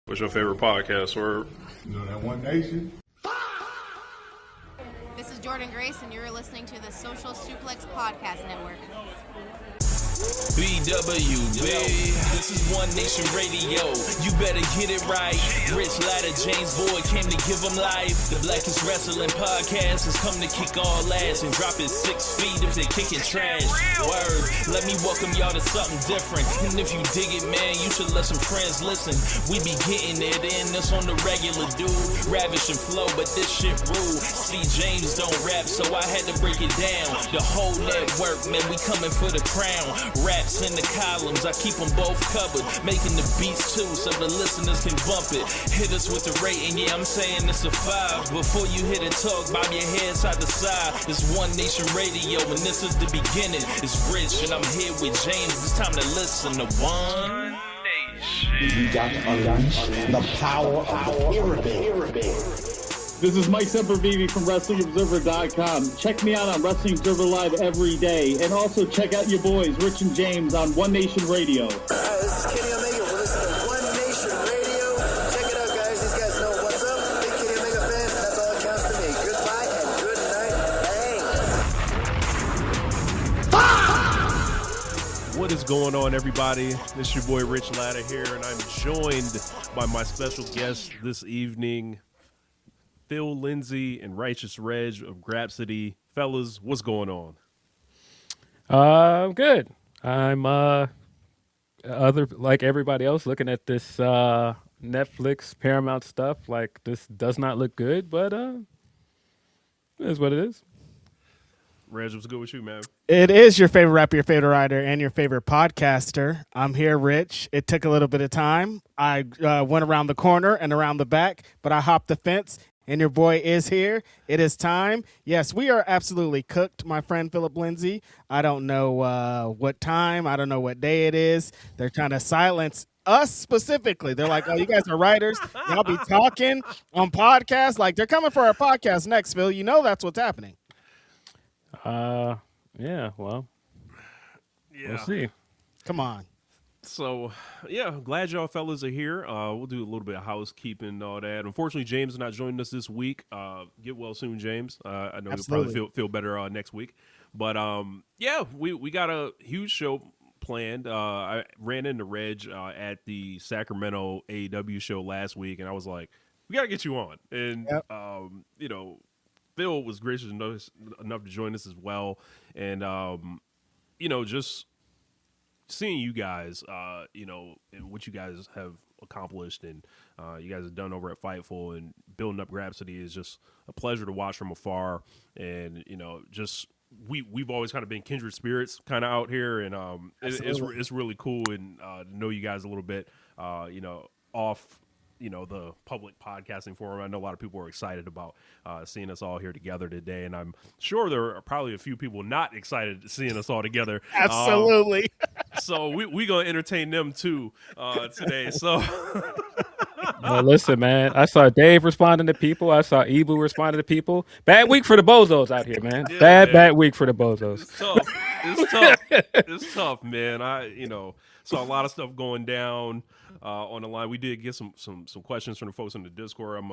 What's your favorite podcast? Or You know that One Nation? This is Jordan Grace, and you're listening to the Social Suplex Podcast Network. BWB, this is One Nation Radio. You better get it right. Rich Latta, James Boyd came to give them life. The Blackest Wrestling Podcast has come to kick all ass and drop it 6 feet if they kicking trash. Word, let me welcome y'all to something different. And if you dig it, man, you should let some friends listen. We be getting it in, this on the regular, dude. Ravish and flow, but this shit rude. See, James don't rap, so I had to break it down. The whole network, man, we coming for the crown. Raps in the columns, I keep them both covered. Making the beats too, so the listeners can bump it. Hit us with the rating, yeah, I'm saying it's a 5. Before you hit it, talk, bob your head side to side. It's One Nation Radio, and this is the beginning. It's Rich, and I'm here with James. It's time to listen to One Nation. You got to unleash the power of the pyramid. This is Mike Sempervive from WrestlingObserver.com. Check me out on Wrestling Observer Live every day. And also check out your boys, Rich and James, on One Nation Radio. This is Kenny Omega. We're listening to One Nation Radio. Check it out, guys. These guys know what's up. Big Kenny Omega fan. That's all that counts to me. Goodbye and good night. Bang. What is going on, everybody? This is your boy Rich Latta here, and I'm joined by my special guest this evening, Phil Lindsay and Righteous Reg of Grapsody. Fellas, what's going on? Good. I'm other like everybody else looking at this Netflix Paramount stuff. Like, this does not look good, but it is what it is. Reg, what's good with you, man? It is your favorite rapper, your favorite writer, and your favorite podcaster. I'm here, Rich. It took a little bit of time. I went around the corner and around the back, but I hopped the fence. And your boy is here. It is time. Yes, we are absolutely cooked, my friend Philip Lindsay. I don't know what time. I don't know what day it is. They're trying to silence us specifically. They're like, oh, you guys are writers. Y'all be talking on podcasts. Like, they're coming for our podcast next, Phil. You know that's what's happening. Yeah, well, we'll see. Come on. So, yeah, glad y'all fellas are here. We'll do a little bit of housekeeping and all that. Unfortunately, James is not joining us this week. Get well soon, James. I know Absolutely. you'll probably feel better next week. But, yeah, we got a huge show planned. I ran into Reg at the Sacramento AEW show last week, and I was like, we got to get you on. And, you know, Phil was gracious enough to join us as well. And, you know, just seeing you guys, you know, and what you guys have accomplished and you guys have done over at Fightful and building up Grapsody is just a pleasure to watch from afar. And, you know, just we've always kind of been kindred spirits kind of out here. And it's really cool and to know you guys a little bit, you know, off, you know, the public podcasting forum. I know a lot of people are excited about seeing us all here together today, and I'm sure there are probably a few people not excited seeing us all together. Absolutely. So we gonna entertain them too today. So Listen, man, I saw Dave responding to people. I saw Ibu responding to people. Bad week for the bozos out here, man. Yeah, bad week for the bozos. It's tough. It's tough. It's tough, man. You know, saw a lot of stuff going down on the line. We did get some questions from the folks in the Discord. I'm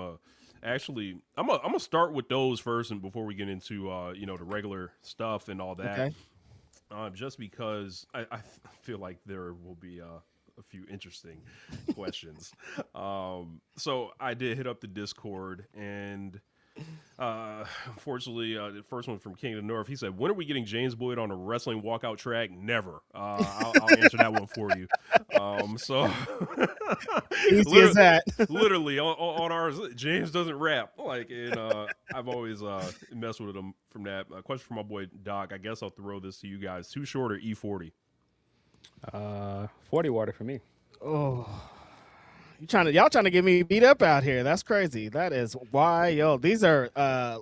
gonna start with those first, and before we get into you know, the regular stuff and all that. Okay. Just because I feel like there will be a few interesting questions. So I did hit up the Discord, and unfortunately, the first one from King of the North, he said, when are we getting James Boyd on a wrestling walkout track? Never. I'll answer that one for you. So Easy as that. Literally on ours, James doesn't rap. Like, and I've always messed with him from that. A question from my boy Doc. I guess I'll throw this to you guys. Too short or E40? 40 water for me. Oh, y'all trying to get me beat up out here. That's crazy. That is wild. These are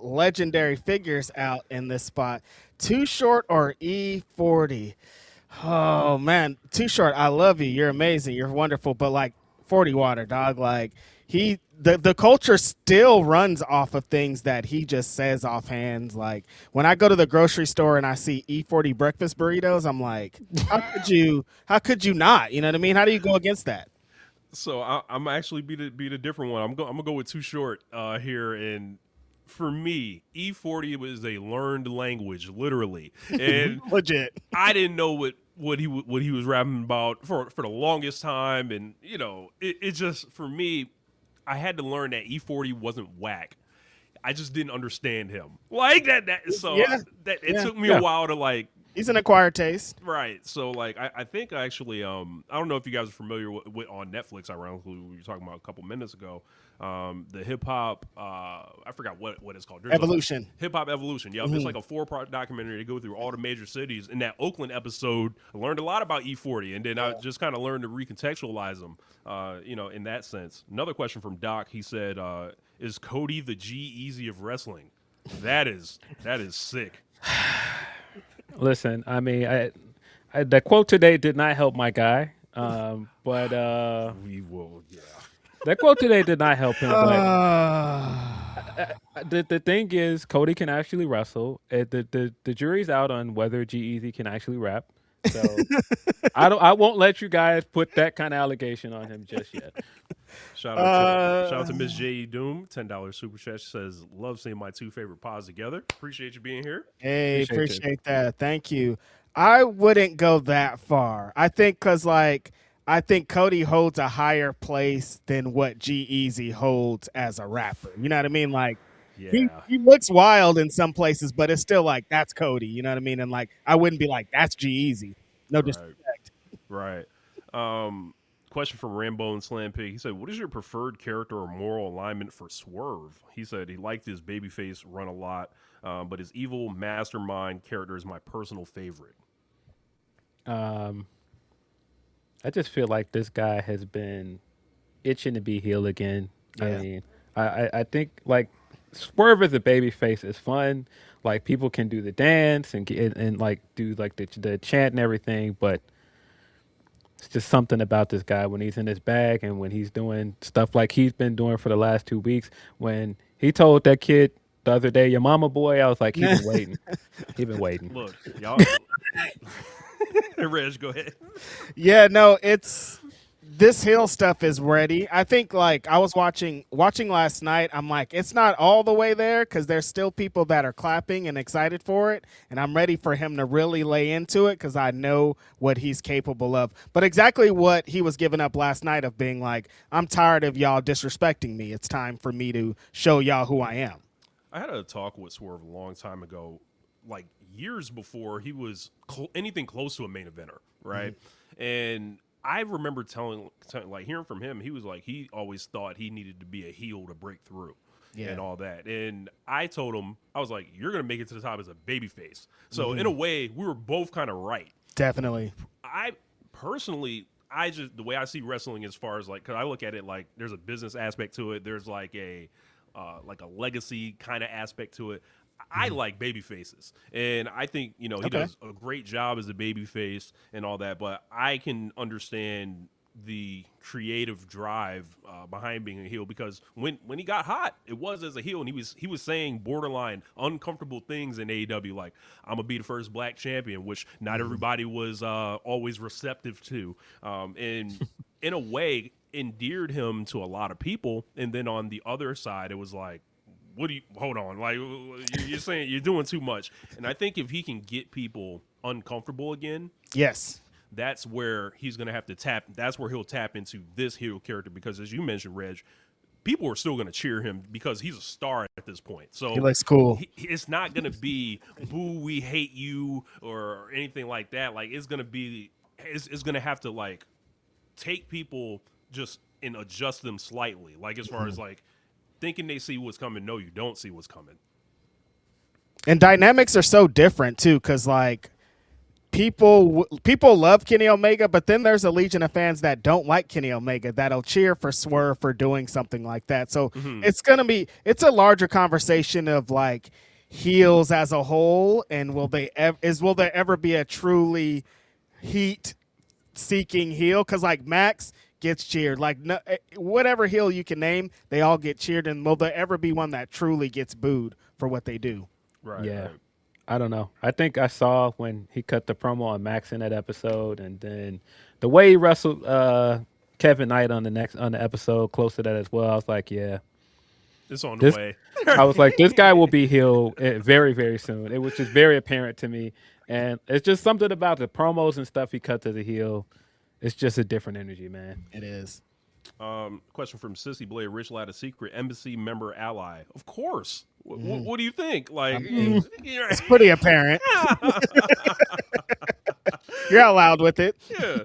legendary figures out in this spot. Too short or E40? Oh man, Too Short, I love you. You're amazing. You're wonderful. But like 40 water, dog. Like the culture still runs off of things that he just says offhand. Like when I go to the grocery store and I see E40 breakfast burritos, I'm like, how could you not? You know what I mean? How do you go against that? So I'm actually be the different one. I'm gonna go with Too Short here, and for me, E40 was a learned language, literally, and Legit. I didn't know what he was rapping about for the longest time, and it just for me, I had to learn that E40 wasn't whack. I just didn't understand him like that. So Yeah. that it Yeah. took me a while to like. He's an acquired taste. Right. So like I think I actually I don't know if you guys are familiar with on Netflix, ironically we were talking about a couple minutes ago. The hip hop I forgot what it's called. Evolution. Hip hop evolution. Yep. It's like a 4-part documentary. They go through all the major cities. In that Oakland episode, I learned a lot about E40, and then I just kind of learned to recontextualize them in that sense. Another question from Doc, he said, is Cody the G-Eazy of wrestling? That is sick. Listen, I mean, I the quote today did not help my guy, but We will, yeah. that quote today did not help him. But the thing is, Cody can actually wrestle. The jury's out on whether G-Eazy can actually rap. So I won't let you guys put that kind of allegation on him just yet. Shout out to Miss J. Doom, $10 super chat. She says, "Love seeing my two favorite pods together. Appreciate you being here." Hey, appreciate that. Thank you. I wouldn't go that far. I think I think Cody holds a higher place than what G-Eazy holds as a rapper. You know what I mean? Like, Yeah, he looks wild in some places, but it's still like, that's Cody. You know what I mean? And like, I wouldn't be like, that's G-Eazy. No disrespect. right. Question from Rambo and Slam Pig. He said, "What is your preferred character or moral alignment for Swerve?" He said he liked his babyface run a lot, but his evil mastermind character is my personal favorite. I just feel like this guy has been itching to be heel again. Yeah. I mean, I think like Swerve as a baby face is fun. Like people can do the dance and like do like the chant and everything, but it's just something about this guy when he's in his bag and when he's doing stuff like he's been doing for the last 2 weeks. When he told that kid the other day, "Your mama boy," I was like, he's been waiting. He's been waiting. Look, y'all. Reg, go ahead. Yeah, no, this heel stuff is ready. I think like I was watching last night. I'm like, it's not all the way there because there's still people that are clapping and excited for it, and I'm ready for him to really lay into it because I know what he's capable of. But exactly what he was giving up last night of being like, I'm tired of y'all disrespecting me. It's time for me to show y'all who I am. I had a talk with Swerve a long time ago, like years before he was anything close to a main eventer, right? And I remember hearing from him, he was like, he always thought he needed to be a heel to break through and all that. And I told him, I was like, you're going to make it to the top as a babyface. So in a way, we were both kind of right. Definitely. I personally, the way I see wrestling as far as like, because I look at it like there's a business aspect to it. There's like a legacy kind of aspect to it. I like baby faces, and I think he does a great job as a baby face and all that. But I can understand the creative drive behind being a heel because when he got hot, it was as a heel, and he was saying borderline uncomfortable things in AEW, like I'm gonna be the first black champion, which not everybody was always receptive to, and in a way endeared him to a lot of people. And then on the other side, it was like, hold on, like you're saying you're doing too much. And I think if he can get people uncomfortable again, yes, that's where he's going to have to tap. That's where he'll tap into this heel character because, as you mentioned, Reg, people are still going to cheer him because he's a star at this point. So he looks cool. It's not going to be "boo, we hate you" or anything like that. Like it's going to have to like take people just and adjust them slightly. Like as far as like thinking they see what's coming. No, you don't see what's coming. And dynamics are so different too, because like people love Kenny Omega, but then there's a legion of fans that don't like Kenny Omega that'll cheer for Swerve for doing something like that. So it's a larger conversation of like heels as a whole, and will there ever be a truly heat seeking heel? Because like Max gets cheered, like no, whatever heel you can name, they all get cheered. And will there ever be one that truly gets booed for what they do? Right. Yeah. Right. I don't know. I think I saw when he cut the promo on Max in that episode, and then the way he wrestled Kevin Knight on the episode close to that as well. I was like, yeah, It's on the way. I was like, this guy will be heel very, very soon. It was just very apparent to me. And it's just something about the promos and stuff he cut as a heel. It's just a different energy, man. It is. Question from Sissy Blade. Rich Latta, secret embassy member ally. Of course. What do you think? Like, It's pretty apparent. You're out loud with it. Yeah.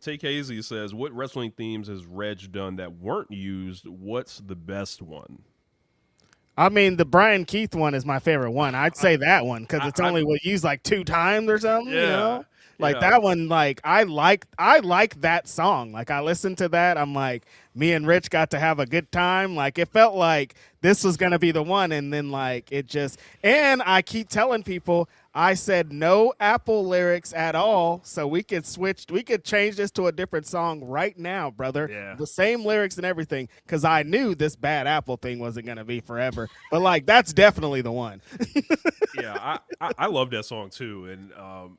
Take Hazy says, what wrestling themes has Reg done that weren't used? What's the best one? I mean, the Brian Keith one is my favorite one. I'd say that one because it's only used like 2 times or something. Yeah. You know? Like Yeah. that one, like I like that song. Like I listened to that, I'm like, me and Rich got to have a good time. Like it felt like this was gonna be the one, and then like it just. And I keep telling people, I said no Apple lyrics at all, so we could change this to a different song right now, brother. Yeah. The same lyrics and everything, because I knew this bad Apple thing wasn't gonna be forever. But like that's definitely the one. Yeah, I love that song too, and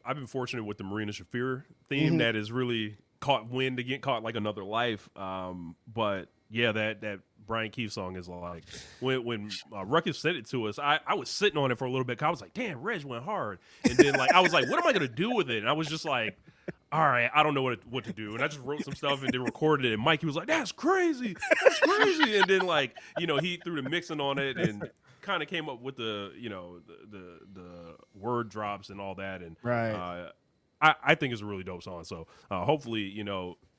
I've been fortunate with the Marina Shafir theme that has really caught wind to get caught like another life. But yeah, that Brian Keith song is like when Ruckus sent it to us, I was sitting on it for a little bit. 'Cause I was like, damn, Reg went hard, and then like I was like, what am I gonna do with it? And I was just like, all right, I don't know what to do, and I just wrote some stuff and then recorded it. And Mikey was like, that's crazy, and then like he threw the mixing on it and kind of came up with the the word drops and all that, and Right. I think it's a really dope song. So hopefully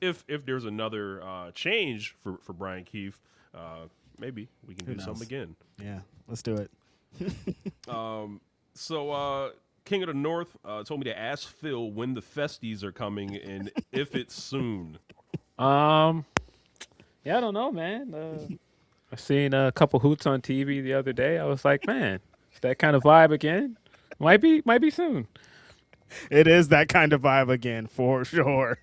if there's another change for Brian Keith, maybe we can do something again. Yeah, let's do it. So King of the North told me to ask Phil when the festies are coming and if it's soon. Yeah, I don't know, man. I seen a couple hoots on TV the other day. I was like, man, it's that kind of vibe again. Might be soon. It is that kind of vibe again, for sure.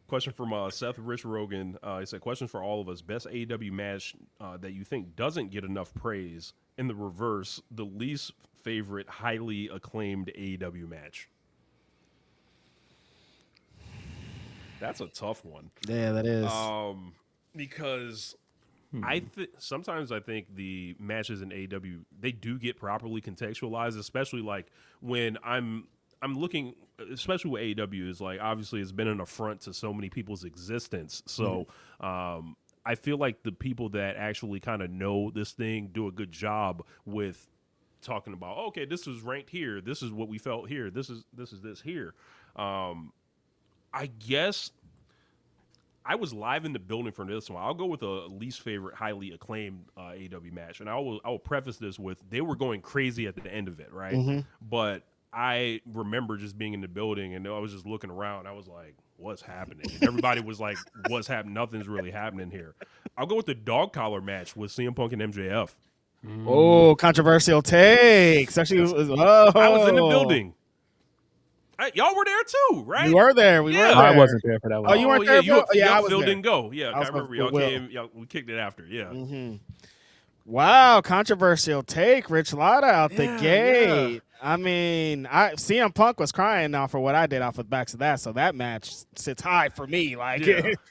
Question from Seth Rich Rogan. He said, questions for all of us. Best AEW match that you think doesn't get enough praise. In the reverse, the least favorite, highly acclaimed AEW match. That's a tough one. Yeah, that is. Because sometimes I think the matches in AEW, they do get properly contextualized, especially like when I'm looking, especially with AEW, is like obviously it's been an affront to so many people's existence. So I feel like the people that actually kind of know this thing do a good job with talking about, okay, this is ranked here, this is what we felt here, this is this here. I guess I was live in the building for this one. I'll go with a least favorite, highly acclaimed AEW match, and I will preface this with they were going crazy at the end of it, right? But I remember just being in the building, and I was just looking around. I was like, what's happening? And everybody was like, what's happening? Nothing's really happening here. I'll go with the dog collar match with CM Punk and MJF. Oh, controversial takes. Actually, I was in the building. Y'all were there too, right? You were there. We were there. I wasn't there for that one. Oh, you weren't there? Phil, I was Phil there. didn't go. Yeah, I was remember with y'all Will. came. We kicked it after. Yeah. Wow, controversial take. Rich Latta out the gate. Yeah. I mean, CM Punk was crying now for what I did off of the backs of that, so that match sits high for me. Like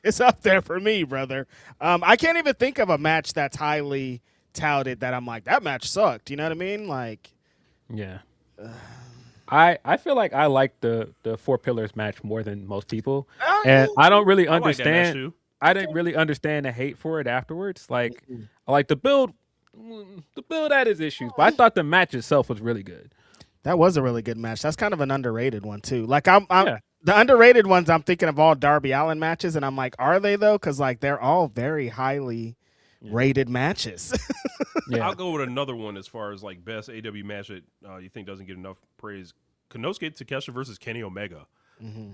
it's up there for me, brother. I can't even think of a match that's highly touted that I'm like, that match sucked. You know what I mean? Like, yeah. I feel like I like the Four Pillars match more than most people, and I don't really understand. I didn't really understand the hate for it afterwards. Like, I like the build. The build had its issues, but I thought the match itself was really good. That was a really good match. That's kind of an underrated one too. Like the underrated ones, I'm thinking of all Darby Allin matches, and I'm like, are they though? Because like they're all very highly rated matches. I'll go with another one as far as like best AEW match that you think doesn't get enough praise. Konosuke Takeshita versus Kenny Omega.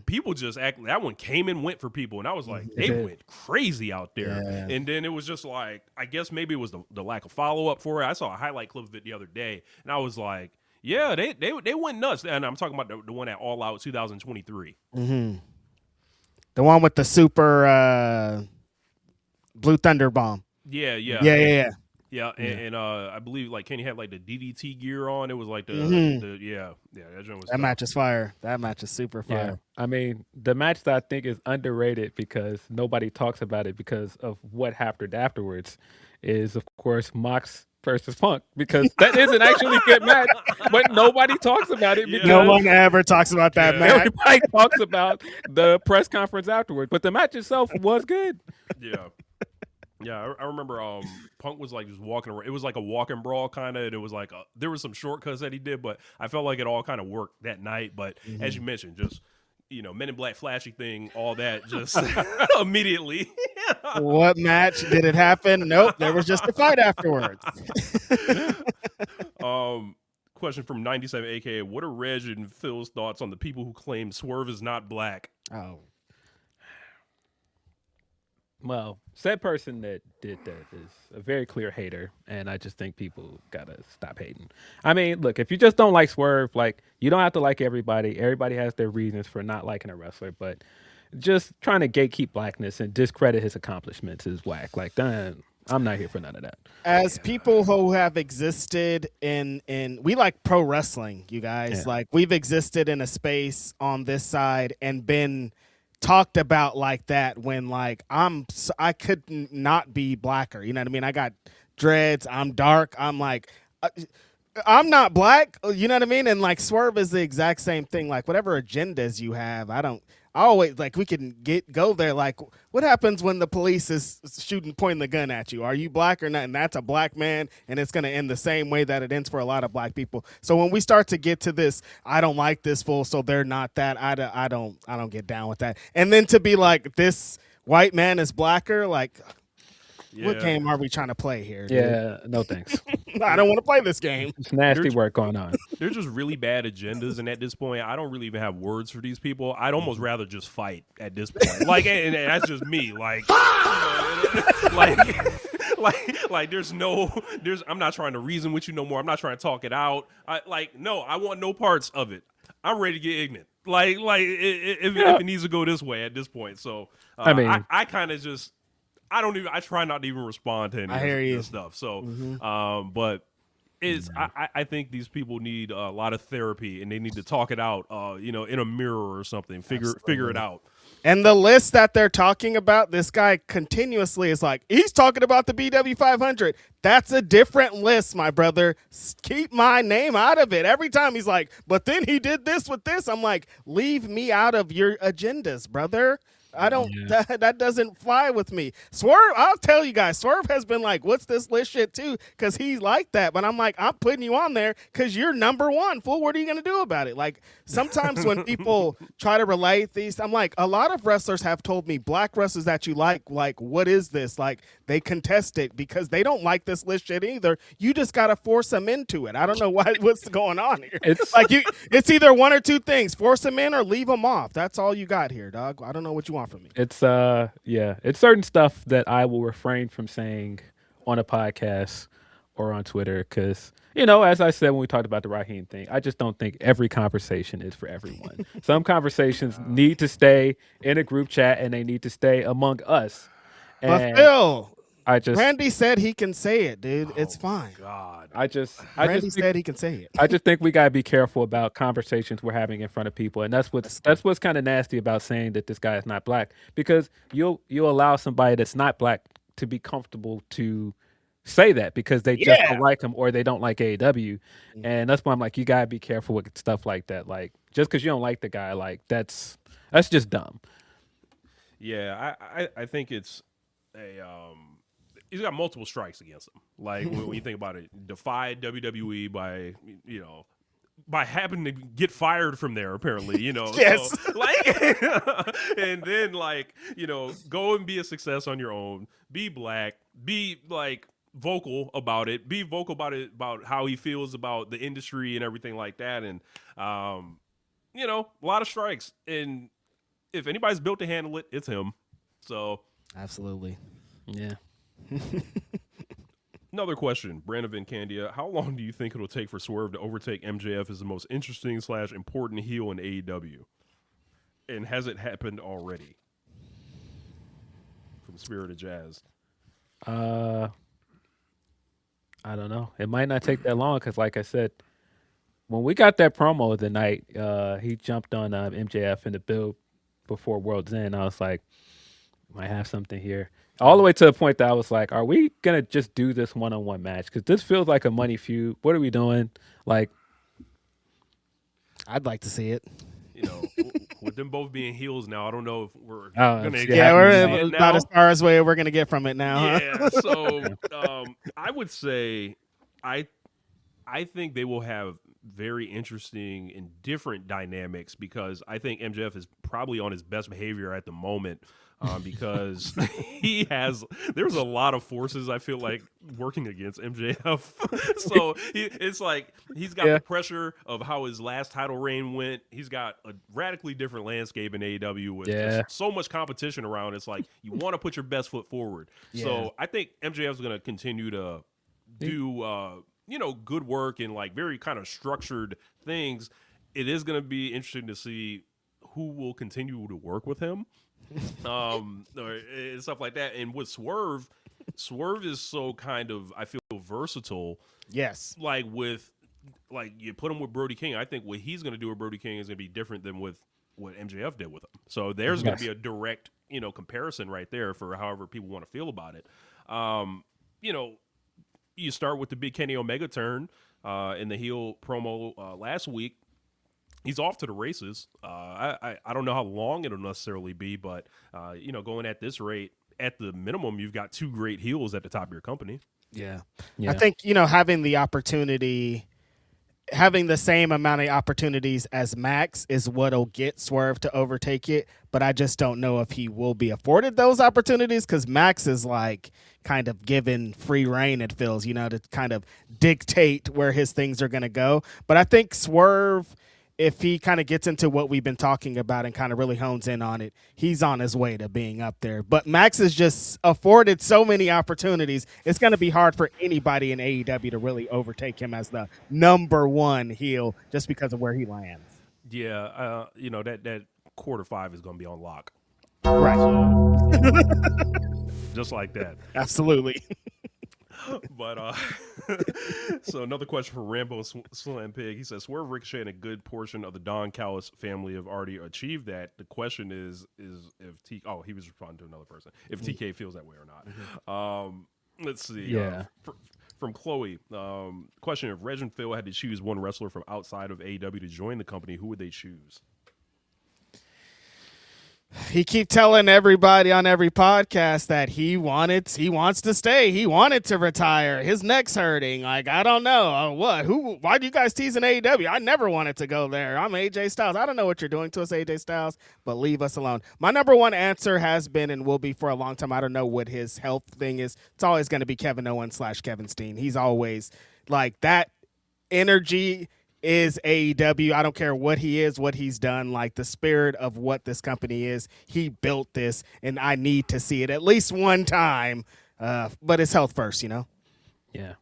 People just act. That one came and went for people, and I was like, they went crazy out there. Yeah. And then it was just like, I guess maybe it was the lack of follow up for it. I saw a highlight clip of it the other day, and I was like, yeah, they went nuts. And I'm talking about the one at All Out 2023. The one with the super Blue Thunder bomb. Yeah. Yeah, and I believe like Kenny had like the DDT gear on. It was like the that joint was That match is fire. That match is super Yeah, fire. I mean, the match that I think is underrated because nobody talks about it because of what happened afterwards is, of course, Mox versus Punk, because that is an actually good match, but nobody talks about it Yeah. because No one ever talks about that Yeah. match. everybody talks about the press conference afterwards. But the match itself was good. Yeah. Yeah, I remember Punk was like just walking around. It was like a walking brawl kind of, and it was like there was some shortcuts that he did, but I felt like it all kind of worked that night. But as you mentioned, just Men in Black flashy thing, all that just immediately. What match did it happen? Nope, there was just a fight afterwards. Question from 97 aka, what are Reg and Phil's thoughts on the people who claim Swerve is not black? Oh, Well, said person that did that is a very clear hater, and I just think people gotta stop hating. I mean, look, if you just don't like Swerve, like you don't have to like everybody. Everybody has their reasons for not liking a wrestler, but just trying to gatekeep blackness and discredit his accomplishments is whack. Like, damn, I'm not here for none of that. as people who have existed in we like pro wrestling, you guys, Yeah. like we've existed in a space on this side and been talked about like that when like I could not be blacker, you know what I mean? I got dreads, I'm dark, I'm like I'm not black, you know what I mean? And like Swerve is the exact same thing. Like whatever agendas you have, I always like we can go there. Like what happens when the police is pointing the gun at you? Are you black or not? And that's a black man, and it's going to end the same way that it ends for a lot of black people. So when we start to get to this, I don't like this fool, so they're not that. I don't get down with that. And then to be like this white man is blacker, like. What game are we trying to play here? Dude? Yeah, no thanks. I don't want to play this game. It's nasty work going on. They're just really bad agendas, and at this point, I don't really even have words for these people. I'd almost rather just fight at this point. Like, and that's just me. Like, I'm not trying to reason with you no more. I'm not trying to talk it out. I want no parts of it. I'm ready to get ignorant. If it needs to go this way at this point. So, I mean, I kind of just. I try not to even respond to any of this stuff. So, but I think these people need a lot of therapy, and they need to talk it out, in a mirror or something, figure it out. And the list that they're talking about, this guy continuously is like, he's talking about the BW 500. That's a different list, my brother. Keep my name out of it. Every time he's like, but then he did this with this. I'm like, leave me out of your agendas, brother. I don't. That doesn't fly with me. Swerve, I'll tell you guys, Swerve has been like, "What's this list shit too?" Because he's like that. But I'm like, I'm putting you on there because you're number one. Fool, what are you gonna do about it? Like sometimes when people try to relate these, I'm like, a lot of wrestlers have told me, black wrestlers that you like, what is this? Like they contest it because they don't like this list shit either. You just gotta force them into it. I don't know what's going on here. It's like it's either one or two things: force them in or leave them off. That's all you got here, dog. I don't know what you want from me. It's it's certain stuff that I will refrain from saying on a podcast or on Twitter because, as I said when we talked about the Raheem thing, I just don't think every conversation is for everyone. Some conversations need to stay in a group chat and they need to stay among us. But Phil, Randy said he can say it, dude. It's fine. God, Randy said he can say it. I just think we gotta be careful about conversations we're having in front of people, and that's what's kind of nasty about saying that this guy is not black, because you'll allow somebody that's not black to be comfortable to say that because they just don't like him or they don't like AEW, and that's why I'm like, you gotta be careful with stuff like that. Like just because you don't like the guy, like that's just dumb. Yeah, I think it's he's got multiple strikes against him. Like when you think about it, defied WWE by happening to get fired from there, apparently, Yes. So, and then go and be a success on your own. Be black. Be vocal about it. Be vocal about how he feels about the industry and everything like that. And a lot of strikes. And if anybody's built to handle it, it's him. So absolutely, yeah. Another question, Brandon Van Candia. How long do you think it'll take for Swerve to overtake MJF as the most interesting / important heel in AEW? And has it happened already? From Spirit of Jazz. I don't know. It might not take that long because, like I said, when we got that promo of the night, he jumped on MJF in the build before World's End. I was like, might have something here. All the way to the point that I was like, are we going to just do this one-on-one match? Because this feels like a money feud. What are we doing? Like, I'd like to see it. You know, with them both being heels now, I don't know if we're Oh, gonna yeah, we're see it about now. as far as we're gonna get from it now. Yeah, Huh? so I would say I think they will have very interesting and different dynamics because I think MJF is probably on his best behavior at the moment because there's a lot of forces I feel like working against MJF. So it's like he's got the pressure of how his last title reign went. He's got a radically different landscape in AEW with just so much competition around. It's like you want to put your best foot forward. Yeah. So I think MJF is going to continue to do good work and like very kind of structured things. It is going to be interesting to see who will continue to work with him, or stuff like that. And with Swerve is so kind of, I feel, versatile. Yes. Like you put him with Brody King. I think what he's going to do with Brody King is going to be different than with what MJF did with him. So there's going to be a direct, comparison right there for however people want to feel about it. You start with the big Kenny Omega turn in the heel promo last week. He's off to the races. I don't know how long it'll necessarily be, but going at this rate, at the minimum, you've got two great heels at the top of your company. Yeah. I think having the opportunity, having the same amount of opportunities as Max is what'll get Swerve to overtake it. But I just don't know if he will be afforded those opportunities because Max is like kind of given free reign, it feels, to kind of dictate where his things are going to go. But I think Swerve, if he kind of gets into what we've been talking about and kind of really hones in on it, he's on his way to being up there. But Max is just afforded so many opportunities. It's going to be hard for anybody in AEW to really overtake him as the number one heel just because of where he lands. Yeah, that quarter five is going to be on lock. Right. Just like that. Absolutely. But so another question for Rambo Slam Pig. He says Swerve, Ricochet, and a good portion of the Don Callis family have already achieved that. The question is if he was responding to another person. If TK feels that way or not. Let's see. Yeah. From Chloe, question: if Reg and Phil had to choose one wrestler from outside of AEW to join the company, who would they choose? He keep telling everybody on every podcast that he wants to stay. He wanted to retire. His neck's hurting. Like, I don't know. Why do you guys tease in AEW? I never wanted to go there. I'm AJ Styles. I don't know what you're doing to us, AJ Styles, but leave us alone. My number one answer has been and will be for a long time. I don't know what his health thing is. It's always going to be Kevin Owens / Kevin Steen. He's always like that energy is AEW. I don't care what he is, what he's done, like the spirit of what this company is. He built this, and I need to see it at least one time. But it's health first, Yeah.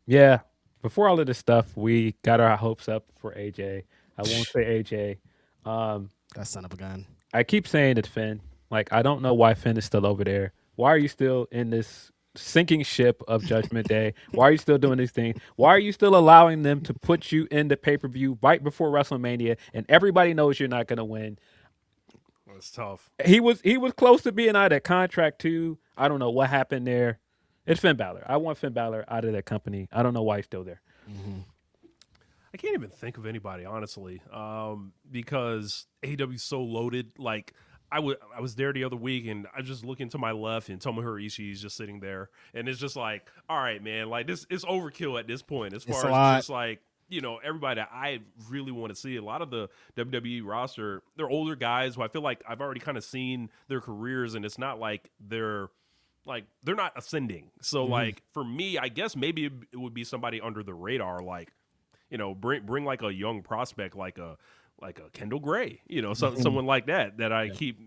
Yeah. Before all of this stuff, we got our hopes up for AJ. I won't say AJ. That son of a gun. I keep saying it's Finn. Like, I don't know why Finn is still over there. Why are you still in this sinking ship of Judgment Day? Why are you still doing these things? Why are you still allowing them to put you in the pay-per-view right before WrestleMania and everybody knows you're not going to win? That's tough. He was close to being out of that contract too. I don't know what happened there. It's Finn Balor. I want Finn Balor out of that company. I don't know why he's still there. Mm-hmm. I can't even think of anybody, honestly, because AEW is so loaded. Like, I was there the other week, and I just looking to my left, and Tomohiro Ishii is just sitting there, and it's just like, all right, man, like this is overkill at this point. As far as just like everybody that I really want to see. A lot of the WWE roster, they're older guys who I feel like I've already kind of seen their careers, and it's not like they're not ascending. So like for me, I guess maybe it would be somebody under the radar, like bring like a young prospect, like a Kendall Gray, someone like that I keep,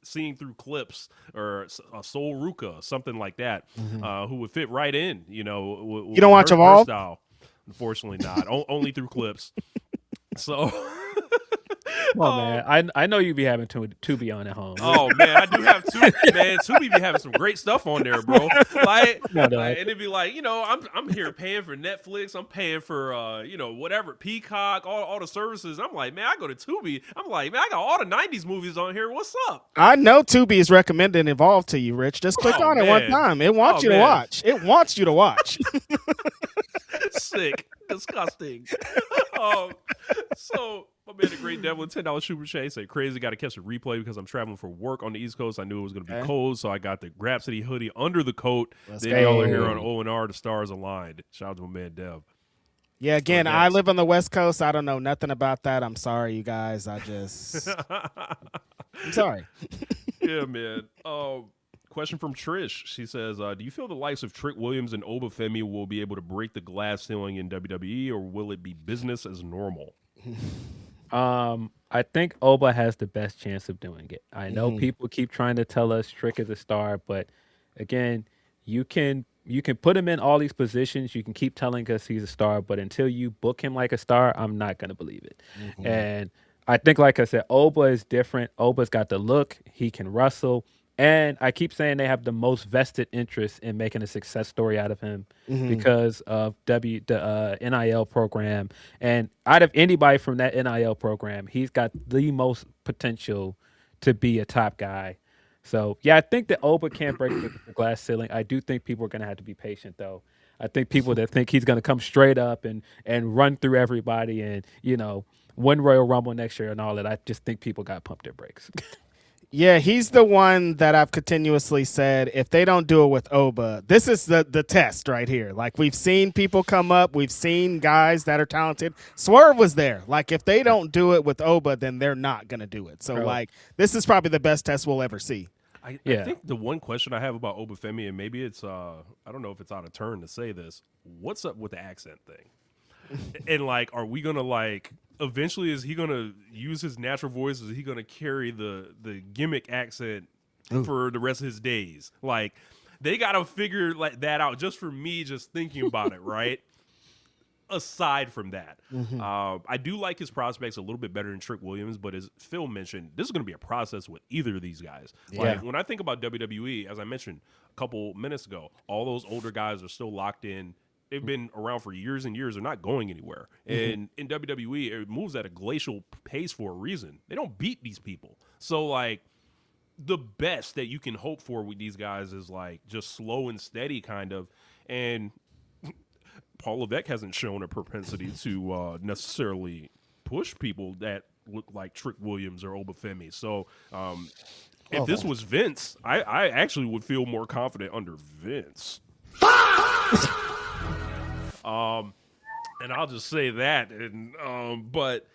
seeing through clips, or a Sol Ruka, something like that, who would fit right in, You don't watch Evolve? Style. Unfortunately not. Only through clips. So Come on, man. I know you be having Tubi on at home. Oh man, I do have Tubi. Man, Tubi be having some great stuff on there, bro. Like, No, no. and it'd be like, I'm here paying for Netflix. I'm paying for whatever, Peacock, all the services. I'm like, man, I go to Tubi. I'm like, man, I got all the '90s movies on here. What's up? I know Tubi is recommended Evolve to you, Rich. Just click on it one man. time. It wants you to watch. It wants you to watch. Sick, disgusting. So my man, the Great Devil, $10 super chat, say crazy. Got to catch a replay because I'm traveling for work on the East Coast. I knew it was going to be cold, so I got the Grapsody hoodie under the coat. Then y'all are here on ONR. The stars aligned. Shout out to my man Dev. Yeah, again, I live on the West Coast. I don't know nothing about that. I'm sorry, you guys. I'm sorry. Yeah, man. Question from Trish. She says, do you feel the likes of Trick Williams and Obafemi will be able to break the glass ceiling in WWE, or will it be business as normal? I think Oba has the best chance of doing it. I know people keep trying to tell us Trick is a star, but again, you can put him in all these positions. You can keep telling us he's a star, but until you book him like a star, I'm not going to believe it. And I think, like I said, Oba is different. Oba's got the look. He can wrestle. And I keep saying they have the most vested interest in making a success story out of him because of the NIL program. And out of anybody from that NIL program, he's got the most potential to be a top guy. So, yeah, I think that Oba can't break the glass ceiling. I do think people are going to have to be patient, though. I think people that think he's going to come straight up and run through everybody and, win Royal Rumble next year and all that, I just think people got to pump their brakes. Yeah, he's the one that I've continuously said, if they don't do it with Oba, this is the test right here. Like, we've seen people come up. We've seen guys that are talented. Swerve was there. Like, if they don't do it with Oba, then they're not going to do it. So, this is probably the best test we'll ever see. I think the one question I have about Obafemi, and maybe it's, I don't know if it's out of turn to say this, what's up with the accent thing? And, like, are we going to, like, eventually is he going to use his natural voice? Is he going to carry the gimmick accent for the rest of his days? Like, they got to figure that out just for me just thinking about it, right? Aside from that, I do like his prospects a little bit better than Trick Williams, but as Phil mentioned, this is going to be a process with either of these guys. Like, when I think about WWE, as I mentioned a couple minutes ago, all those older guys are still locked in. They've been around for years and years. They're not going anywhere. And in WWE, it moves at a glacial pace for a reason. They don't beat these people. So, like, the best that you can hope for with these guys is, like, just slow and steady kind of. And Paul Levesque hasn't shown a propensity to necessarily push people that look like Trick Williams or Obafemi. So, if this was Vince, I actually would feel more confident under Vince. And I'll just say that. And but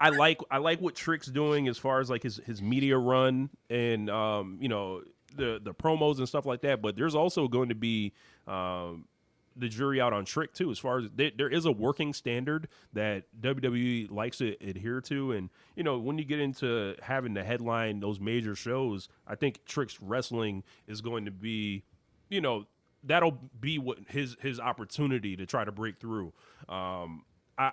I like what Trick's doing as far as like his media run and the promos and stuff like that. But there's also going to be the jury out on Trick too, as far as there is a working standard that WWE likes to adhere to. And when you get into having to headline those major shows, I think Trick's wrestling is going to be that'll be what his opportunity to try to break through. I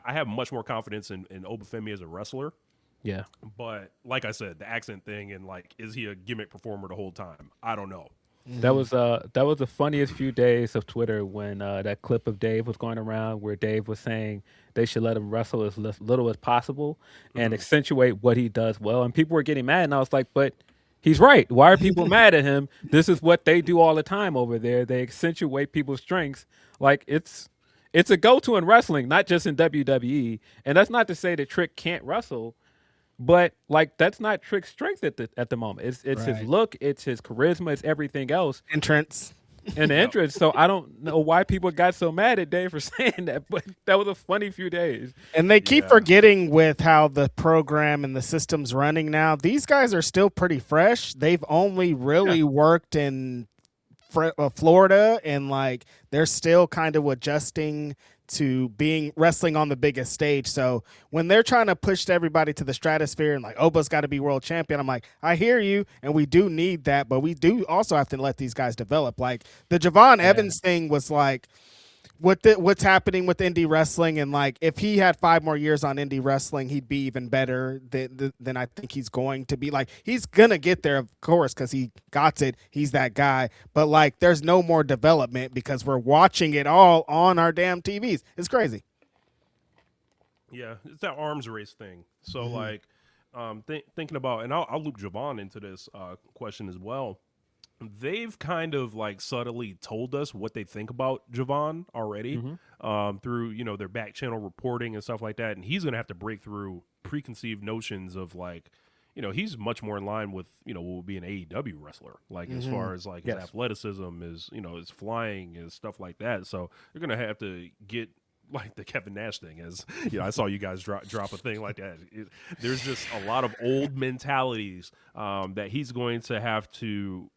have much more confidence in Obafemi as a wrestler. Yeah. But like I said, the accent thing and like, is he a gimmick performer the whole time? I don't know. That was the funniest few days of Twitter when that clip of Dave was going around where Dave was saying they should let him wrestle as little as possible and accentuate what he does well. And people were getting mad. And I was like, but he's right. Why are people mad at him? This is what they do all the time over there. They accentuate people's strengths. Like, it's a go-to in wrestling, not just in WWE. And that's not to say that Trick can't wrestle, but like that's not Trick's strength at the moment. It's his look, it's his charisma, it's everything else. Entrance. And the entrance. So I don't know why people got so mad at Dave for saying that, but that was a funny few days. And they keep forgetting with how the program and the system's running now. These guys are still pretty fresh. They've only really worked in Florida, and like they're still kind of adjusting to wrestling on the biggest stage. So when they're trying to push everybody to the stratosphere and like Oba's got to be world champion, I'm like, I hear you, and we do need that, but we do also have to let these guys develop. Like the Javon Evans thing was like, what's happening with indie wrestling, and like if he had 5 more years on indie wrestling, he'd be even better than I think he's going to be. Like he's gonna get there, of course, because he got it. He's that guy. But like, there's no more development because we're watching it all on our damn TVs. It's crazy. Yeah, it's that arms race thing. So like, thinking about, and I'll loop Javon into this question as well. They've kind of like subtly told us what they think about Javon already through, their back channel reporting and stuff like that. And he's going to have to break through preconceived notions of like, he's much more in line with, what would be an AEW wrestler, like as far as like his athleticism, his flying and stuff like that. So you're going to have to get like the Kevin Nash thing, as I saw you guys drop a thing like that. There's just a lot of old mentalities that he's going to have an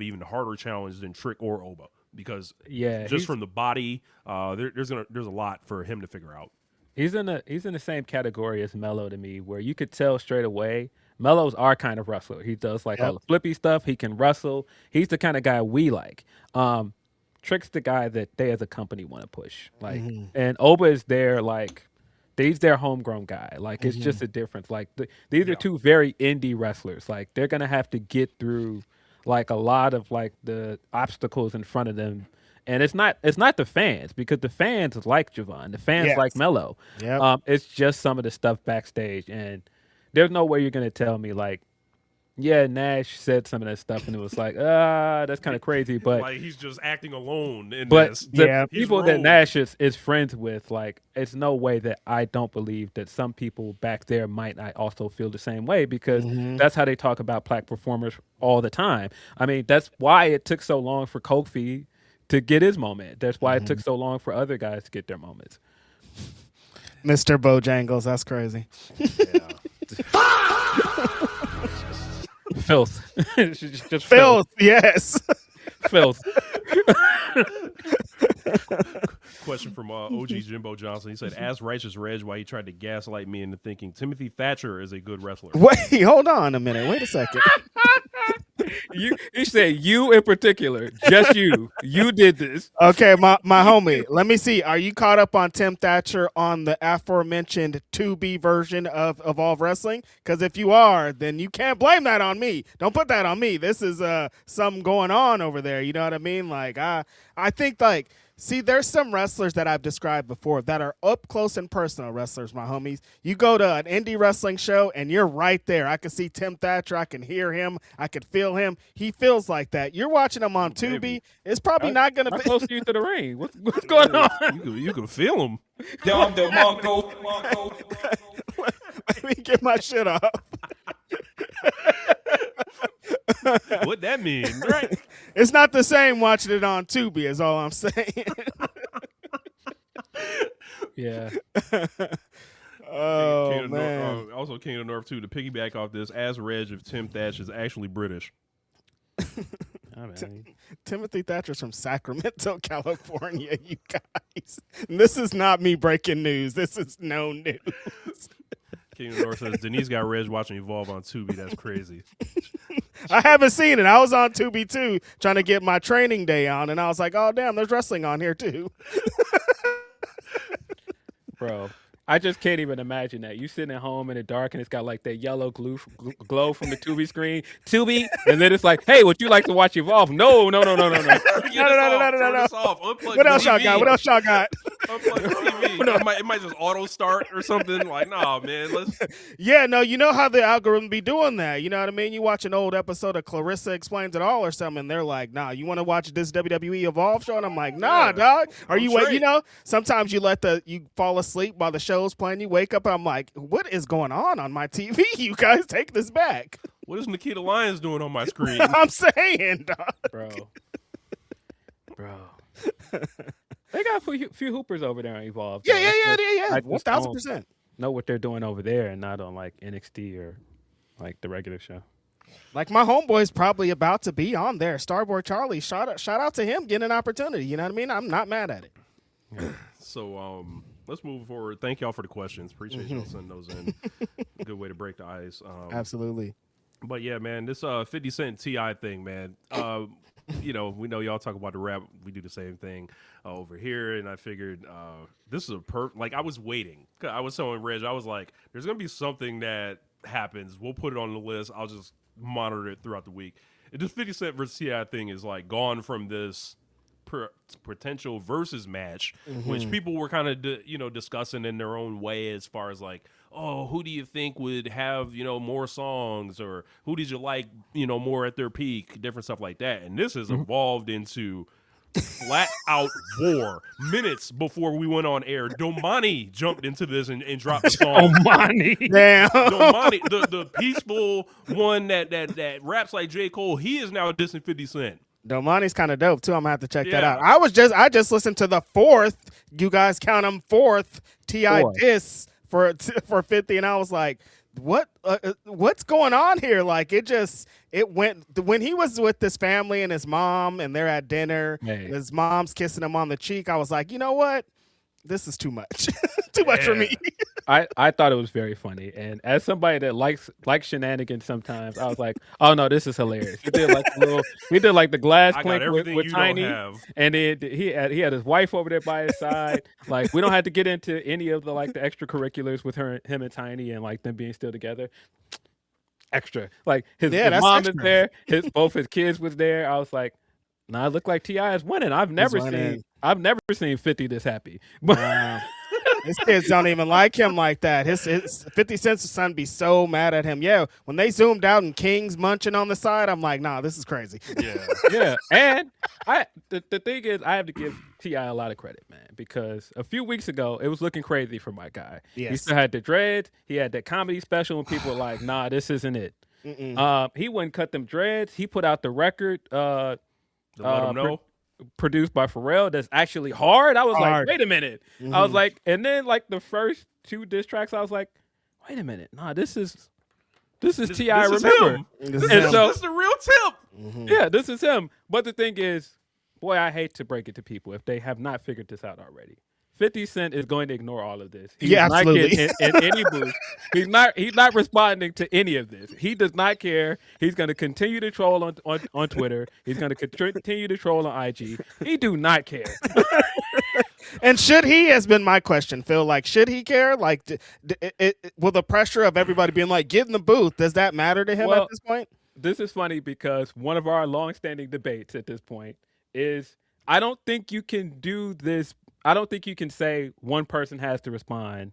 even harder challenge than Trick or Oba, because just from the body, there's a lot for him to figure out. He's in the same category as Melo to me, where you could tell straight away Melo's our kind of wrestler. He does like all the flippy stuff. He can wrestle. He's the kind of guy we like. Trick's the guy that they as a company want to push. Like, and Oba is their he's their homegrown guy. Like, it's just a difference. Like, these are two very indie wrestlers. Like, they're gonna have to get through like a lot of like the obstacles in front of them. And it's not the fans, because the fans like Javon. The fans like Melo. Yep. It's just some of the stuff backstage, and there's no way you're gonna tell me like, yeah, Nash said some of that stuff, and it was like, that's kind of crazy. But like he's just acting alone in but this. The people that Nash is friends with, like, it's no way that I don't believe that some people back there might not also feel the same way, because that's how they talk about black performers all the time. I mean, that's why it took so long for Kofi to get his moment. That's why it took so long for other guys to get their moments. Mr. Bojangles, that's crazy. Filth. just filth, yes. Filth. Question from OG Jimbo Johnson. He said, ask Righteous Reg why he tried to gaslight me into thinking Timothy Thatcher is a good wrestler. Wait, hold on a minute. Wait a second. He said you in particular, just you. You did this. Okay, my homie. Let me see. Are you caught up on Tim Thatcher on the aforementioned 2B version of Evolve Wrestling? Because if you are, then you can't blame that on me. Don't put that on me. This is something going on over there. You know what I mean? Like I think like. See, there's some wrestlers that I've described before that are up close and personal wrestlers, my homies. You go to an indie wrestling show, and you're right there. I can see Tim Thatcher. I can hear him. I can feel him. He feels like that. You're watching him on Tubi. It's probably not going to be. Close to you to the ring. What's going on? You can feel him. Let me get my shit off. What that mean? Right. It's not the same watching it on Tubi, is all I'm saying. Yeah. Oh, man. Also, King of North, too, to piggyback off this, ask Reg if Tim Thatcher is actually British. Timothy Thatcher's from Sacramento, California, you guys. And this is not me breaking news. This is no news. King of North says, Denise got Reg watching Evolve on Tubi. That's crazy. I haven't seen it. I was on Tubi, too, trying to get my training day on, and I was like, oh, damn, there's wrestling on here, too. Bro, I just can't even imagine that. You sitting at home in the dark, and it's got like that yellow glow from the Tubi screen. Tubi, and then it's like, hey, would you like to watch Evolve? No. No. What else y'all got? Unplug the TV. It might just auto start or something. Like, nah, man. Yeah, no, you know how the algorithm be doing that. You know what I mean? You watch an old episode of Clarissa Explains It All or something, and they're like, nah, you want to watch this WWE Evolve show? And I'm like, nah, dog. Or you wait, sometimes you you fall asleep while the show's playing, you wake up, and I'm like, what is going on my TV? You guys take this back. What is Nikita Lyons doing on my screen? I'm saying, dog. Bro. They got a few hoopers over there on Evolve. Yeah. 1,000%. Know what they're doing over there and not on like NXT or like the regular show. Like my homeboy's probably about to be on there. Starboy Charlie, shout out to him getting an opportunity. You know what I mean? I'm not mad at it. Yeah. So let's move forward. Thank y'all for the questions. Appreciate y'all sending those in. Good way to break the ice. Absolutely. But yeah, man, this 50 Cent T.I thing, man. we know y'all talk about the rap. We do the same thing over here, and I figured this is like I was waiting. I was telling Reg, I was like, there's gonna be something that happens. We'll put it on the list. I'll just monitor it throughout the week. This 50 Cent versus T.I. thing is like gone from this potential versus match, which people were kind of discussing in their own way as far as like, oh, who do you think would have more songs, or who did you like more at their peak, different stuff like that. And this has evolved into flat out war. Minutes before we went on air, Domani jumped into this and dropped the song. Domani. Damn. Domani, the peaceful one that raps like J. Cole, he is now dissing 50 Cent. Domani's kind of dope too. I'm gonna have to check that out. I just listened to the fourth. You guys count him fourth T.I. diss for 50, and I was like, what's going on here? Like it went when he was with his family and his mom, and they're at dinner. Hey. His mom's kissing him on the cheek. I was like, you know what? This is too much. Too much for me. I thought it was very funny, and as somebody that likes shenanigans sometimes, I was like, "Oh no, this is hilarious." We did like the glass clink with Tiny, and then he had his wife over there by his side. Like we don't have to get into any of the extracurriculars with him and Tiny, and like them being still together. Extra, like his mom is there, both his kids was there. I was like, nah, it looked like T.I. is winning. I've never seen 50 this happy. His kids don't even like him like that. His 50 Cent's son be so mad at him. Yeah, when they zoomed out and King's munching on the side, I'm like, nah, this is crazy. Yeah. And the thing is, I have to give T.I. a lot of credit, man, because a few weeks ago, it was looking crazy for my guy. Yes. He still had the dreads. He had that comedy special, and people were like, nah, this isn't it. He wouldn't cut them dreads. He put out the record. Let him know. Produced by Pharrell, that's actually hard. I was like, wait a minute. I was like, and then like the first two diss tracks, I was like, wait a minute. Nah, this is T.I. Remember. This is the real tip. Yeah, this is him. But the thing is, boy, I hate to break it to people if they have not figured this out already. 50 Cent is going to ignore all of this. He's not getting in any booth. He's not responding to any of this. He does not care. He's going to continue to troll on Twitter. He's going to continue to troll on IG. He do not care. And should he, has been my question, Phil. Like, should he care? Like, will the pressure of everybody being like, get in the booth, does that matter to him at this point? This is funny because one of our long-standing debates at this point is I don't think you can do this. I don't think you can say one person has to respond,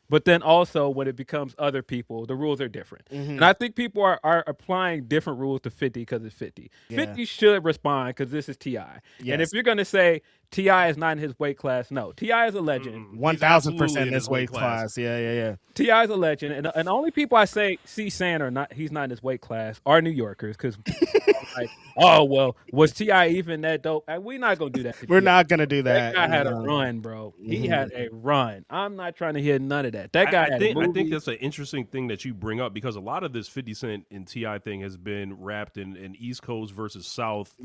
but then also when it becomes other people, the rules are different. And I think people are applying different rules to 50 because it's 50. Yeah. 50 should respond because this is T.I. Yes. And if you're going to say T.I. is not in his weight class, no. T.I. is a legend. 1,000% in his weight class. Yeah. T.I. is a legend. And the only people I see saying he's not in his weight class are New Yorkers because like, oh, well, was T.I. even that dope? And we're not going to do that. We're not going to do that. That guy had a run, bro. He had a run. I'm not trying to hear none of that. That guy I think that's an interesting thing that you bring up because a lot of this 50 Cent and T.I. thing has been wrapped in East Coast versus South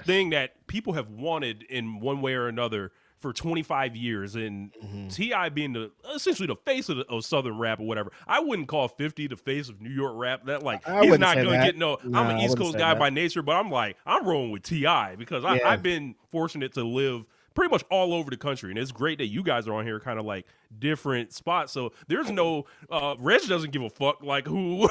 thing that people have wanted in one way or another for 25 years. And T.I. being essentially the face of Southern rap or whatever. I wouldn't call 50 the face of New York rap. That like he's not going to get I'm an East Coast guy by nature, but I'm rolling with T.I. because I've been fortunate to live pretty much all over the country, and it's great that you guys are on here kind of like different spots. So there's no Reg doesn't give a fuck like who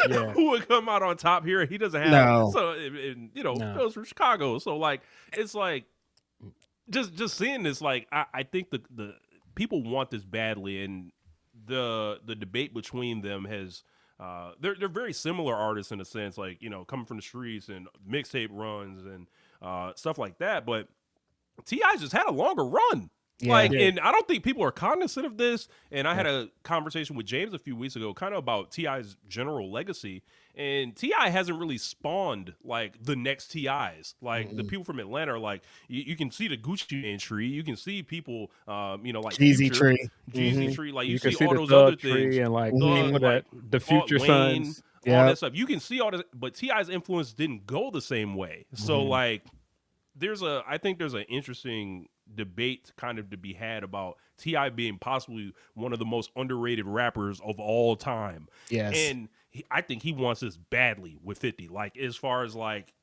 who would come out on top here. He doesn't have goes from Chicago. So like it's like just seeing this, like I think the people want this badly, and the debate between them has they're very similar artists in a sense, like coming from the streets and mixtape runs and stuff like that, but T.I. just had a longer run. And I don't think people are cognizant of this. And I had a conversation with James a few weeks ago kind of about T.I.'s general legacy. And T.I. hasn't really spawned like the next T.I.'s. Like the people from Atlanta are like, you can see the Gucci Mane tree. You can see people, like Jeezy Tree. Jeezy Tree. Like you see all those other things. And like the Future Sons. All that stuff. You can see all this. But T.I.'s influence didn't go the same way. So like, I think there's an interesting debate kind of to be had about T.I. being possibly one of the most underrated rappers of all time. Yes. And I think he wants this badly with 50. Like, as far as like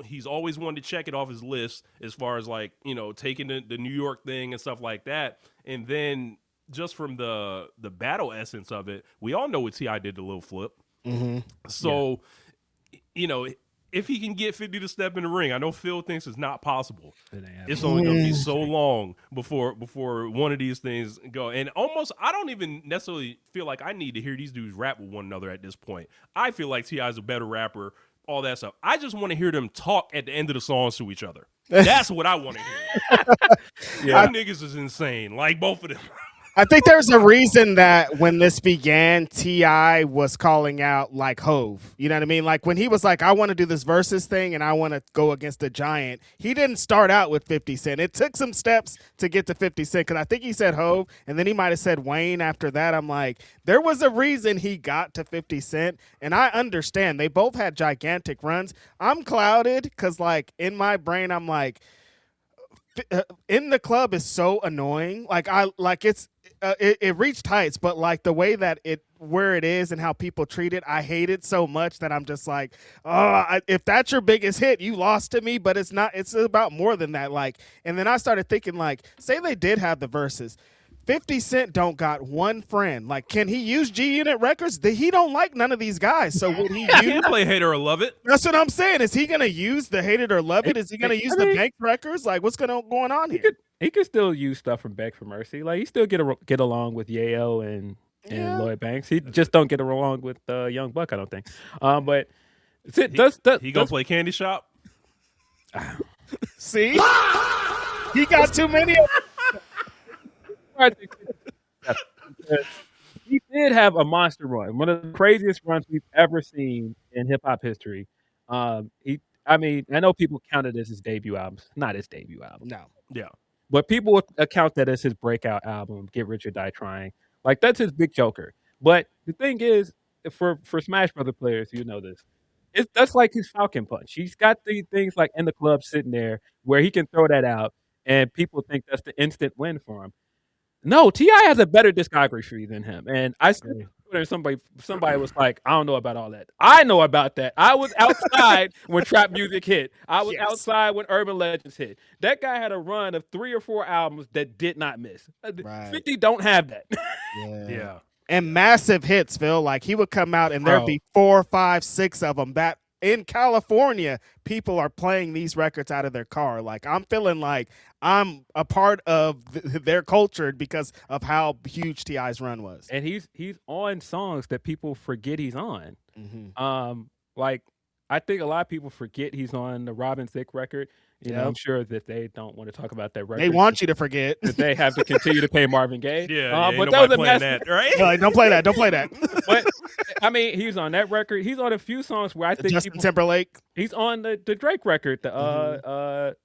he's always wanted to check it off his list as far as like, you know, taking the New York thing and stuff like that. And then just from the battle essence of it, we all know what T.I. did to Lil Flip. Mm-hmm. So, you know, if he can get 50 to step in the ring, I know Phil thinks it's not possible. It's only going to be so long before one of these things go. And almost, I don't even necessarily feel like I need to hear these dudes rap with one another at this point. I feel like T.I. is a better rapper, all that stuff. I just want to hear them talk at the end of the songs to each other. That's what I want to hear. Them niggas is insane, like both of them. I think there's a reason that when this began, T.I. was calling out like Hove. You know what I mean? Like when he was like, I want to do this versus thing and I want to go against a giant. He didn't start out with 50 Cent. It took some steps to get to 50 Cent because I think he said Hove and then he might have said Wayne after that. I'm like, there was a reason he got to 50 Cent. And I understand. They both had gigantic runs. I'm clouded because like in my brain, I'm like, In the Club is so annoying. Like it reached heights, but like the way that where it is and how people treat it, I hate it so much that I'm just like, if that's your biggest hit, you lost to me. But it's not. It's about more than that. Like, and then I started thinking, like, say they did have the verses. 50 Cent don't got one friend. Like, can he use G Unit Records? He don't like none of these guys. So would he can't play Hate It or Love It? That's what I'm saying. Is he going to use the Hate It or Love It? Is he going to use the Bank Records? Like, what's going on here? He could still use stuff from Beg for Mercy. Like, he still get along with Yayo and Lloyd Banks. He just don't get along with Young Buck, I don't think. But he gonna play Candy Shop? See? He got too many of He did have a monster run, one of the craziest runs we've ever seen in hip hop history. I know people counted this as debut albums, not his debut album. No, yeah, but people would account that as his breakout album, Get Rich or Die Trying. Like that's his big joker. But the thing is, for Smash Brother players, you know this. That's like his Falcon Punch. He's got these things like In the Club sitting there where he can throw that out, and people think that's the instant win for him. No, T.I. has a better discography than him. And I somebody was like, I don't know about all that. I know about that. I was outside when trap music hit. I was outside when Urban Legends hit. That guy had a run of 3 or 4 albums that did not miss. Right. 50 don't have that. Yeah. And massive hits, Phil. Like he would come out and there'd be 4, 5, 6 of them that in California, people are playing these records out of their car. Like I'm feeling like I'm a part of their culture because of how huge T.I.'s run was. And he's on songs that people forget he's on. Mm-hmm. Like I think a lot of people forget he's on the Robin Thicke record. You know, I'm sure that they don't want to talk about that record. They want you to forget. That they have to continue to pay Marvin Gaye. But that was a mess. That, right? No, don't play that. Don't play that. But I mean, he's on that record. He's on a few songs where I think Justin Timberlake. He's on the Drake record.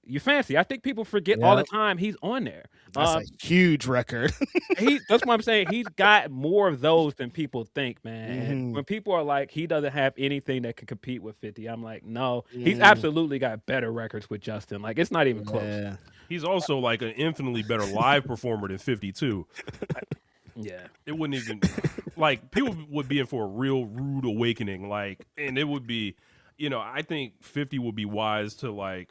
You Fancy. I think people forget all the time he's on there. That's a huge record. That's what I'm saying. He's got more of those than people think, man. And when people are like, he doesn't have anything that can compete with 50, I'm like, no, he's absolutely got better records with Justin. Like it's not even close. Yeah. He's also like an infinitely better live performer than 52. Yeah, it wouldn't even like people would be in for a real rude awakening. Like, and it would be, you know, I think 50 would be wise to like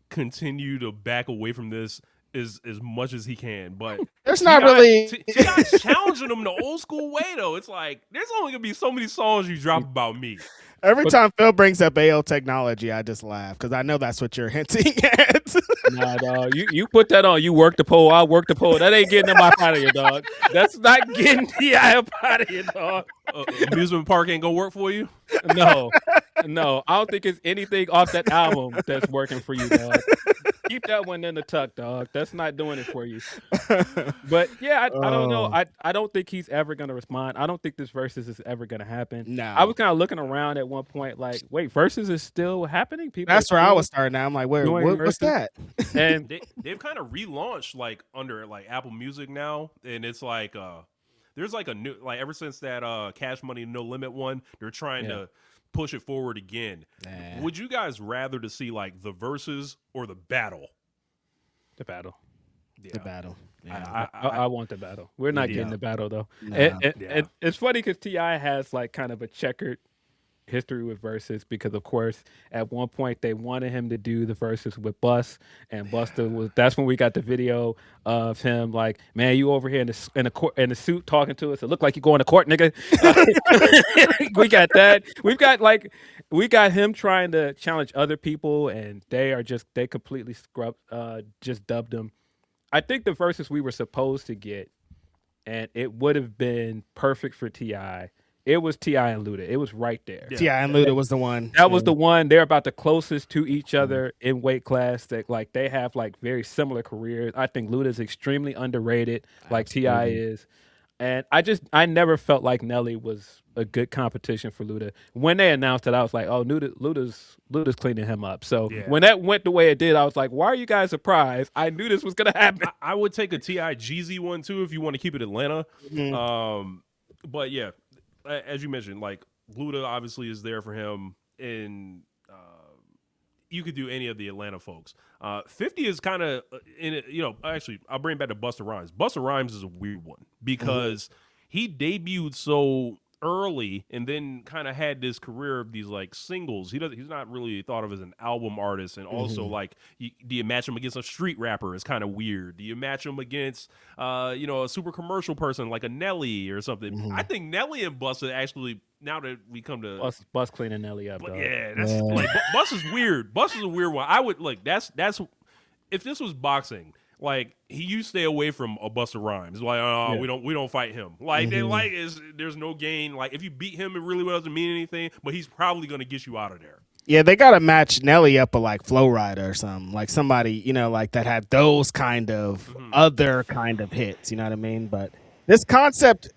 continue to back away from this as much as he can. But there's not really T.I.'s challenging him the old school way though. It's like there's only gonna be so many songs you drop about me. Every time Phil brings up AO technology, I just laugh because I know that's what you're hinting at. Nah, dog. You put that on. You work the pole. I work the pole. That ain't getting him up out of here, dog. That's not getting T.I. up out of here, dog. Amusement park ain't gonna work for you? No. I don't think it's anything off that album that's working for you, dog. Keep that one in the tuck, dog. That's not doing it for you. But yeah, I don't know. I don't think he's ever gonna respond. I don't think this versus is ever gonna happen. No. I was kind of looking around at one point, like, wait, versus is still happening? People. That's where I was starting. Now I'm like, what's that? And they've kind of relaunched like under like Apple Music now, and it's like there's like a new like ever since that Cash Money No Limit one, they're trying to push it forward again. Nah. Would you guys rather to see like the verses or the battle? The battle. Yeah. The battle. Yeah. I want the battle. We're not getting the battle though. Nah. And it's funny because T.I. has like kind of a checkered history with verses because, of course, at one point they wanted him to do the verses with Bus, and Buster was. That's when we got the video of him like, man, you over here in a suit talking to us. It looked like you going to court, nigga. We got that. We got him trying to challenge other people, and they completely just dubbed him. I think the verses we were supposed to get, and it would have been perfect for T.I. It was T.I. and Luda. It was right there. Yeah. T.I. and Luda was the one. That was the one. They're about the closest to each other in weight class. That like they have like very similar careers. I think Luda's extremely underrated, like T.I. is. And I never felt like Nelly was a good competition for Luda. When they announced it, I was like, oh, Luda's cleaning him up. So when that went the way it did, I was like, why are you guys surprised? I knew this was gonna happen. I would take a T.I. Jeezy one too if you want to keep it Atlanta. But yeah. As you mentioned, like Luda obviously is there for him, and you could do any of the Atlanta folks. 50 is kind of in it, actually, I'll bring it back to Busta Rhymes. Busta Rhymes is a weird one because he debuted so early and then kind of had this career of these like singles. He's not really thought of as an album artist, and also like do you match him against a street rapper? It's kind of weird. Do you match him against a super commercial person like a Nelly or something? I think Nelly and Busta actually, now that we come to Bus cleaning Nelly up, that's like Bus is weird. Bus is a weird one. I would like that's if this was boxing. Like you stay away from a Busta Rhymes. Like, we don't fight him. Like there's no gain. Like if you beat him, it really doesn't mean anything. But he's probably gonna get you out of there. Yeah, they gotta match Nelly up with like Flow Rider or something. Like somebody like that had those kind of other kind of hits. You know what I mean? But this concept,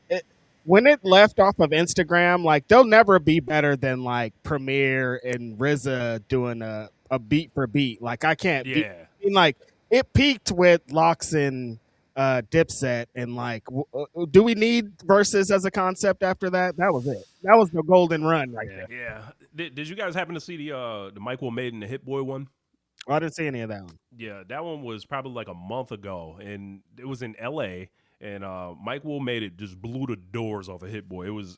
when it left off of Instagram, like they'll never be better than like Premier and RZA doing a beat for beat. Like I can't. Yeah. Like. It peaked with Locks and Dipset, and like, do we need verses as a concept after that? That was it. That was the golden run right there. Yeah. Did you guys happen to see the Mike Will Made and the Hit Boy one? Oh, I didn't see any of that one. Yeah, that one was probably like a month ago, and it was in L.A. And Mike Will Made it just blew the doors off of Hit Boy. It was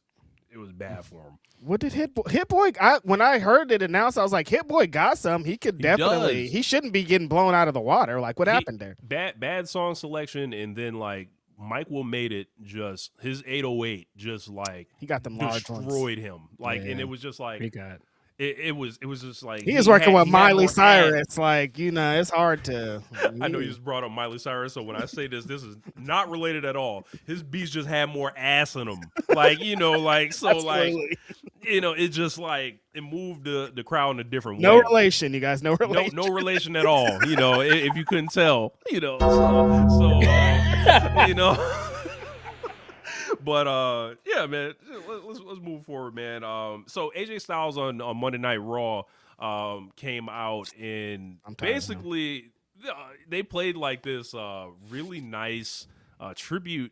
bad for him. What did Hit Boy? When I heard it announced, I was like, Hit Boy got some. He could definitely. He shouldn't be getting blown out of the water. Like, what happened there? Bad song selection, and then like Mike Will Made it just his 808 just like he got them large destroyed ones. him. Like, and it was just like he got. It was just like he is working with Miley Cyrus. Like, it's hard to. I know you just brought up Miley Cyrus, so when I say this is not related at all. His beats just had more ass in them, like so like it just like it moved the crowd in a different way. No relation, you guys. No relation. No relation at all. If you couldn't tell, But yeah, man, let's move forward, man. So AJ Styles on Monday Night Raw came out and basically they played like this really nice tribute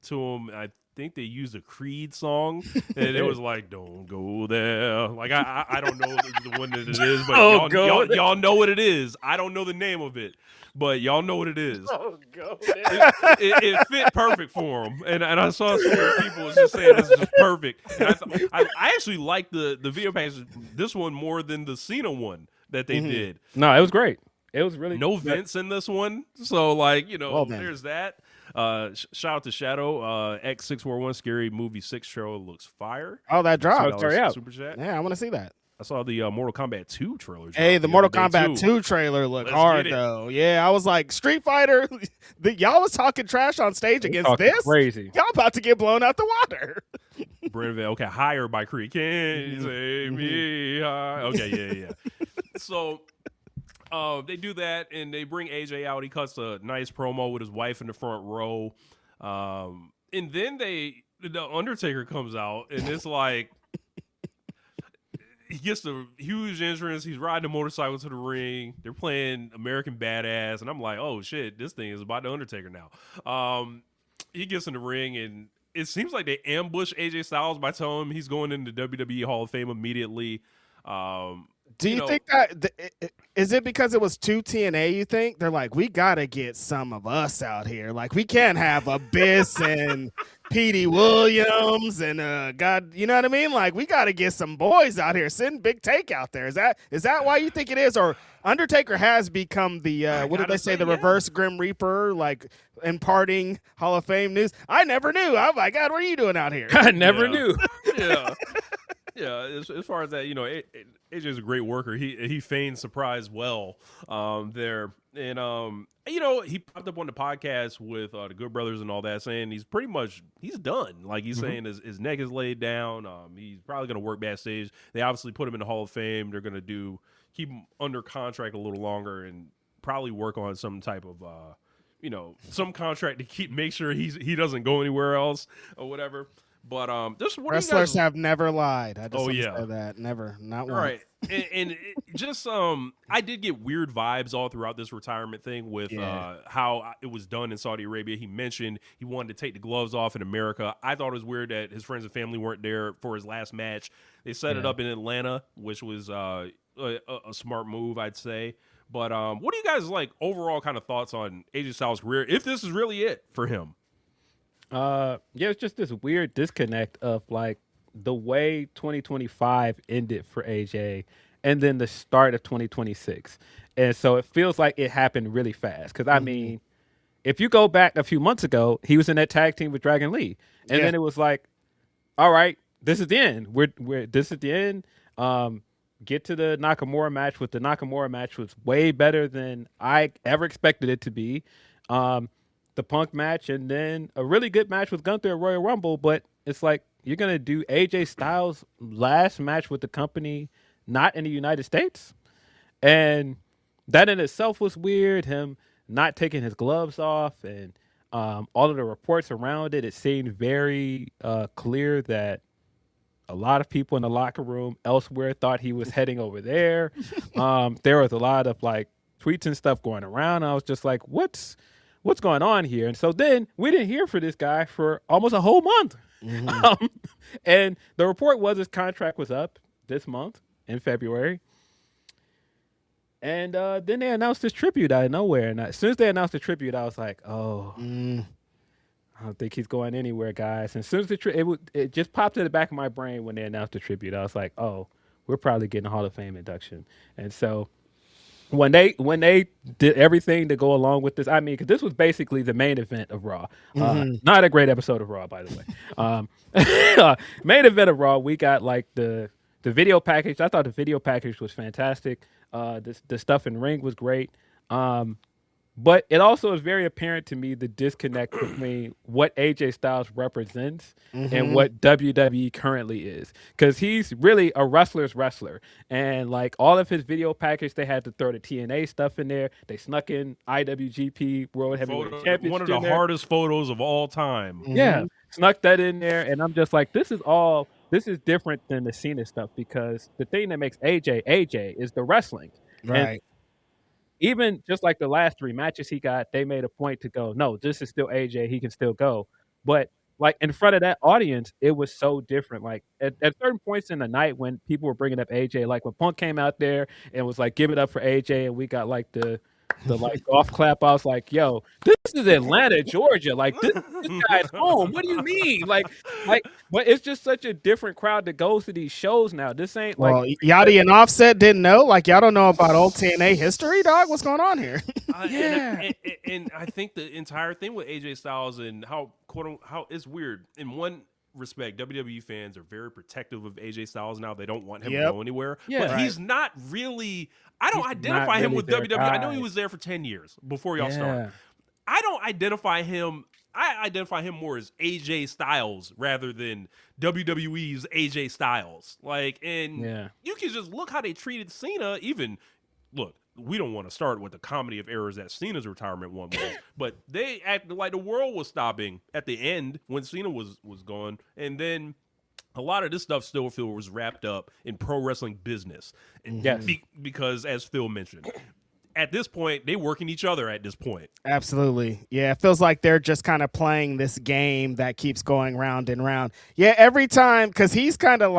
to him. I think they used a Creed song, and it was like "Don't Go There." Like I don't know the one that it is, but y'all know what it is. I don't know the name of it. But y'all know what it is. Oh, God. It fit perfect for him. And I saw some people was just saying this is just perfect. And I actually liked the video package, this one more than the Cena one that they did. No, it was great. It was really no Vince in this one. So, like, well, there's that. Shout out to Shadow. X641 Scary Movie 6 trailer looks fire. Oh, that dropped. Super chat. Yeah, I want to see that. I saw the Mortal Kombat 2 trailer. Hey, the Mortal Kombat 2 trailer looked hard, though. Yeah, I was like, Street Fighter, y'all was talking trash on stage against this? Crazy. Y'all about to get blown out the water. Brenville, okay, Higher by Creed. Can you say me high? Okay, yeah. So they do that, and they bring AJ out. He cuts a nice promo with his wife in the front row. And then the Undertaker comes out, and it's like, he gets the huge entrance. He's riding a motorcycle to the ring. They're playing American Badass, and I'm like, oh shit, this thing is about the Undertaker now. He gets in the ring, and it seems like they ambush AJ Styles by telling him he's going into WWE Hall of Fame immediately. Do you think that is it because it was 2 TNA? You think they're like, we gotta get some of us out here. Like, we can't have Abyss and Petey Williams and God, you know what I mean? Like, we got to get some boys out here. Send Big Take out there. Is that why you think it is? Or Undertaker has become the what did they say? The reverse Grim Reaper, like imparting Hall of Fame news. I never knew. Oh my God, what are you doing out here? I never knew. Yeah. Yeah, as far as that, AJ's a great worker. He feigned surprise well there. And, he popped up on the podcast with the Good Brothers and all that, saying he's done. Like, he's saying his neck is laid down. He's probably going to work backstage. They obviously put him in the Hall of Fame. They're going to keep him under contract a little longer and probably work on some type of, some contract to make sure he doesn't go anywhere else or whatever. But wrestlers have never lied. I just say that never, not once. Right, and just I did get weird vibes all throughout this retirement thing with how it was done in Saudi Arabia. He mentioned he wanted to take the gloves off in America. I thought it was weird that his friends and family weren't there for his last match. They set it up in Atlanta, which was a smart move, I'd say. But what do you guys overall kind of thoughts on AJ Styles' career, if this is really it for him? It's just this weird disconnect of the way 2025 ended for AJ and then the start of 2026. And so it feels like it happened really fast. Because, I mean, if you go back a few months ago, he was in that tag team with Dragon Lee. And then it was like, all right, this is the end. This is the end. Get to the Nakamura match. The Nakamura match was way better than I ever expected it to be. The Punk match, and then a really good match with Gunther at Royal Rumble, but it's like you're going to do AJ Styles' last match with the company not in the United States? And that in itself was weird, him not taking his gloves off, and all of the reports around it seemed very clear that a lot of people in the locker room elsewhere thought he was heading over there. There was a lot of tweets and stuff going around. I was just like, what's going on here? And so then we didn't hear from this guy for almost a whole month. And the report was his contract was up this month in February. And then they announced this tribute out of nowhere. And as soon as they announced the tribute, I was like, I don't think he's going anywhere, guys. And as soon as it just popped in the back of my brain when they announced the tribute, I was like, oh, we're probably getting a Hall of Fame induction. And so when they did everything to go along with this, I mean, because this was basically the main event of Raw. Not a great episode of Raw, by the way. Main event of Raw, we got the video package. I thought the video package was fantastic. The stuff in ring was great. But it also is very apparent to me the disconnect between what AJ Styles represents and what WWE currently is. Because he's really a wrestler's wrestler. And all of his video package, they had to throw the TNA stuff in there. They snuck in IWGP World Heavyweight Championship. One of the hardest photos of all time. Yeah, snuck that in there. And I'm just like, this is different than the Cena stuff, because the thing that makes AJ is the wrestling. Right. And even just the last 3 matches he got, they made a point to go, no, this is still AJ. He can still go. But in front of that audience, it was so different. At certain points in the night when people were bringing up AJ, when Punk came out there and was give it up for AJ, and we got the golf clap, I was like, yo, this is Atlanta, Georgia. This guy's home. What do you mean? But it's just such a different crowd that goes to these shows now. This ain't Yachty and Offset didn't know. Y'all don't know about old TNA history, dog. What's going on here? And I think the entire thing with AJ Styles and how it's weird. In one respect, WWE fans are very protective of AJ Styles now. They don't want him to go anywhere. Yeah, but he's not really. I don't identify him with WWE. I know he was there for 10 years before y'all started. I don't identify him. I identify him more as AJ Styles rather than WWE's AJ Styles. You can just look how they treated Cena. Even look, we don't want to start with the comedy of errors that Cena's retirement one was, but they acted like the world was stopping at the end when Cena was gone, and then a lot of this stuff still was wrapped up in pro wrestling business. Yes. Because as Phil mentioned, at this point, they working each other at this point. Absolutely. Yeah, it feels like they're just kind of playing this game that keeps going round and round. Yeah, every time, because he's kind of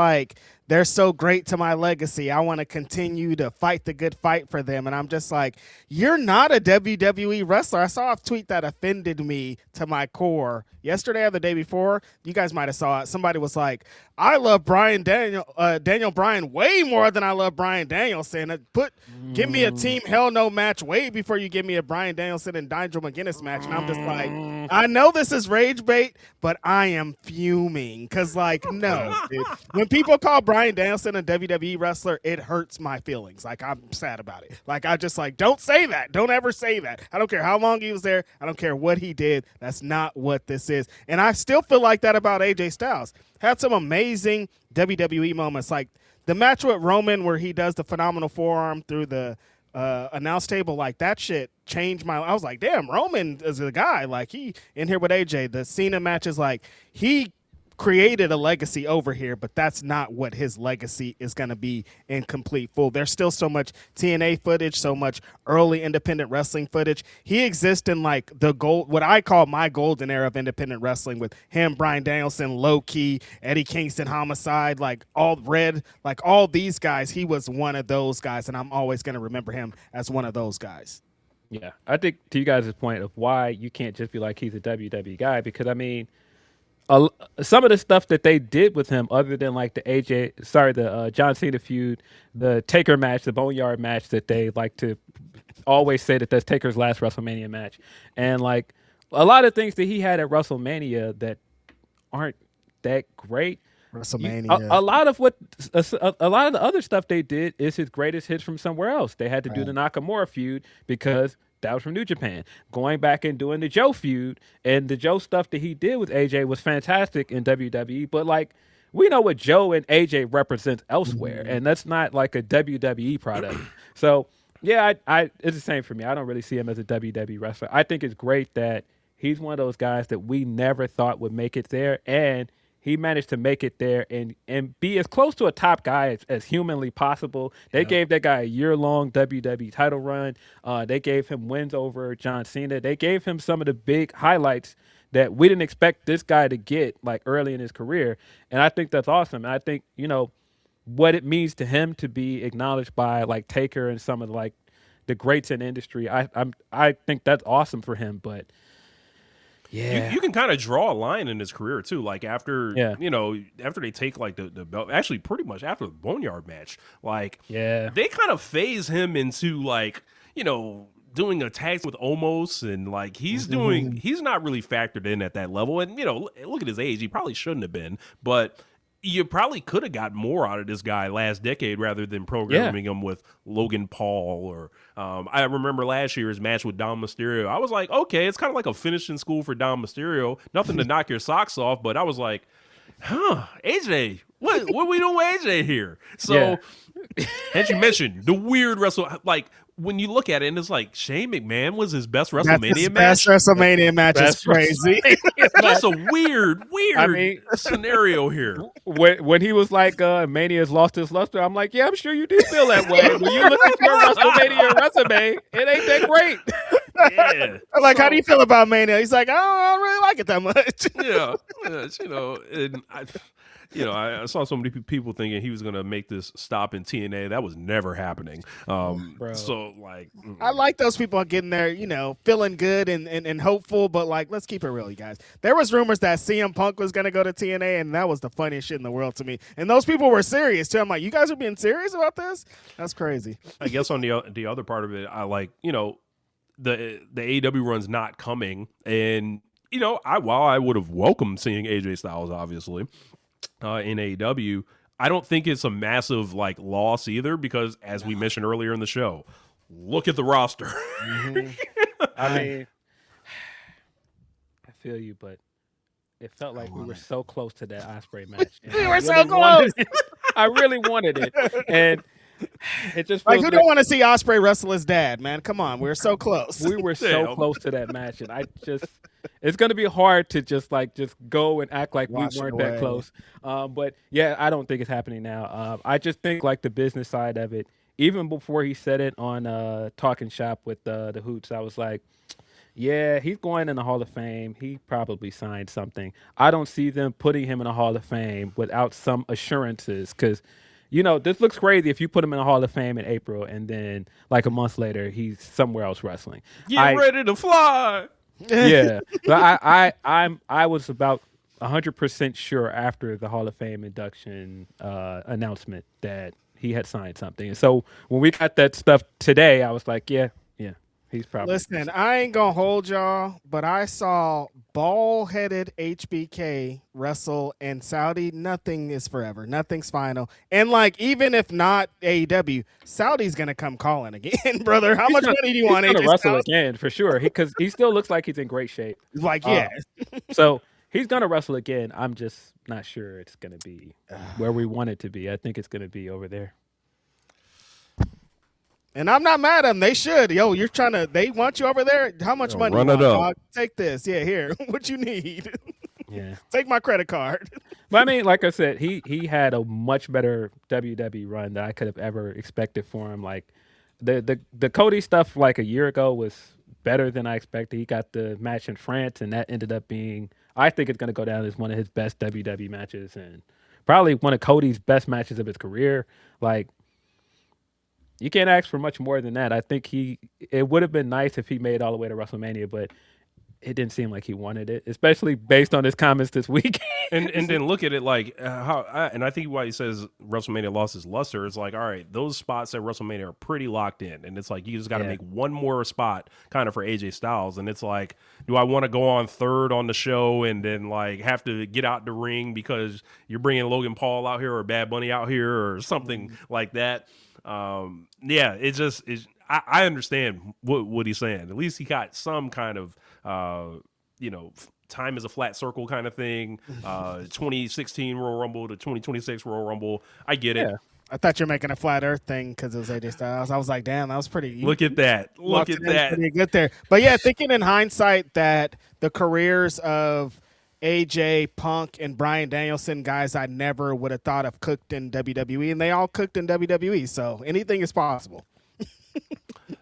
they're so great to my legacy. I want to continue to fight the good fight for them. And I'm just like, you're not a WWE wrestler. I saw a tweet that offended me to my core yesterday or the day before. You guys might have saw it. Somebody was like, I love Daniel Bryan way more than I love Bryan Danielson. Give me a Team Hell No match way before you give me a Bryan Danielson and Nigel McGuinness match. And I'm just like, I know this is rage bait, but I am fuming. Because, like, no, dude. When people call Bryan Danielson a WWE wrestler, it hurts my feelings. Like, I'm sad about it. Like, I just, like, don't say that. Don't ever say that. I don't care how long he was there. I don't care what he did. That's not what this is. And I still feel like that about AJ Styles. Had some amazing WWE moments, like the match with Roman where he does the phenomenal forearm through the announce table. Like, that shit changed my. I was like, damn, Roman is a guy. Like, he in here with AJ. The Cena match is like, he created a legacy over here, but that's not what his legacy is going to be in complete full. There's still so much TNA footage, so much early independent wrestling footage. He exists in like what I call my golden era of independent wrestling with him, Bryan Danielson, Low Key, Eddie Kingston, Homicide, like all Red, like all these guys. He was one of those guys, and I'm always going to remember him as one of those guys. Yeah, I think to you guys' point of why you can't just be like he's a WWE guy, because I mean, some of the stuff that they did with him, other than like the John Cena feud, the Taker match, the Boneyard match that they like to always say that that's Taker's last WrestleMania match, and like a lot of things that he had at WrestleMania that aren't that great. WrestleMania. A lot of the other stuff they did is his greatest hits from somewhere else. They had to do the Nakamura feud because that was from New Japan. Going back and doing the Joe feud and the Joe stuff that he did with AJ was fantastic in WWE. But like, we know what Joe and AJ represents elsewhere, and that's not like a WWE product. So yeah, I it's the same for me. I don't really see him as a WWE wrestler. I think it's great that he's one of those guys that we never thought would make it there, and he managed to make it there and be as close to a top guy as humanly possible. They gave that guy a year-long WWE title run. They gave him wins over John Cena. They gave him some of the big highlights that we didn't expect this guy to get like early in his career. And I think that's awesome. And I think, you know, what it means to him to be acknowledged by like Taker and some of like the greats in the industry, I think that's awesome for him. But yeah, you can kind of draw a line in his career too. Like after after they take like the belt, actually pretty much after the Boneyard match, like they kind of phase him into like, you know, doing attacks with Omos, and like he's not really factored in at that level. And you know, look at his age; he probably shouldn't have been, but you probably could have got more out of this guy last decade rather than programming him with Logan Paul or I remember last year's match with Dom Mysterio. I was like, okay, it's kind of like a finishing school for Dom Mysterio. Nothing to knock your socks off, but I was like, AJ, what we doing with AJ here? So, as you mentioned, the weird like when you look at it, and it's like Shane McMahon was his best WrestleMania match. Best WrestleMania match is crazy. That's a weird scenario here. When he was like, Mania's lost his luster, I'm like, yeah, I'm sure you do feel that way. When you look at your WrestleMania resume, it ain't that great. Yeah. Like, how do you feel about Mania? He's like, I don't really like it that much. You know, and I saw so many people thinking he was going to make this stop in TNA. That was never happening. So, like, I like those people getting there, you know, feeling good and hopeful, but, like, let's keep it real, you guys. There was rumors that CM Punk was going to go to TNA, and that was the funniest shit in the world to me. And those people were serious, too. I'm like, you guys are being serious about this? That's crazy. I guess on the other part of it, I like, you know, the AEW run's not coming. And, you know, while I would have welcomed seeing AJ Styles, obviously, in AEW, I don't think it's a massive like loss either, because as we mentioned earlier in the show, look at the roster. I mean, I feel you, but it felt like we were so close to that Ospreay match. We were so close. I really wanted it, and it just like, who don't want to see Ospreay wrestle his dad, man? Come on, we're so close. We were so close to that match, and it's going to be hard to just go and act like we weren't that close. But yeah, I don't think it's happening now. I just think like the business side of it, even before he said it on Talking Shop with the Hoots, I was like, Yeah, he's going in the Hall of Fame. He probably signed something. I don't see them putting him in the Hall of Fame without some assurances because, this looks crazy if you put him in the Hall of Fame in April and then like a month later he's somewhere else wrestling. Get ready to fly. Yeah, but I was about 100% sure after the Hall of Fame induction announcement that he had signed something. And so when we got that stuff today, I was like, yeah. He's probably. Listen, I ain't gonna hold y'all, but I saw bald-headed HBK wrestle in Saudi. Nothing is forever. Nothing's final. And even if not AEW, Saudi's gonna come calling again, brother. How much money do you want? He's gonna AJ wrestle Styles? again for sure. Because he still looks like he's in great shape. Yeah. So he's gonna wrestle again. I'm just not sure it's gonna be where we want it to be. I think it's gonna be over there. And I'm not mad at them. They should. Yo, they want you over there. How much money run you it want, up. dog? Take this. Yeah, here. What you need? Yeah. Take my credit card. But I mean, like I said, he had a much better WWE run than I could have ever expected for him. Like the Cody stuff like a year ago was better than I expected. He got the match in France, and that ended up being, I think it's going to go down as one of his best WWE matches and probably one of Cody's best matches of his career. Like, you can't ask for much more than that. I think it would have been nice if he made it all the way to WrestleMania, but it didn't seem like he wanted it, especially based on his comments this week. and then look at it like and I think why he says WrestleMania lost his luster is like, all right, those spots at WrestleMania are pretty locked in, and it's like you just got to make one more spot kind of for AJ Styles, and it's like, do I want to go on third on the show and then like have to get out the ring because you're bringing Logan Paul out here or Bad Bunny out here or something like that? It just is. I understand what he's saying. At least he got some kind of time is a flat circle kind of thing. 2016 Royal Rumble to 2026 Royal Rumble. I get it. I thought you were making a flat Earth thing because it was AJ Styles. I was like, damn, that was pretty. Look at that. Look at that. Pretty good there. But yeah, thinking in hindsight that the careers of AJ, Punk, and Bryan Danielson, guys I never would have thought of cooked in WWE, and they all cooked in WWE. So anything is possible.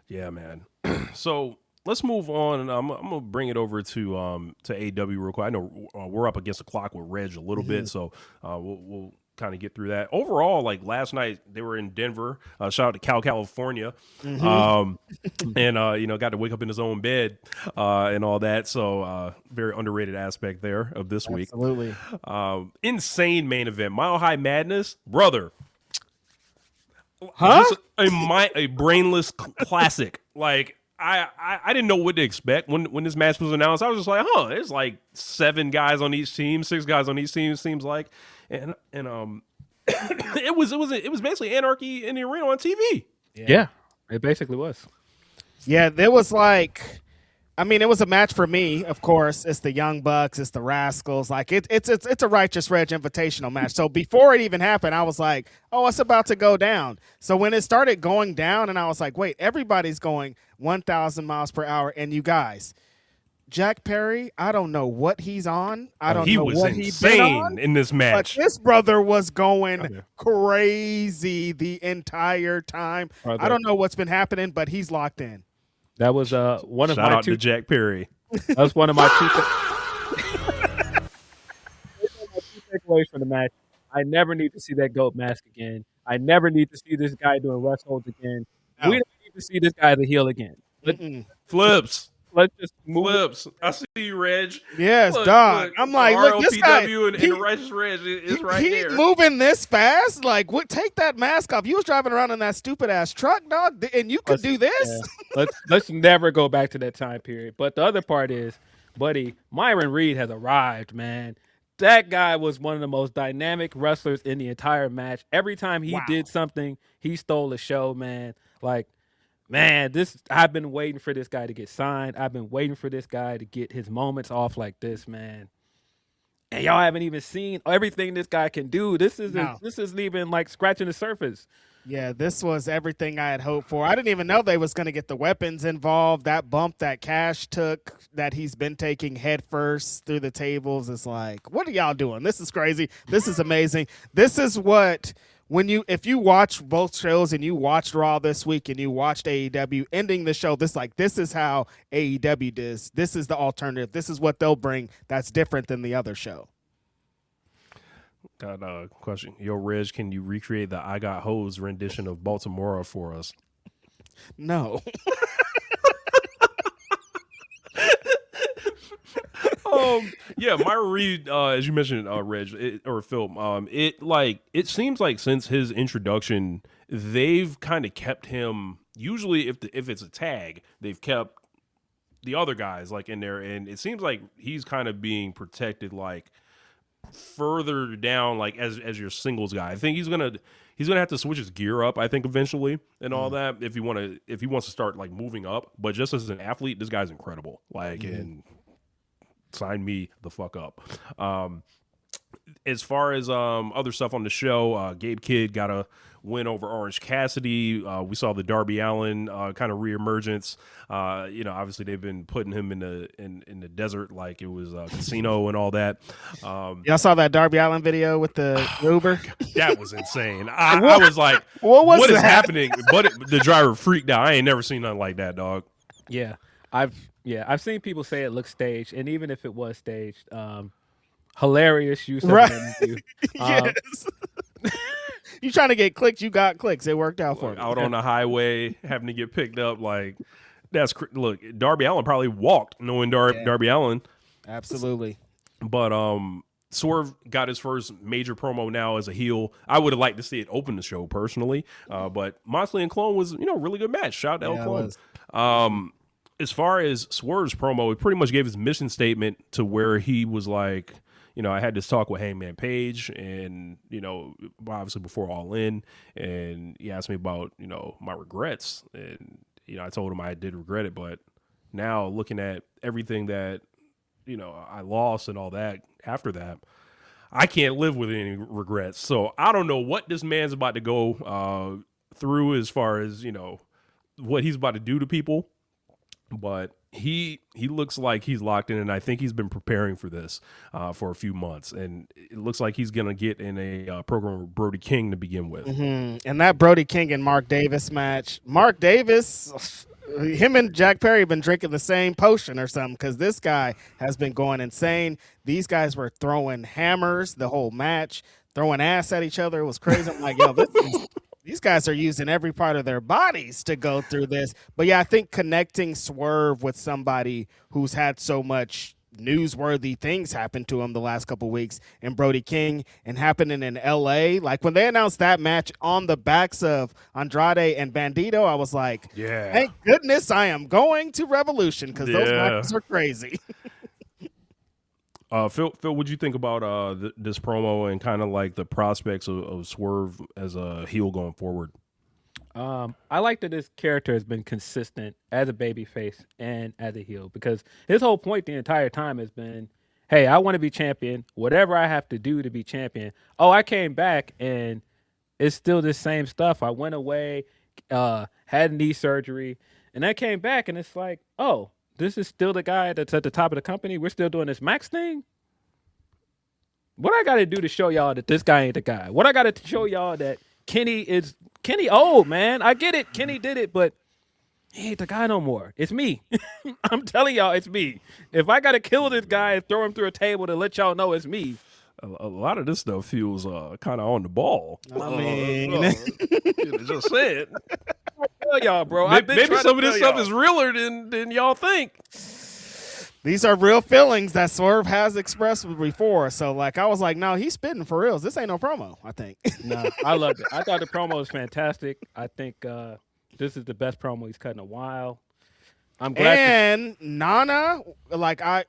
Yeah, man. So let's move on, and I'm gonna bring it over to AEW real quick. I know we're up against the clock with Reg a little bit, so we'll kind of get through that. Overall, like last night, they were in Denver. Shout out to California, and got to wake up in his own bed and all that. So very underrated aspect there of this week. Absolutely. Insane main event, Mile High Madness, brother. Huh? A brainless classic. Like I didn't know what to expect when this match was announced. I was just like, there's like 7 guys on each team, 6 guys on each team. It seems like, and it was basically anarchy in the arena on TV. Yeah, it basically was. Yeah, there was like, I mean, it was a match for me. Of course, it's the Young Bucks, it's the Rascals. Like it's a Righteous Reg Invitational match. So before it even happened, I was like, oh, it's about to go down. So when it started going down, and I was like, wait, everybody's going 1,000 miles per hour, and you guys, Jack Perry, I don't know what he's on. I don't know what he's been on. He was insane in this match. But this brother was going crazy the entire time. I don't know what's been happening, but he's locked in. That was one of Shout my out to Jack Perry. That was one of my two takeaways from the match. I never need to see that goat mask again. I never need to see this guy doing rest holds again. No. We don't need to see this guy the heel again. Flips. Let's just move. Flips. I see you, Reg. Yes, dog. I'm like, look, this guy. and the Righteous Reg is right there. He's moving this fast. Like, what? Take that mask off. You was driving around in that stupid ass truck, dog, and you could do this. Yeah. Let's never go back to that time period. But the other part is, buddy, Myron Reed has arrived, man. That guy was one of the most dynamic wrestlers in the entire match. Every time he did something, he stole the show, man. Like, man, I've been waiting for this guy to get signed. I've been waiting for this guy to get his moments off like this, man. And y'all haven't even seen everything this guy can do. This isn't even like scratching the surface. Yeah, this was everything I had hoped for. I didn't even know they was going to get the weapons involved. That bump that Cash took, that he's been taking head first through the tables, is like, what are y'all doing? This is crazy. This is amazing. This is what if you watch both shows and you watched Raw this week and you watched AEW ending the show, this is how AEW does. This is the alternative. This is what they'll bring that's different than the other show. Got a question. Yo, Reg, can you recreate the I Got Hose rendition of Baltimore for us? No. Yeah, Myra Reed, as you mentioned, Reg, or Phil, it seems like since his introduction, they've kind of kept him. Usually, if it's a tag, they've kept the other guys like in there, and it seems like he's kind of being protected like further down, like as your singles guy. I think he's gonna have to switch his gear up, I think, eventually and all that if he wants to start like moving up. But just as an athlete, this guy's incredible. Like and sign me the fuck up. As far as other stuff on the show, Gabe Kidd got a win over Orange Cassidy. We saw the Darby Allin kind of reemergence. Obviously they've been putting him in the desert like it was a casino and all that. Y'all saw that Darby Allin video with the Uber? That was insane. I was like, what is happening? But the driver freaked out. I ain't never seen nothing like that, dog. Yeah, I've seen people say it looks staged, and even if it was staged, hilarious use of an interview. Yes. You trying to get clicks, you got clicks. It worked out for me. Out on the highway, having to get picked up, like look, Darby Allin probably walked knowing Darby Allin. Absolutely. But Swerve got his first major promo now as a heel. I would have liked to see it open the show personally. But Moxley and Clone was, a really good match. Shout out to El Clone. As far as Swerve's promo, he pretty much gave his mission statement to where he was like, I had this talk with Hangman Page and, obviously before All In, and he asked me about, my regrets. And, I told him I did regret it, but now looking at everything that, I lost and all that after that, I can't live with any regrets. So I don't know what this man's about to go through as far as, what he's about to do to people. But he looks like he's locked in, and I think he's been preparing for this for a few months. And it looks like he's going to get in a program with Brody King to begin with. Mm-hmm. And that Brody King and Mark Davis match, Mark Davis, him and Jack Perry have been drinking the same potion or something because this guy has been going insane. These guys were throwing hammers the whole match, throwing ass at each other. It was crazy. I'm like, yo, these guys are using every part of their bodies to go through this. But yeah, I think connecting Swerve with somebody who's had so much newsworthy things happen to him the last couple of weeks, and Brody King, and happening in LA, like when they announced that match on the backs of Andrade and Bandito, I was like, yeah, thank goodness I am going to Revolution because those matches are crazy. Phil, what'd you think about this promo and kind of like the prospects of Swerve as a heel going forward? I like that this character has been consistent as a babyface and as a heel because his whole point the entire time has been, hey, I want to be champion, whatever I have to do to be champion. Oh, I came back and it's still the same stuff. I went away, had knee surgery, and I came back and it's like, oh, this is still the guy that's at the top of the company. We're still doing this Max thing. What I got to do to show y'all that this guy ain't the guy? What I got to show y'all that Kenny old, man. I get it. Kenny did it, but he ain't the guy no more. It's me. I'm telling y'all, it's me. If I got to kill this guy and throw him through a table to let y'all know it's me. A lot of this stuff feels kind of on the ball. I mean, just saying. Tell y'all, bro. Maybe some of this stuff is realer than y'all think. These are real feelings that Swerve has expressed before. So, like, I was like, no, he's spitting for reals. This ain't no promo, I think. No, I loved it. I thought the promo was fantastic. I think this is the best promo he's cut in a while. I'm glad. And Nana,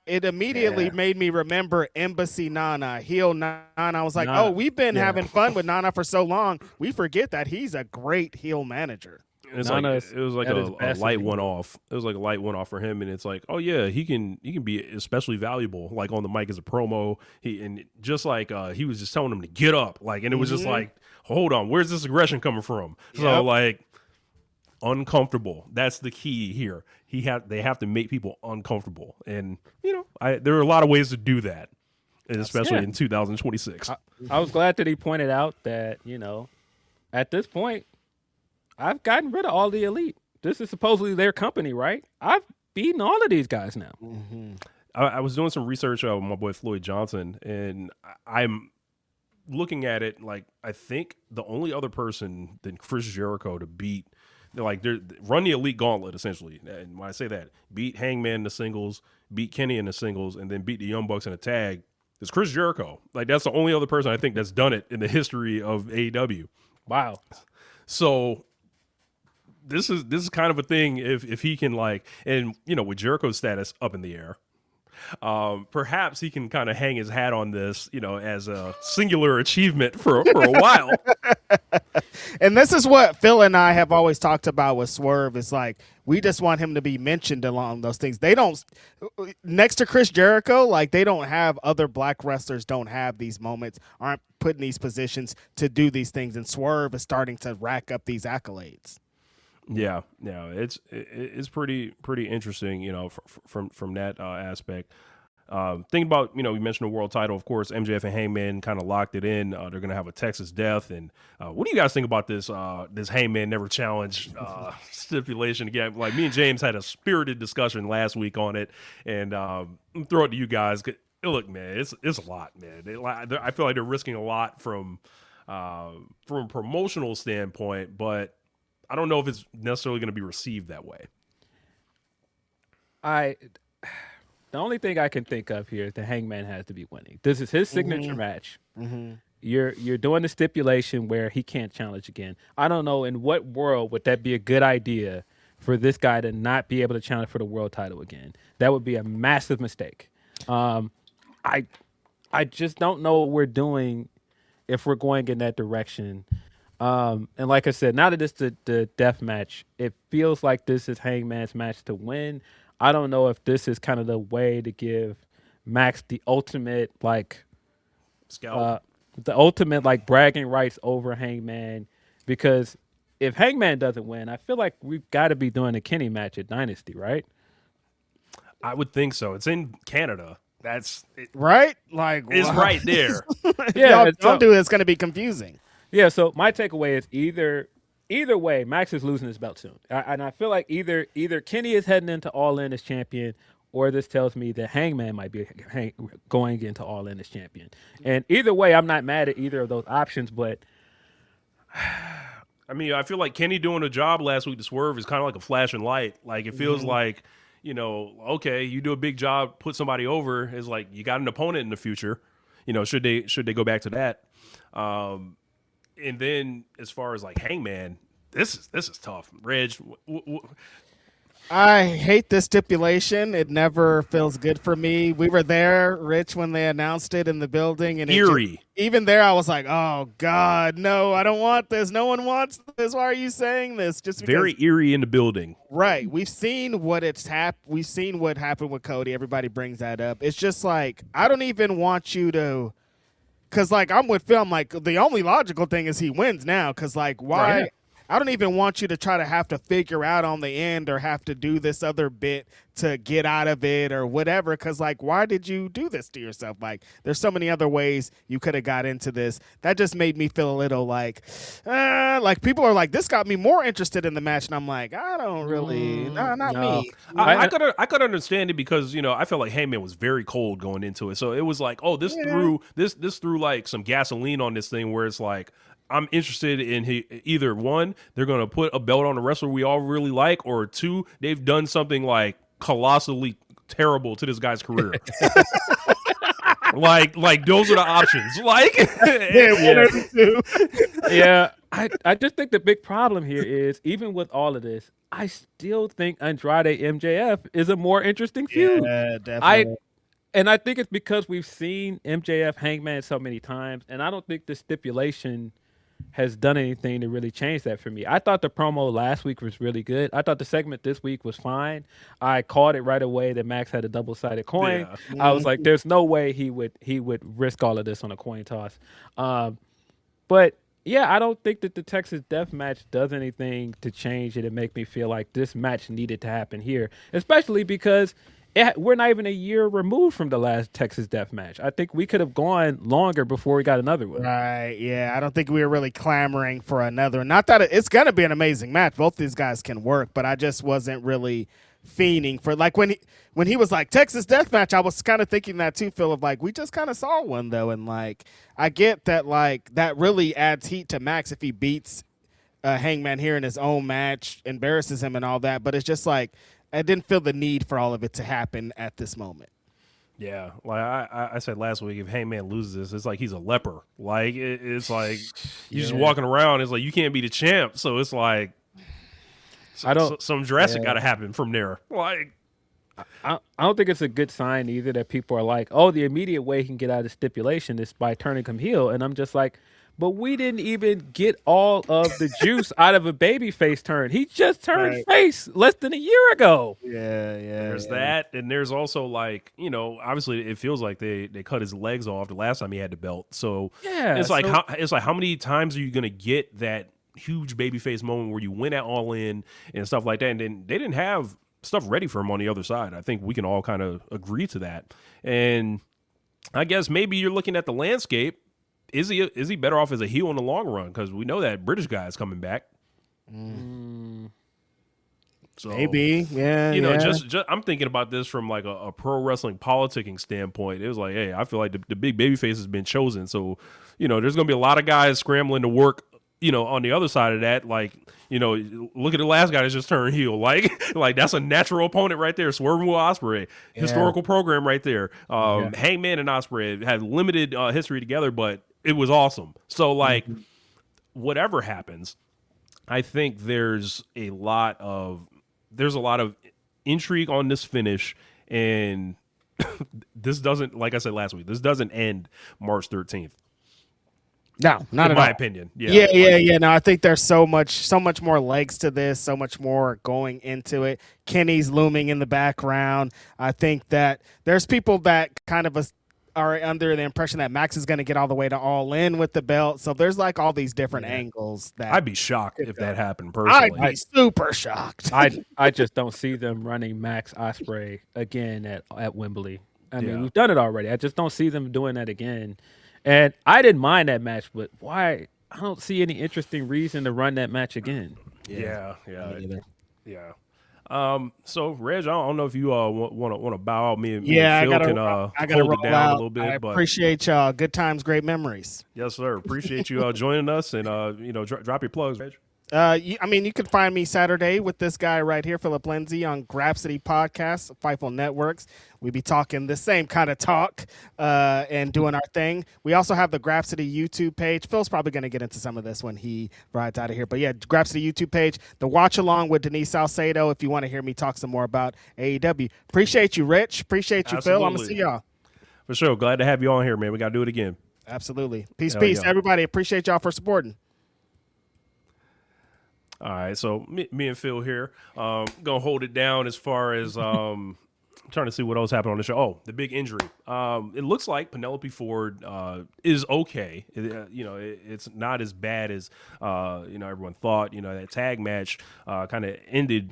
it immediately made me remember Embassy Nana, heel Nana. I was like, Nana. oh, we've been having fun with Nana for so long. We forget that he's a great heel manager. It was like a light one-off. It was like a light one-off for him, and it's like, oh yeah, he can be especially valuable, like on the mic as a promo. He was just telling him to get up, like, and it was just like, hold on, where's this aggression coming from? Yep. So like, uncomfortable. That's the key here. They have to make people uncomfortable, and there are a lot of ways to do that, and especially in 2026. I was glad that he pointed out that at this point, I've gotten rid of all the elite. This is supposedly their company, right? I've beaten all of these guys now. Mm-hmm. I was doing some research with my boy Floyd Johnson, and I'm looking at it like I think the only other person than Chris Jericho to beat, they're run the elite gauntlet essentially. And when I say that, beat Hangman in the singles, beat Kenny in the singles, and then beat the Young Bucks in a tag, is Chris Jericho. Like that's the only other person I think that's done it in the history of AEW. Wow. So this is kind of a thing if he can and with Jericho's status up in the air. Perhaps he can kind of hang his hat on this, as a singular achievement for a while. And this is what Phil and I have always talked about with Swerve. Is like we just want him to be mentioned along those things. They don't, next to Chris Jericho, like they don't have other black wrestlers don't have these moments, aren't put in these positions to do these things. And Swerve is starting to rack up these accolades. Yeah, it's pretty interesting, from that aspect. Thinking about, we mentioned the world title, of course, MJF and Hangman kind of locked it in. They're going to have a Texas death. And what do you guys think about this Hangman never challenge stipulation again? Like me and James had a spirited discussion last week on it, and throw it to you guys. Look, man, it's a lot, man. I feel like they're risking a lot from a promotional standpoint, but I don't know if it's necessarily going to be received that way. The only thing I can think of here is the Hangman has to be winning. This is his signature match. Mm-hmm. You're doing the stipulation where he can't challenge again. I don't know in what world would that be a good idea for this guy to not be able to challenge for the world title again. That would be a massive mistake. I just don't know what we're doing if we're going in that direction. And like I said, now that it's the death match, it feels like this is Hangman's match to win. I don't know if this is kind of the way to give Max the ultimate bragging rights over Hangman, because if Hangman doesn't win, I feel like we've got to be doing a Kenny match at Dynasty, right? I would think so. It's in Canada. That's it, right. Like it's right there. Yeah, don't do it. It's going to be confusing. Yeah. So my takeaway is either way, Max is losing his belt soon, and I feel like either Kenny is heading into All In as champion, or this tells me that Hangman might be going into All In as champion. And either way, I'm not mad at either of those options, but I mean, I feel like Kenny doing a job last week to Swerve is kind of like a flashing light. Like it feels like, okay, you do a big job, put somebody over. It's like you got an opponent in the future. Should they go back to that? And then as far as like Hangman, this is tough. Reg, I hate this stipulation. It never feels good for me. We were there, Rich, when they announced it in the building, and eerie. Even there, I was like, "Oh God, no! I don't want this. No one wants this. Why are you saying this?" Just because, very eerie in the building. Right. We've seen what We've seen what happened with Cody. Everybody brings that up. It's just like I don't even want you to. Because, like, I'm with Phil. I'm like, the only logical thing is he wins now. Because, like, why? Right. I don't even want you to try to have to figure out on the end or have to do this other bit to get out of it or whatever. Because, like, why did you do this to yourself? Like, there's so many other ways you could have got into this. That just made me feel a little like people are like, this got me more interested in the match. And I'm like, I don't really, not me. I could understand it because, I felt like Heyman was very cold going into it. So it was like, oh, this threw like some gasoline on this thing where it's like, I'm interested in either one, they're going to put a belt on a wrestler we all really like, or two, they've done something like colossally terrible to this guy's career. like those are the options. Like, yeah. I just think the big problem here is, even with all of this, I still think Andrade MJF is a more interesting feud. Yeah, definitely. And I think it's because we've seen MJF Hangman so many times, and I don't think the stipulation has done anything to really change that for me. I thought the promo last week was really good. I thought the segment this week was fine. I called it right away that Max had a double-sided coin. Yeah. I was like, there's no way he would risk all of this on a coin toss. But yeah, I don't think that the Texas Death Match does anything to change it and make me feel like this match needed to happen here, especially because we're not even a year removed from the last Texas Death Match. I think we could have gone longer before we got another one. Right. Yeah. I don't think we were really clamoring for another one. Not that it's going to be an amazing match. Both these guys can work, but I just wasn't really fiending for like when he was like Texas Death Match. I was kind of thinking that too, Phil, of like we just kind of saw one though, and like I get that like that really adds heat to Max if he beats Hangman here in his own match, embarrasses him and all that. But it's just like I didn't feel the need for all of it to happen at this moment. Yeah, like I said last week, if Hangman loses this, it's like he's a leper. Like it's like he's just walking around. It's like you can't be the champ. So it's like some drastic got to happen from there. Like I don't think it's a good sign either that people are like, oh, the immediate way he can get out of stipulation is by turning him heel, and I'm just like, but we didn't even get all of the juice out of a babyface turn. He just turned face less than a year ago. Yeah. There's that, and there's also like, you know, obviously it feels like they cut his legs off the last time he had the belt. So it's like how many times are you gonna get that huge babyface moment where you win at All In and stuff like that? And then they didn't have stuff ready for him on the other side. I think we can all kind of agree to that. And I guess maybe you're looking at the landscape. Is he better off as a heel in the long run? Because we know that British guy is coming back. So Maybe, yeah. You know, just I'm thinking about this from like a pro wrestling politicking standpoint. It was like, hey, I feel like the big babyface has been chosen. So, you know, there's going to be a lot of guys scrambling to work, you know, on the other side of that. Like, you know, look at the last guy that just turned heel. Like that's a natural opponent right there. Swerve Will Ospreay, historical program right there. Hangman and Ospreay had limited history together, but it was awesome. So like, whatever happens, I think there's a lot of intrigue on this finish, and this doesn't, like I said last week, this doesn't end March 13th. No, not in at my all. opinion. Yeah. No, I think there's so much more legs to this, so much more going into it. Kenny's looming in the background. I think that there's people that kind of are under the impression that Max is going to get all the way to All In with the belt. So there's like all these different angles that I'd be shocked if that happened personally. I'd be super shocked. I just don't see them running Max Ospreay again at Wembley. I mean, we've done it already. I just don't see them doing that again. And I didn't mind that match, but why? I don't see any interesting reason to run that match again. Yeah. So Reg, I don't know if you want to bow out. Me and Phil can I gotta hold it down a little bit. I appreciate y'all. Good times, great memories. Yes, sir. Appreciate you joining us, and drop your plugs, Reg. You can find me Saturday with this guy right here, Philip Lindsay, on Grapsody Podcast, Fightful Networks. We be talking the same kind of talk and doing our thing. We also have the Grapsody YouTube page. Phil's probably going to get into some of this when he rides out of here. But yeah, Grapsody YouTube page. The watch along with Denise Salcedo if you want to hear me talk some more about AEW. Appreciate you, Rich. Appreciate you, Absolutely. Phil. I'm going to see y'all. For sure. Glad to have you on here, man. We got to do it again. Absolutely. Peace, Hell peace. yeah. Everybody, appreciate y'all for supporting. All right, so me and Phil here gonna hold it down as far as trying to see what else happened on the show. Oh, the big injury. It looks like Penelope Ford is okay. It's not as bad as everyone thought. That tag match kind of ended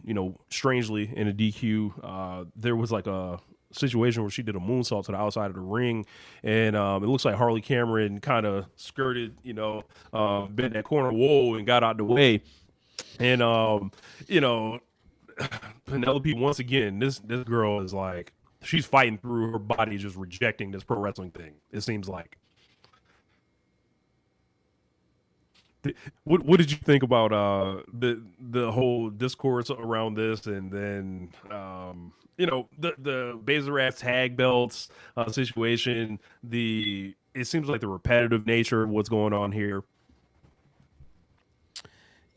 strangely in a DQ. There was like a situation where she did a moonsault to the outside of the ring, and it looks like Harley Cameron kind of skirted bent that corner wall and got out the way. And Penelope, once again, this girl is like, she's fighting through her body, just rejecting this pro wrestling thing. It seems like. What did you think about the whole discourse around this, and then the Bezerra tag belts situation? It seems like the repetitive nature of what's going on here.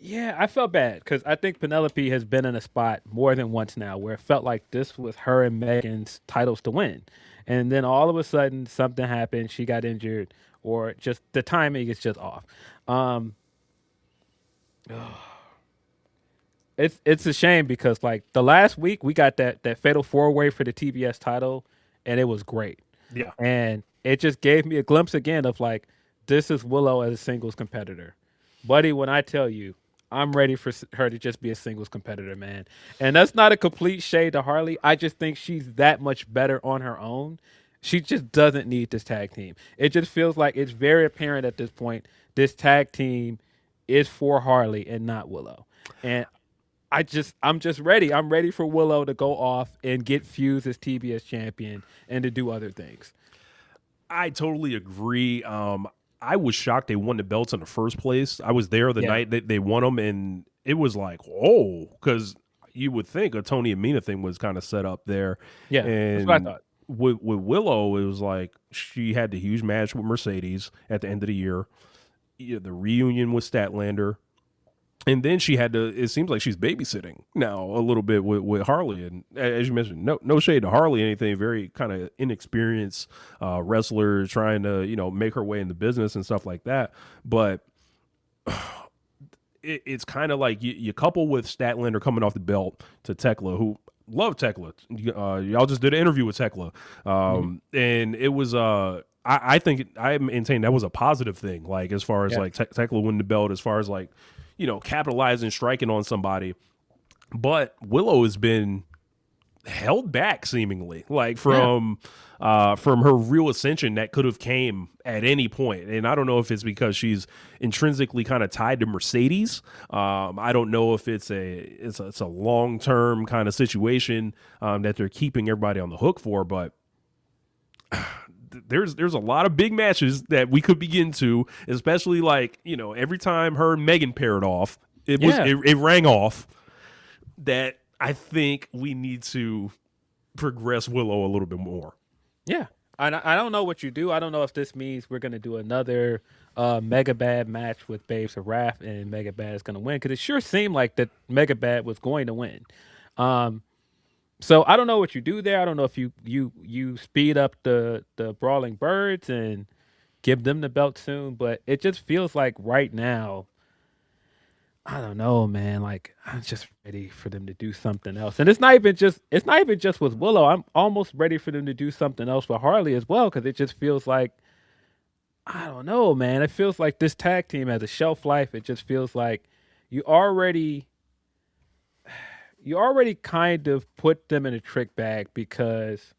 Yeah, I felt bad because I think Penelope has been in a spot more than once now where it felt like this was her and Megan's titles to win. And then all of a sudden something happened, she got injured, or just the timing is just off. It's a shame because like the last week we got that fatal 4-way for the TBS title, and it was great. Yeah. And it just gave me a glimpse again of like, this is Willow as a singles competitor. Buddy, when I tell you, I'm ready for her to just be a singles competitor, man. And that's not a complete shade to Harley. I just think she's that much better on her own. She just doesn't need this tag team. It just feels like it's very apparent at this point this tag team is for Harley and not Willow. And I'm just ready. I'm ready for Willow to go off and get fused as TBS champion and to do other things. I totally agree. I was shocked they won the belts in the first place. I was there the night that they won them, and it was like, oh, because you would think a Tony and Mina thing was kind of set up there. Yeah, and that's what I thought. With Willow, it was like she had the huge match with Mercedes at the end of the year, the reunion with Statlander, and then she had to. It seems like she's babysitting now a little bit with Harley, and as you mentioned, no shade to Harley, anything, very kind of inexperienced wrestler trying to make her way in the business and stuff like that, but. It's kind of like you couple with Statlander coming off the belt to Tekla, who love Tekla. Y'all just did an interview with Tekla, and it was I think I maintain that was a positive thing. Like as far as like Tekla winning the belt, as far as like capitalizing, striking on somebody. But Willow has been held back seemingly, like from her real ascension that could have came at any point. And I don't know if it's because she's intrinsically kind of tied to Mercedes. I don't know if it's a long-term kind of situation that they're keeping everybody on the hook for, but there's a lot of big matches that we could begin to, especially like, every time her and Megan paired off, it rang off that I think we need to progress Willow a little bit more. Yeah. I don't know what you do. I don't know if this means we're going to do another Mega Bad match with Babes of Wrath and Mega Bad is going to win, because it sure seemed like that Mega Bad was going to win. So I don't know what you do there. I don't know if you speed up the Brawling Birds and give them the belt soon, but it just feels like right now, I don't know, man. Like I'm just ready for them to do something else, and it's not even just with Willow. I'm almost ready for them to do something else with Harley as well, because it just feels like, I don't know, man. It feels like this tag team has a shelf life. It just feels like you already kind of put them in a trick bag, because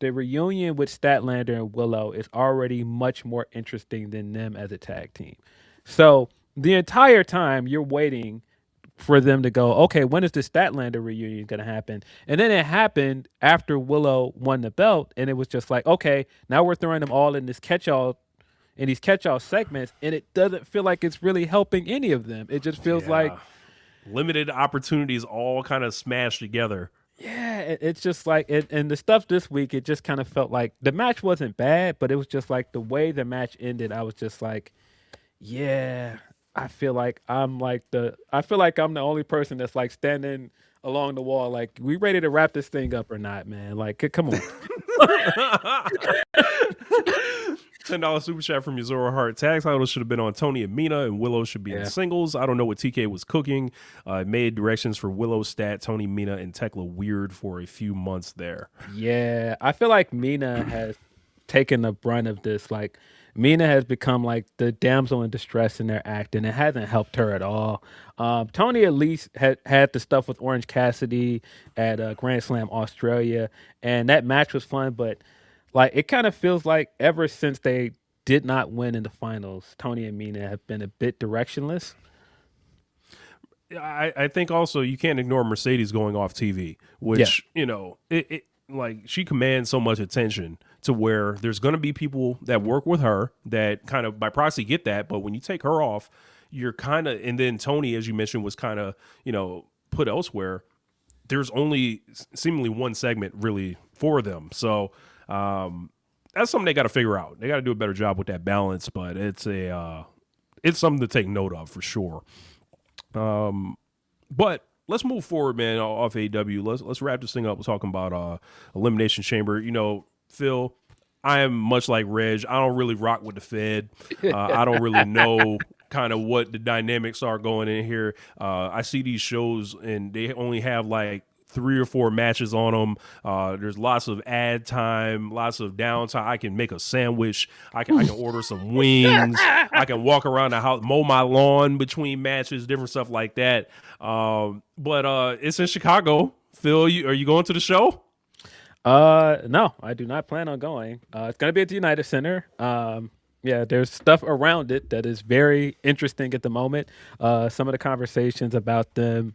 the reunion with Statlander and Willow is already much more interesting than them as a tag team. So the entire time you're waiting for them to go, okay, when is the Statlander reunion going to happen? And then it happened after Willow won the belt, and it was just like, okay, now we're throwing them all in these catch-all segments, and it doesn't feel like it's really helping any of them. It just feels like limited opportunities all kind of smashed together. Yeah, it's just like and the stuff this week, it just kind of felt like the match wasn't bad, but it was just like the way the match ended, I was just like, yeah, I feel like I'm the only person that's like standing along the wall, like, we ready to wrap this thing up or not, man? Like, come on. $10 super chat from Yuzuru Heart. Tag titles should have been on Tony and Mina, and Willow should be in singles. I don't know what TK was cooking. Made directions for Willow, Stat, Tony, Mina, and Tekla weird for a few months there. Yeah, I feel like Mina has taken the brunt of this. Like, Mina has become like the damsel in distress in their act, and it hasn't helped her at all. Tony at least had the stuff with Orange Cassidy at Grand Slam Australia, and that match was fun, but like, it kind of feels like ever since they did not win in the finals, Tony and Mina have been a bit directionless. I think also you can't ignore Mercedes going off TV, which, it like, she commands so much attention to where there's going to be people that work with her that kind of by proxy get that. But when you take her off, you're kind of, and then Tony, as you mentioned, was kind of, put elsewhere. There's only seemingly one segment really for them. So that's something they got to figure out. They got to do a better job with that balance, but it's something to take note of for sure. But let's move forward, man, off AEW. Let's wrap this thing up. We're talking about Elimination Chamber. Phil, I am much like Reg. I don't really rock with the Fed. I don't really know kind of what the dynamics are going in here. I see these shows, and they only have like 3 or 4 matches on them. There's lots of ad time, lots of downtime. I can make a sandwich. I can order some wings. I can walk around the house, mow my lawn between matches, different stuff like that. But it's in Chicago. Phil, are you going to the show? No, I do not plan on going. It's going to be at the United Center. Yeah, there's stuff around it that is very interesting at the moment. Some of the conversations about them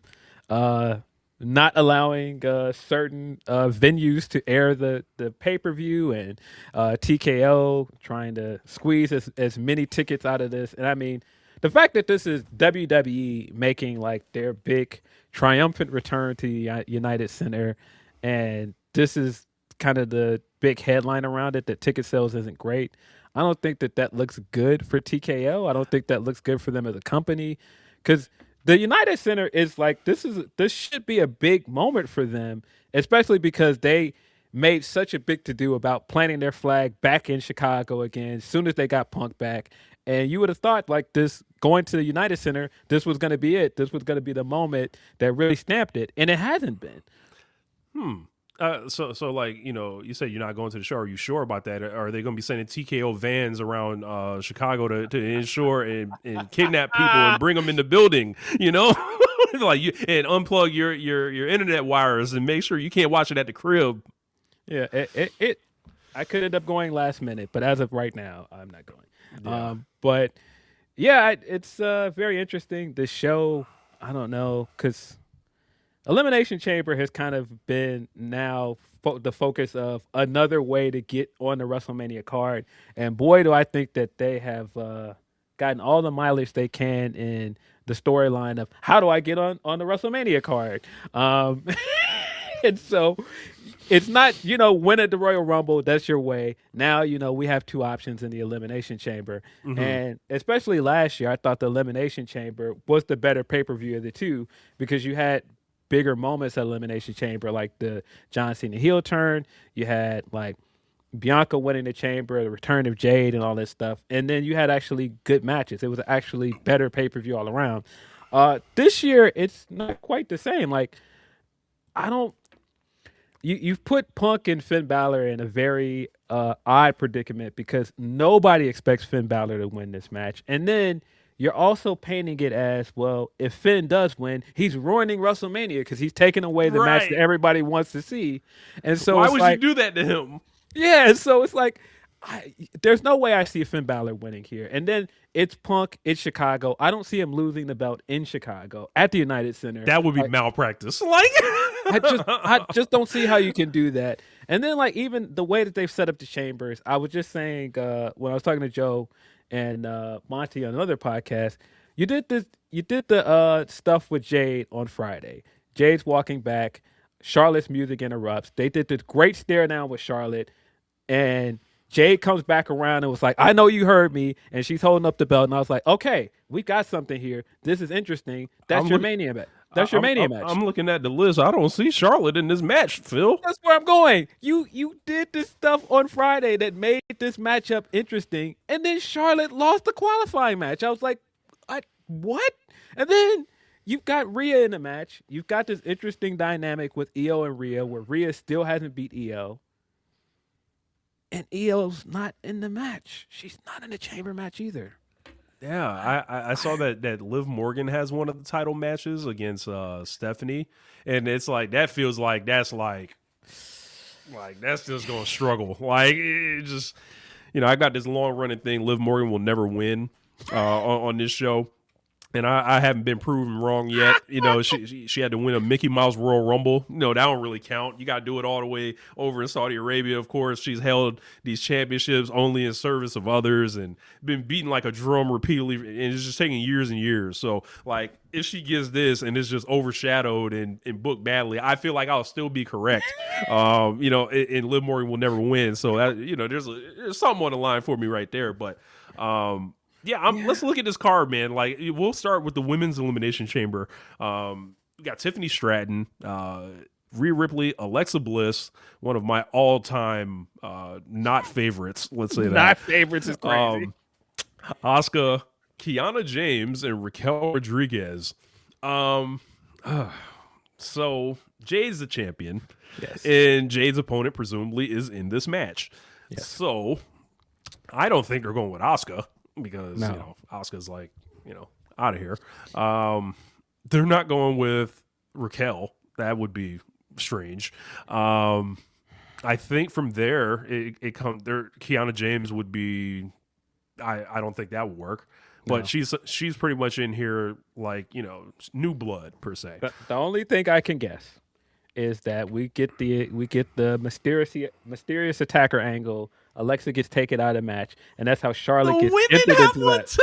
not allowing certain venues to air the pay-per-view, and TKO trying to squeeze as many tickets out of this. And I mean, the fact that this is WWE making like their big triumphant return to the United Center, and this is kind of the big headline around it, that ticket sales isn't great. I don't think that looks good for TKO. I don't think that looks good for them as a company, because the United Center is like, this should be a big moment for them, especially because they made such a big to-do about planting their flag back in Chicago again as soon as they got Punk back. And you would have thought, like, this going to the United Center, this was going to be it. This was going to be the moment that really stamped it, and it hasn't been. So like, you said you're not going to the show. Are you sure about that? Are they going to be sending TKO vans around Chicago to ensure and kidnap people and bring them in the building? Like and unplug your internet wires and make sure you can't watch it at the crib. Yeah, I could end up going last minute, but as of right now, I'm not going. Yeah. But yeah, it's very interesting. The show, I don't know, because Elimination Chamber has kind of been now the focus of another way to get on the WrestleMania card. And boy, do I think that they have gotten all the mileage they can in the storyline of how do I get on the WrestleMania card. And so it's not, win at the Royal Rumble, that's your way. Now, we have 2 options in the Elimination Chamber. Mm-hmm. And especially last year, I thought the Elimination Chamber was the better pay-per-view of the two, because you had bigger moments at Elimination Chamber, like the John Cena heel turn. You had like Bianca winning the Chamber, the return of Jade, and all this stuff. And then you had actually good matches. It was actually better pay-per-view all around. This year, it's not quite the same. Like, You've put Punk and Finn Balor in a very odd predicament, because nobody expects Finn Balor to win this match. And then you're also painting it as, well, if Finn does win, he's ruining WrestleMania because he's taking away the match that everybody wants to see. And so why would you do that to him? Yeah, so it's like, there's no way I see Finn Balor winning here. And then it's Punk, it's Chicago. I don't see him losing the belt in Chicago at the United Center. That would be malpractice. Like, I just don't see how you can do that. And then, like, even the way that they've set up the chambers, I was just saying when I was talking to Joe and Monty on another podcast, you did the stuff with Jade on Friday. Jade's walking back. Charlotte's music interrupts. They did this great stare down with Charlotte, and Jade comes back around and was like, I know you heard me. And she's holding up the belt. And I was like, okay, we got something here. This is interesting. That's your Mania match. That's your Mania match. I'm looking at the list. I don't see Charlotte in this match, Phil. That's where I'm going. You did this stuff on Friday that made this matchup interesting. And then Charlotte lost the qualifying match. I was like, what? And then you've got Rhea in the match. You've got this interesting dynamic with Io and Rhea, where Rhea still hasn't beat Io. And Io's not in the match. She's not in the chamber match either. Yeah, I saw that Liv Morgan has one of the title matches against Stephanie, and it's like, that feels like that's just gonna struggle. Like, it just, I got this long running thing. Liv Morgan will never win on this show. And I haven't been proven wrong yet. She had to win a Mickey Mouse Royal Rumble. That don't really count. You got to do it all the way over in Saudi Arabia. Of course, she's held these championships only in service of others and been beaten like a drum repeatedly. And it's just taking years and years. So, like, if she gets this and it's just overshadowed and booked badly, I feel like I'll still be correct. And Liv Morgan will never win. So, there's something on the line for me right there. But, let's look at this card, man. Like, we'll start with the women's elimination chamber. We got Tiffany Stratton, Rhea Ripley, Alexa Bliss, one of my all-time not favorites. Let's say that. Not favorites is crazy. Asuka, Kiana James, and Raquel Rodriguez. So Jade's the champion, Yes. and Jade's opponent presumably is in this match. Yes. So I don't think they're going with Asuka because No. Asuka's like out of here. They're not going with Raquel. That would be strange. I think from there it comes there. Kiana James would be. I don't think that would work. But she's pretty much in here like new blood per se. The only thing I can guess is that we get the mysterious attacker angle. Alexa gets taken out of the match, and that's how Charlotte gets entered into that. Too.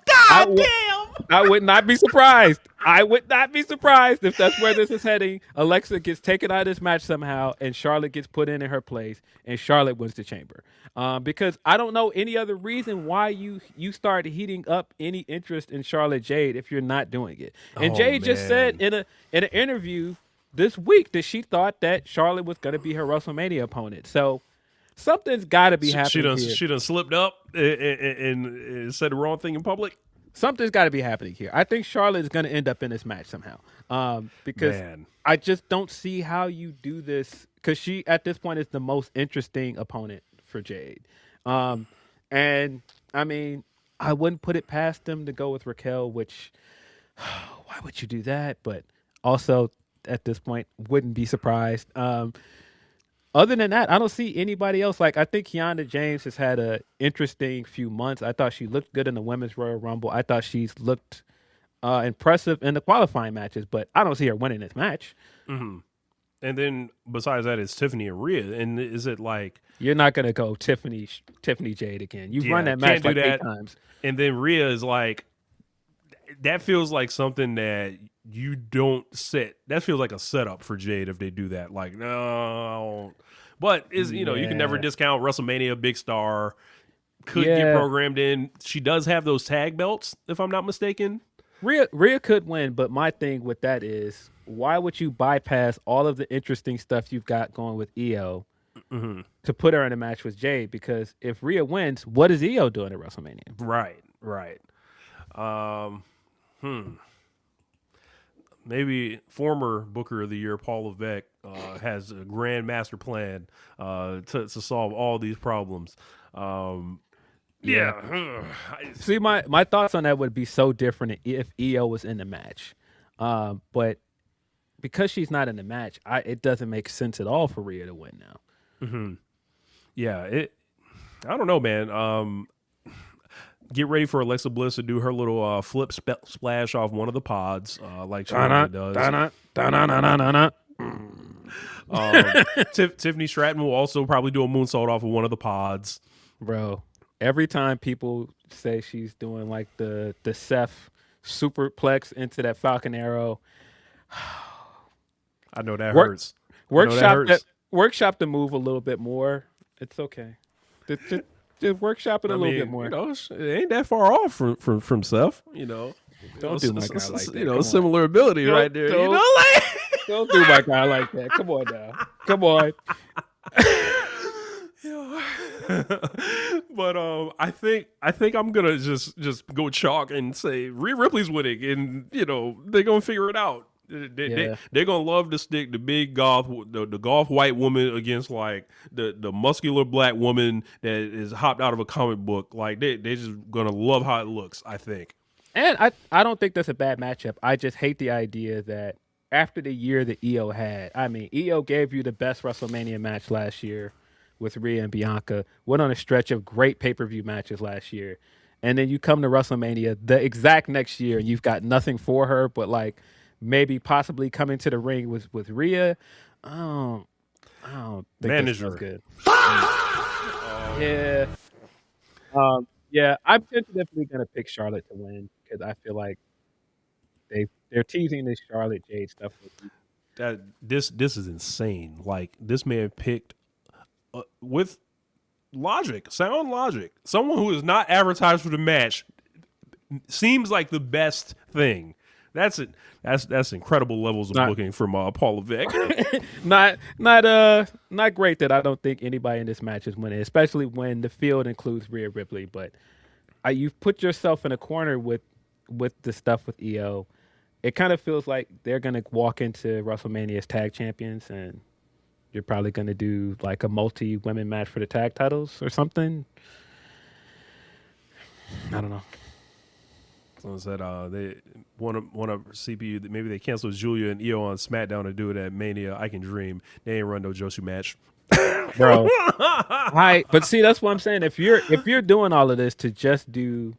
God damn! I would not be surprised. I would not be surprised if that's where this is heading. Alexa gets taken out of this match somehow, and Charlotte gets put in her place, and Charlotte wins the chamber. Because I don't know any other reason why you start heating up any interest in Charlotte Jade if you're not doing it. And Jade just said in an interview this week that she thought that Charlotte was going to be her WrestleMania opponent. So something's got to be happening here. She done slipped up and said the wrong thing in public. Something's got to be happening here. I think Charlotte is going to end up in this match somehow. Because I just don't see how you do this. Because she, at this point, is the most interesting opponent for Jade. And, I mean, I wouldn't put it past them to go with Raquel, which, why would you do that? But also, at this point, wouldn't be surprised. Other than that, I don't see anybody else. Like, I think Kiana James has had an interesting few months. I thought she looked good in the Women's Royal Rumble. I thought she's looked impressive in the qualifying matches, but I don't see her winning this match. Mm-hmm. And then besides that, it's Tiffany and Rhea. And is it like you're not gonna go Tiffany Jade again? You've run that match like 8 times. And then Rhea is like, that feels like something that you don't set. That feels like a setup for Jade if they do that. Like, no. But you can never discount WrestleMania, big star. Could get programmed in. She does have those tag belts, if I'm not mistaken. Rhea could win, but my thing with that is, why would you bypass all of the interesting stuff you've got going with Io to put her in a match with Jade? Because if Rhea wins, what is Io doing at WrestleMania? Right. Maybe former Booker of the Year Paul Levesque has a grand master plan to solve all these problems. See, my thoughts on that would be so different if Io was in the match. But because she's not in the match, it doesn't make sense at all for Rhea to win now. Mm-hmm. Yeah, I don't know, man. Get ready for Alexa Bliss to do her little flip splash off one of the pods, like she does. Tiffany Stratton will also probably do a moonsault off of one of the pods. Bro, every time people say she's doing like the Seth superplex into that Falcon Arrow, I know that hurts. Workshop the move a little bit more. It's okay. Just workshop it a little bit more. It ain't that far off from Seth. Don't do my guy like that. Similar ability right there. Don't do my guy like that. Come on now. Come on. But I think I'm gonna just go chalk and say Rhea Ripley's winning, and they're gonna figure it out. They're gonna love to stick the golf white woman against like the muscular black woman that is hopped out of a comic book. Like they're just gonna love how it looks, I think. And I don't think that's a bad matchup. I just hate the idea that after the year that Io had, I mean, Io gave you the best WrestleMania match last year with Rhea and Bianca, went on a stretch of great pay-per-view matches last year, and then you come to WrestleMania the exact next year and you've got nothing for her but like maybe possibly coming to the ring with Rhea. I don't think manager that's good. Yeah, I'm tentatively gonna pick Charlotte to win because I feel like they're teasing this Charlotte Jade stuff. This is insane. Like this man picked with sound logic, someone who is not advertised for the match seems like the best thing. That's it. That's incredible levels of booking from Paul Levesque. not great that I don't think anybody in this match is winning, especially when the field includes Rhea Ripley. But you've put yourself in a corner with the stuff with Io. it kind of feels like they're gonna walk into WrestleMania as tag champions, and you're probably gonna do like a multi-women match for the tag titles or something. I don't know. Someone said they want to CPU that maybe they canceled Julia and Io on SmackDown to do it at Mania. I can dream. They ain't run no Josu match, Bro. But see, that's what I'm saying. If you're doing all of this to just do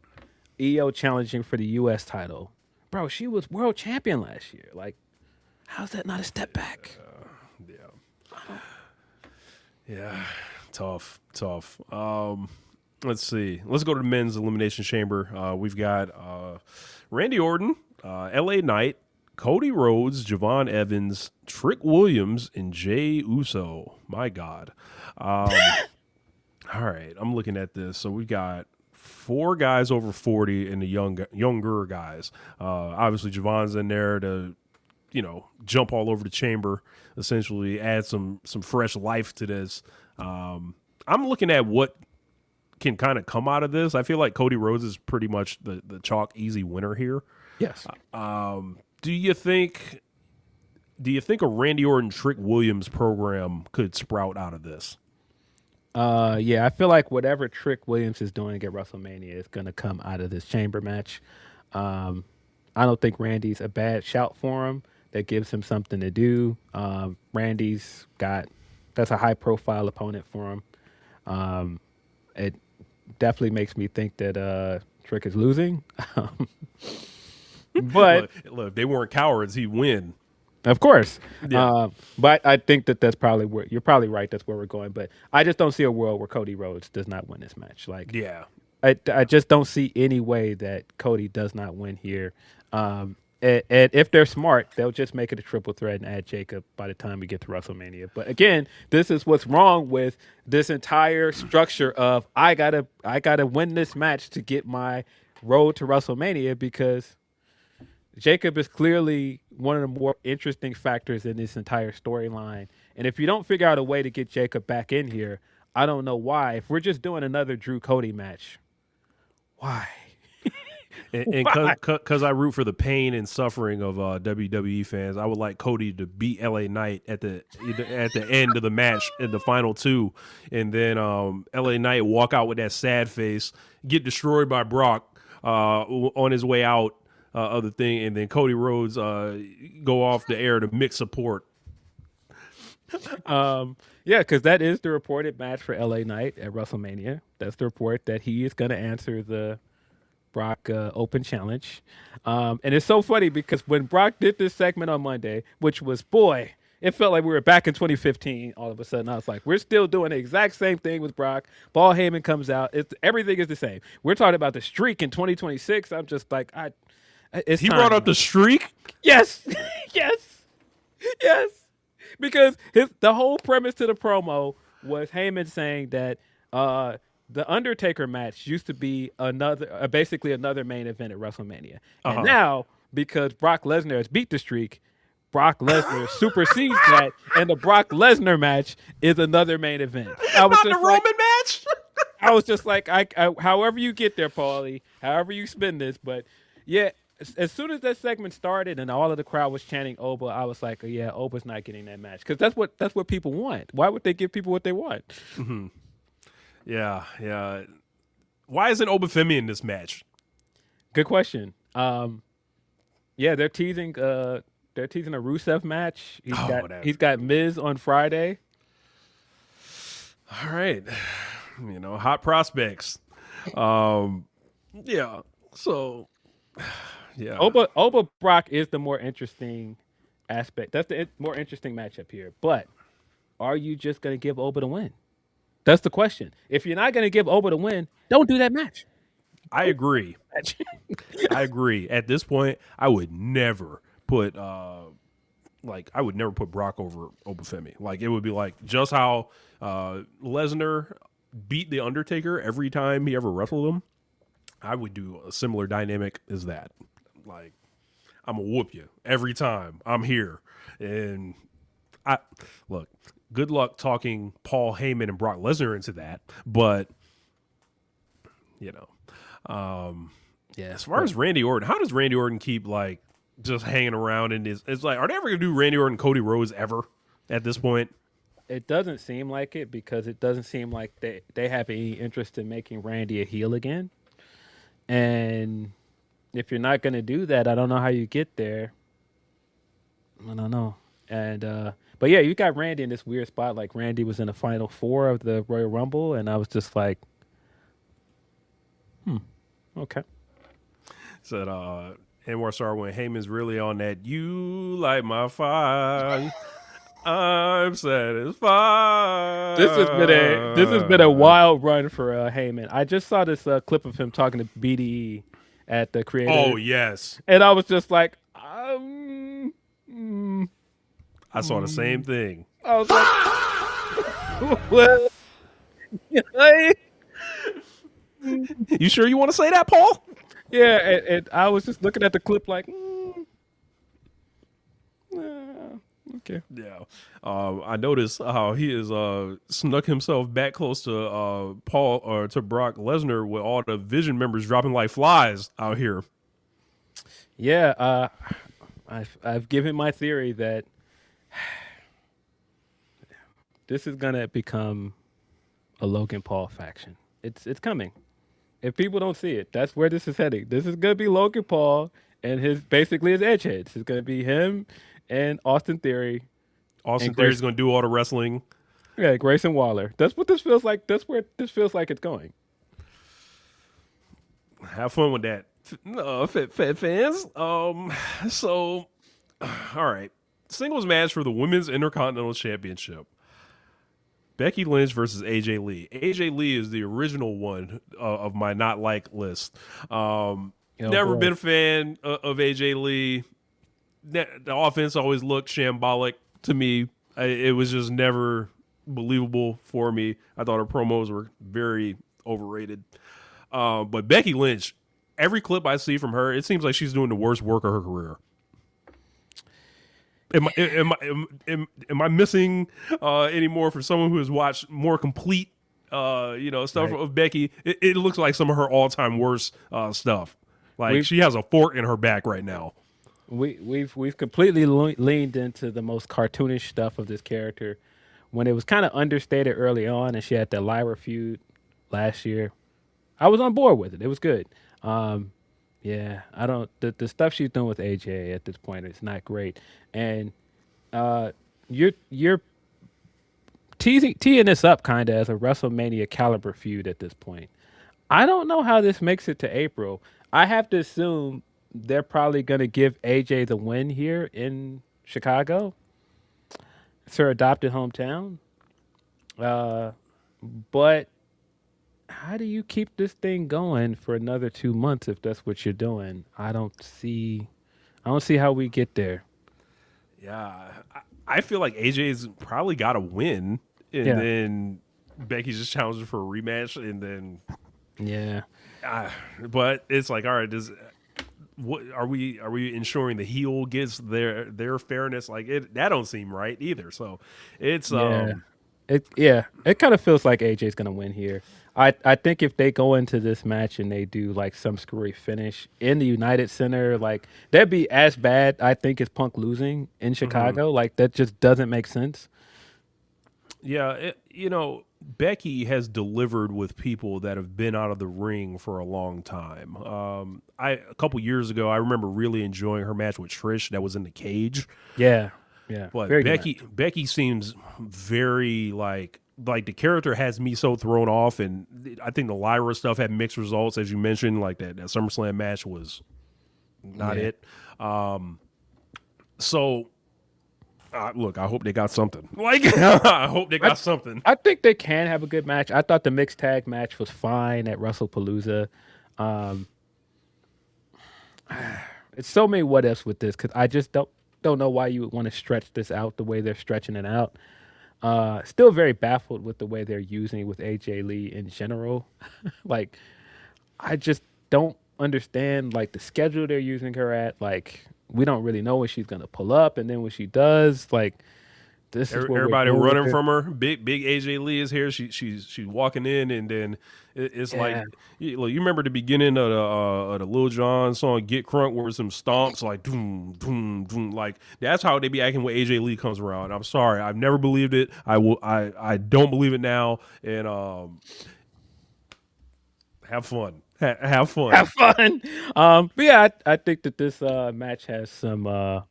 Io challenging for the U.S. title, bro, she was world champion last year. Like, how's that not a step back? Yeah, tough. Let's see. Let's go to the men's elimination chamber. We've got Randy Orton, L.A. Knight, Cody Rhodes, Javon Evans, Trick Williams, and Jey Uso. My God. All right, I'm looking at this. So we've got 4 guys over 40 and the younger guys. Obviously, Javon's in there to, jump all over the chamber, essentially add some fresh life to this. I'm looking at what can kind of come out of this. I feel like Cody Rhodes is pretty much the chalk easy winner here. Yes. Do you think a Randy Orton Trick Williams program could sprout out of this? Yeah, I feel like whatever Trick Williams is doing at WrestleMania is going to come out of this chamber match. I don't think Randy's a bad shout for him. That gives him something to do. That's a high profile opponent for him. It definitely makes me think that Trick is losing. But look, if they weren't cowards, he'd win. Of course. Yeah. But I think that's probably where you're probably right. That's where we're going. But I just don't see a world where Cody Rhodes does not win this match. Like, yeah, I just don't see any way that Cody does not win here. And if they're smart, they'll just make it a triple threat and add Jacob by the time we get to WrestleMania. But again, this is what's wrong with this entire structure of I gotta win this match to get my road to WrestleMania, because Jacob is clearly one of the more interesting factors in this entire storyline. And if you don't figure out a way to get Jacob back in here, I don't know why. If we're just doing another Drew Cody match, why? And because I root for the pain and suffering of WWE fans, I would like Cody to beat LA Knight at the end of the match in the final 2, and then LA Knight walk out with that sad face, get destroyed by Brock on his way out of the thing, and then Cody Rhodes go off the air to mix support. Yeah, because that is the reported match for LA Knight at WrestleMania. That's the report that he is going to answer the Brock Open Challenge. And it's so funny because when Brock did this segment on Monday, which was, boy, it felt like we were back in 2015. All of a sudden, I was like, we're still doing the exact same thing with Brock. Paul Heyman comes out. Everything is the same. We're talking about the streak in 2026. I'm just like, He brought up the streak? Yes. Yes. Because the whole premise to the promo was Heyman saying that the Undertaker match used to be basically another main event at WrestleMania. And now, because Brock Lesnar has beat the streak, Brock Lesnar supersedes that, and the Brock Lesnar match is another main event. Not the Roman match? I was just like, however you get there, Paulie, however you spin this. But yeah, as soon as that segment started and all of the crowd was chanting Oba, I was like, yeah, Oba's not getting that match, because that's what people want. Why would they give people what they want? Mm-hmm. Yeah. Why isn't Oba Femi in this match? Good question. Yeah, they're teasing a Rusev match. He's got Miz on Friday. All right. Hot prospects. Yeah. So, yeah. Oba Brock is the more interesting aspect. That's the more interesting matchup here. But are you just going to give Oba the win? That's the question. If you're not going to give Oba the win, don't do that match. I agree. I agree. At this point, I would never put Brock over Oba Femi. Like, it would be like just how Lesnar beat the Undertaker every time he ever wrestled him. I would do a similar dynamic as that. Like, I'm gonna whoop you every time I'm here. And good luck talking Paul Heyman and Brock Lesnar into that. But as far as Randy Orton, how does Randy Orton keep like just hanging around in this. It's like, are they ever gonna do Randy Orton, Cody Rhodes ever at this point? It doesn't seem like it because it doesn't seem like they have any interest in making Randy a heel again. And if you're not going to do that, I don't know how you get there. I don't know. And but yeah, you got Randy in this weird spot. Like Randy was in the final 4 of the Royal Rumble, and I was just like, okay. Said Anwar Star when Heyman's really on that. You light my fire. I'm satisfied. This has been a wild run for Heyman. I just saw this clip of him talking to BDE at the Creator. Oh yes, and I was just like, I saw the same thing. I was like, what? You sure you want to say that, Paul? Yeah, and I was just looking at the clip like, okay. Yeah. I noticed how he has snuck himself back close to Paul or to Brock Lesnar with all the Vision members dropping like flies out here. Yeah, I've given my theory that this is gonna become a Logan Paul faction. It's coming. If people don't see it, that's where this is heading. This is gonna be Logan Paul and his edgeheads. It's gonna be him and Austin Theory. Austin Theory's going to do all the wrestling. Yeah, Grayson Waller. That's what this feels like. That's where this feels like it's going. Have fun with that, fans. So, all right. Singles match for the Women's Intercontinental Championship. Becky Lynch versus AJ Lee. AJ Lee is the original one of my not like list. Never been a fan of AJ Lee. The offense always looked shambolic to me. It was just never believable for me. I thought her promos were very overrated. But Becky Lynch, every clip I see from her, it seems like she's doing the worst work of her career. Am I missing any more for someone who has watched more complete stuff of Becky? It looks like some of her all-time worst stuff. Like she has a fork in her back right now. We've completely leaned into the most cartoonish stuff of this character when it was kind of understated early on, and she had the Lyra feud last year. I was on board with it. It was good. Yeah, I don't. The stuff she's doing with AJ at this point is not great, and you're teeing this up kind of as a WrestleMania caliber feud at this point. I don't know how this makes it to April. I have to assume they're probably going to give AJ the win here in Chicago. It's her adopted hometown. But how do you keep this thing going for another 2 months if that's what you're doing? I don't see how we get there. Yeah, I feel like AJ's probably got to win, and then Becky's just challenging for a rematch, and then but it's like, all right, what are we ensuring the heel gets their fairness? Like that don't seem right either. So it's it kind of feels like AJ's gonna win here. I think if they go into this match and they do like some screwy finish in the United Center, like that'd be as bad, I think, as Punk losing in Chicago. Like that just doesn't make sense. Yeah, Becky has delivered with people that have been out of the ring for a long time. A couple years ago, I remember really enjoying her match with Trish that was in the cage. Yeah. But Becky seems very like the character has me so thrown off, and I think the Lyra stuff had mixed results, as you mentioned. Like that SummerSlam match was not it. Look, I hope they got something. I hope they got something. I think they can have a good match. I thought the mixed tag match was fine at WrestlePalooza. It's so many what ifs with this because I just don't know why you would want to stretch this out the way they're stretching it out. Still very baffled with the way they're using it with AJ Lee in general. Like, I just don't understand like the schedule they're using her at. Like, we don't really know when she's gonna pull up, and then when she does, like, this is what Everybody we're doing running with it. from her. Big AJ Lee is here. She's walking in, and then it's Yeah. like you remember the beginning of the Lil Jon song "Get Crunk" where some stomps like doom doom doom, like that's how they be acting when AJ Lee comes around. I'm sorry, I've never believed it. I don't believe it now, and have fun. Have fun. Have fun. But yeah, I think that this match has some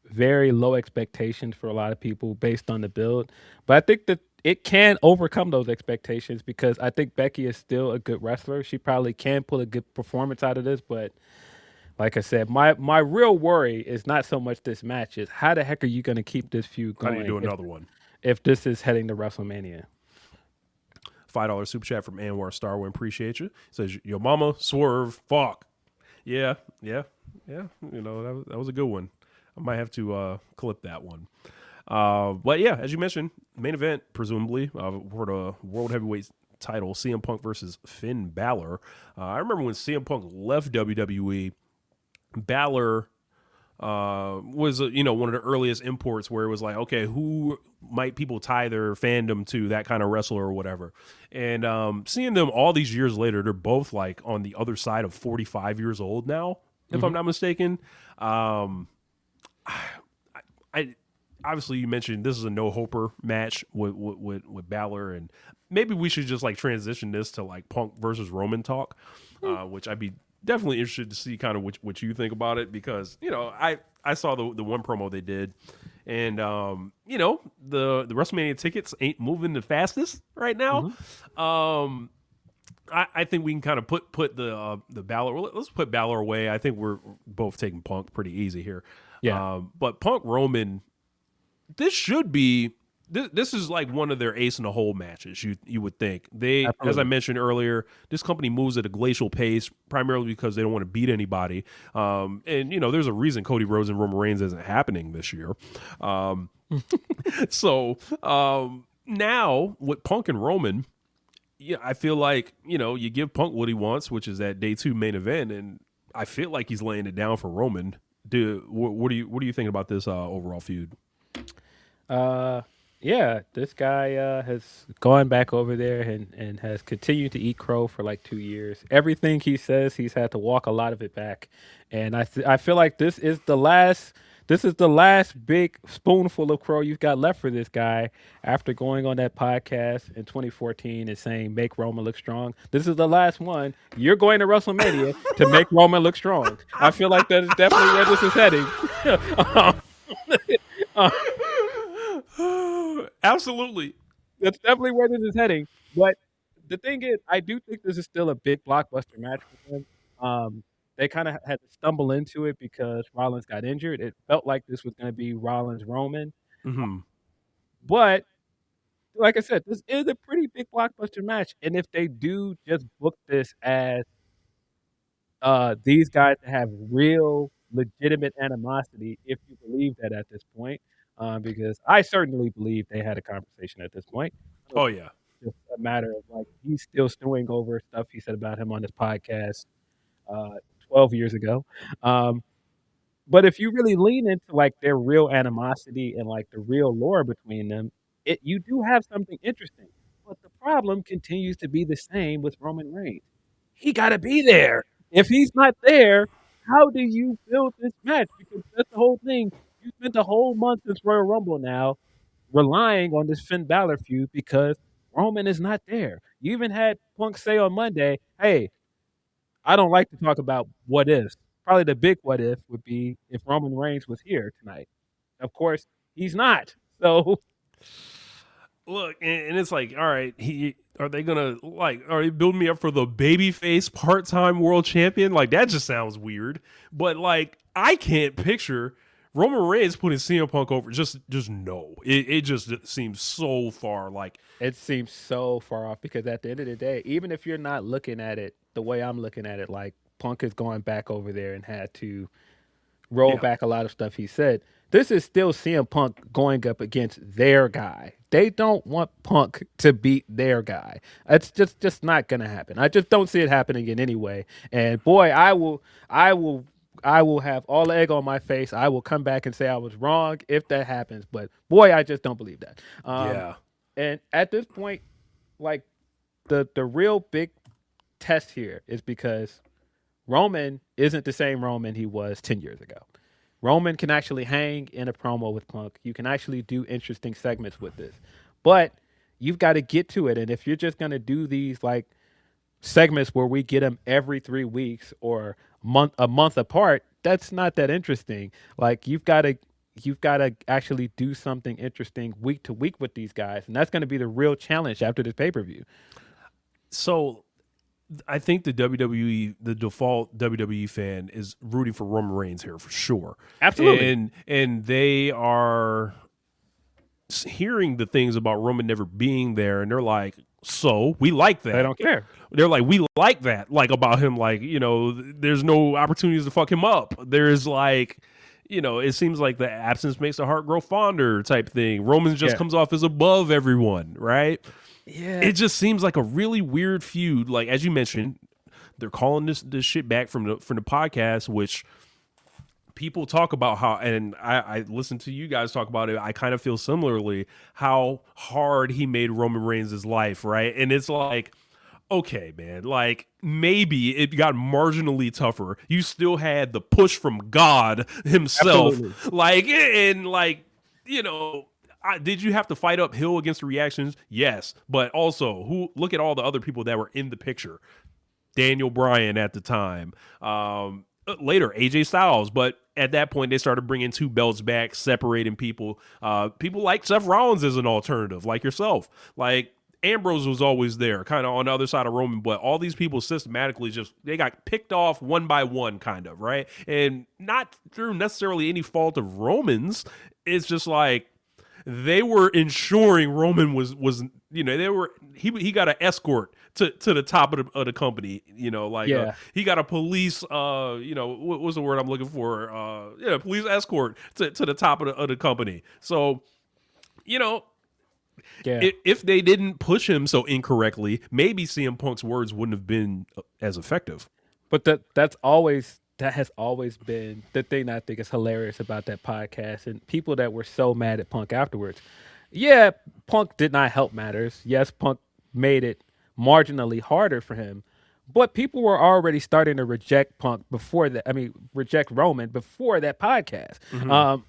very low expectations for a lot of people based on the build. But I think that it can overcome those expectations because I think Becky is still a good wrestler. She probably can pull a good performance out of this, but like I said, my real worry is not so much this match, is how the heck are you going to keep this feud How do going you do another one? if this is heading to WrestleMania? $5 super chat from Anwar Starwin. Appreciate you. Says your mama swerve. Fuck. Yeah. You know that was a good one. I might have to clip that one. But yeah, as you mentioned, main event presumably for the World Heavyweight title, CM Punk versus Finn Balor. I remember when CM Punk left WWE, Balor was one of the earliest imports where it was like, okay, who might people tie their fandom to, that kind of wrestler or whatever. And seeing them all these years later, they're both like on the other side of 45 years old now, if I'm not mistaken. I obviously you mentioned this is a no-hoper match with Balor, and maybe we should just like transition this to like Punk versus Roman talk, which I'd be definitely interested to see kind of what you think about it, because I saw the one promo they did, and the WrestleMania tickets ain't moving the fastest right now. I think we can kind of put the Balor. Let's put Balor away. I think we're both taking Punk pretty easy here. Yeah. But Punk Roman, this should be. This is like one of their ace in the hole matches. You would think they, Absolutely. as I mentioned earlier, this company moves at a glacial pace primarily because they don't want to beat anybody. And there's a reason Cody Rhodes and Roman Reigns isn't happening this year. So now with Punk and Roman, yeah, I feel like you give Punk what he wants, which is that day 2 main event, and I feel like he's laying it down for Roman. What do you think about this overall feud? Yeah, this guy has gone back over there and has continued to eat crow for like 2 years. Everything he says, he's had to walk a lot of it back, and I feel like this is the last big spoonful of crow you've got left for this guy after going on that podcast in 2014 and saying make Roman look strong. This is the last one. You're going to WrestleMania to make Roman look strong. I feel like that is definitely where this is heading. Absolutely. That's definitely where this is heading. But the thing is, I do think this is still a big blockbuster match for them. They kind of had to stumble into it because Rollins got injured. It felt like this was going to be Rollins-Roman. Mm-hmm. But like I said, this is a pretty big blockbuster match. And if they do just book this as these guys have real, legitimate animosity, if you believe that at this point, because I certainly believe they had a conversation at this point. Oh yeah, It's just a matter of like he's still stewing over stuff he said about him on his podcast 12 years ago. But if you really lean into like their real animosity and like the real lore between them, you do have something interesting. But the problem continues to be the same with Roman Reigns. He got to be there. If he's not there, how do you build this match? Because that's the whole thing. You spent a whole month since Royal Rumble now relying on this Finn Balor feud because Roman is not there. You even had Punk say on Monday, hey, I don't like to talk about what ifs. Probably the big what if would be if Roman Reigns was here tonight. Of course, he's not. So look, and it's like, all right, are they building me up for the babyface part-time world champion? Like that just sounds weird. But like, I can't picture Roman Reigns putting CM Punk over. Just no. It just seems so far. Like it seems so far off because at the end of the day, even if you're not looking at it the way I'm looking at it, like Punk is going back over there and had to roll back a lot of stuff he said. This is still CM Punk going up against their guy. They don't want Punk to beat their guy. It's just not going to happen. I just don't see it happening in any way. And boy, I will I will have all the egg on my face. I will come back and say I was wrong if that happens. But boy, I just don't believe that. Yeah. And at this point, like the real big test here is because Roman isn't the same Roman he was 10 years ago. Roman can actually hang in a promo with Punk. You can actually do interesting segments with this. But you've got to get to it. And if you're just going to do these like segments where we get them every 3 weeks or a month apart, that's not that interesting. Like you've got to actually do something interesting week to week with these guys. And that's going to be the real challenge after this pay-per-view. So I think the default WWE fan is rooting for Roman Reigns here for sure. Absolutely. And they are hearing the things about Roman never being there, and they're like, so we like that. They don't care. They're like, we like that, like about him, like, there's no opportunities to fuck him up. There's like, it seems like the absence makes the heart grow fonder type thing. Roman just comes off as above everyone, right? Yeah. It just seems like a really weird feud. Like, as you mentioned, they're calling this shit back from the podcast, which people talk about how, and I listen to you guys talk about it. I kind of feel similarly how hard he made Roman Reigns' life, right? And it's like, okay, man, like maybe it got marginally tougher. You still had the push from God himself. Absolutely. Like, and like, did you have to fight uphill against the reactions? Yes. But also, look at all the other people that were in the picture. Daniel Bryan at the time. Later, AJ Styles. But at that point, they started bringing 2 belts back, separating people. People like Seth Rollins as an alternative, like yourself. Like, Ambrose was always there, kind of on the other side of Roman. But all these people systematically they got picked off one by one, kind of, right? And not through necessarily any fault of Roman's. It's just like, they were ensuring Roman was he got an escort to the top of the company, he got a police what was the word I'm looking for, police escort to the top of the company. So if they didn't push him so incorrectly, maybe CM Punk's words wouldn't have been as effective. But that has always been the thing that I think is hilarious about that podcast and people that were so mad at Punk afterwards. Yeah, Punk did not help matters. Yes, Punk made it marginally harder for him, but people were already starting to reject Punk reject Roman before that podcast. Mm-hmm.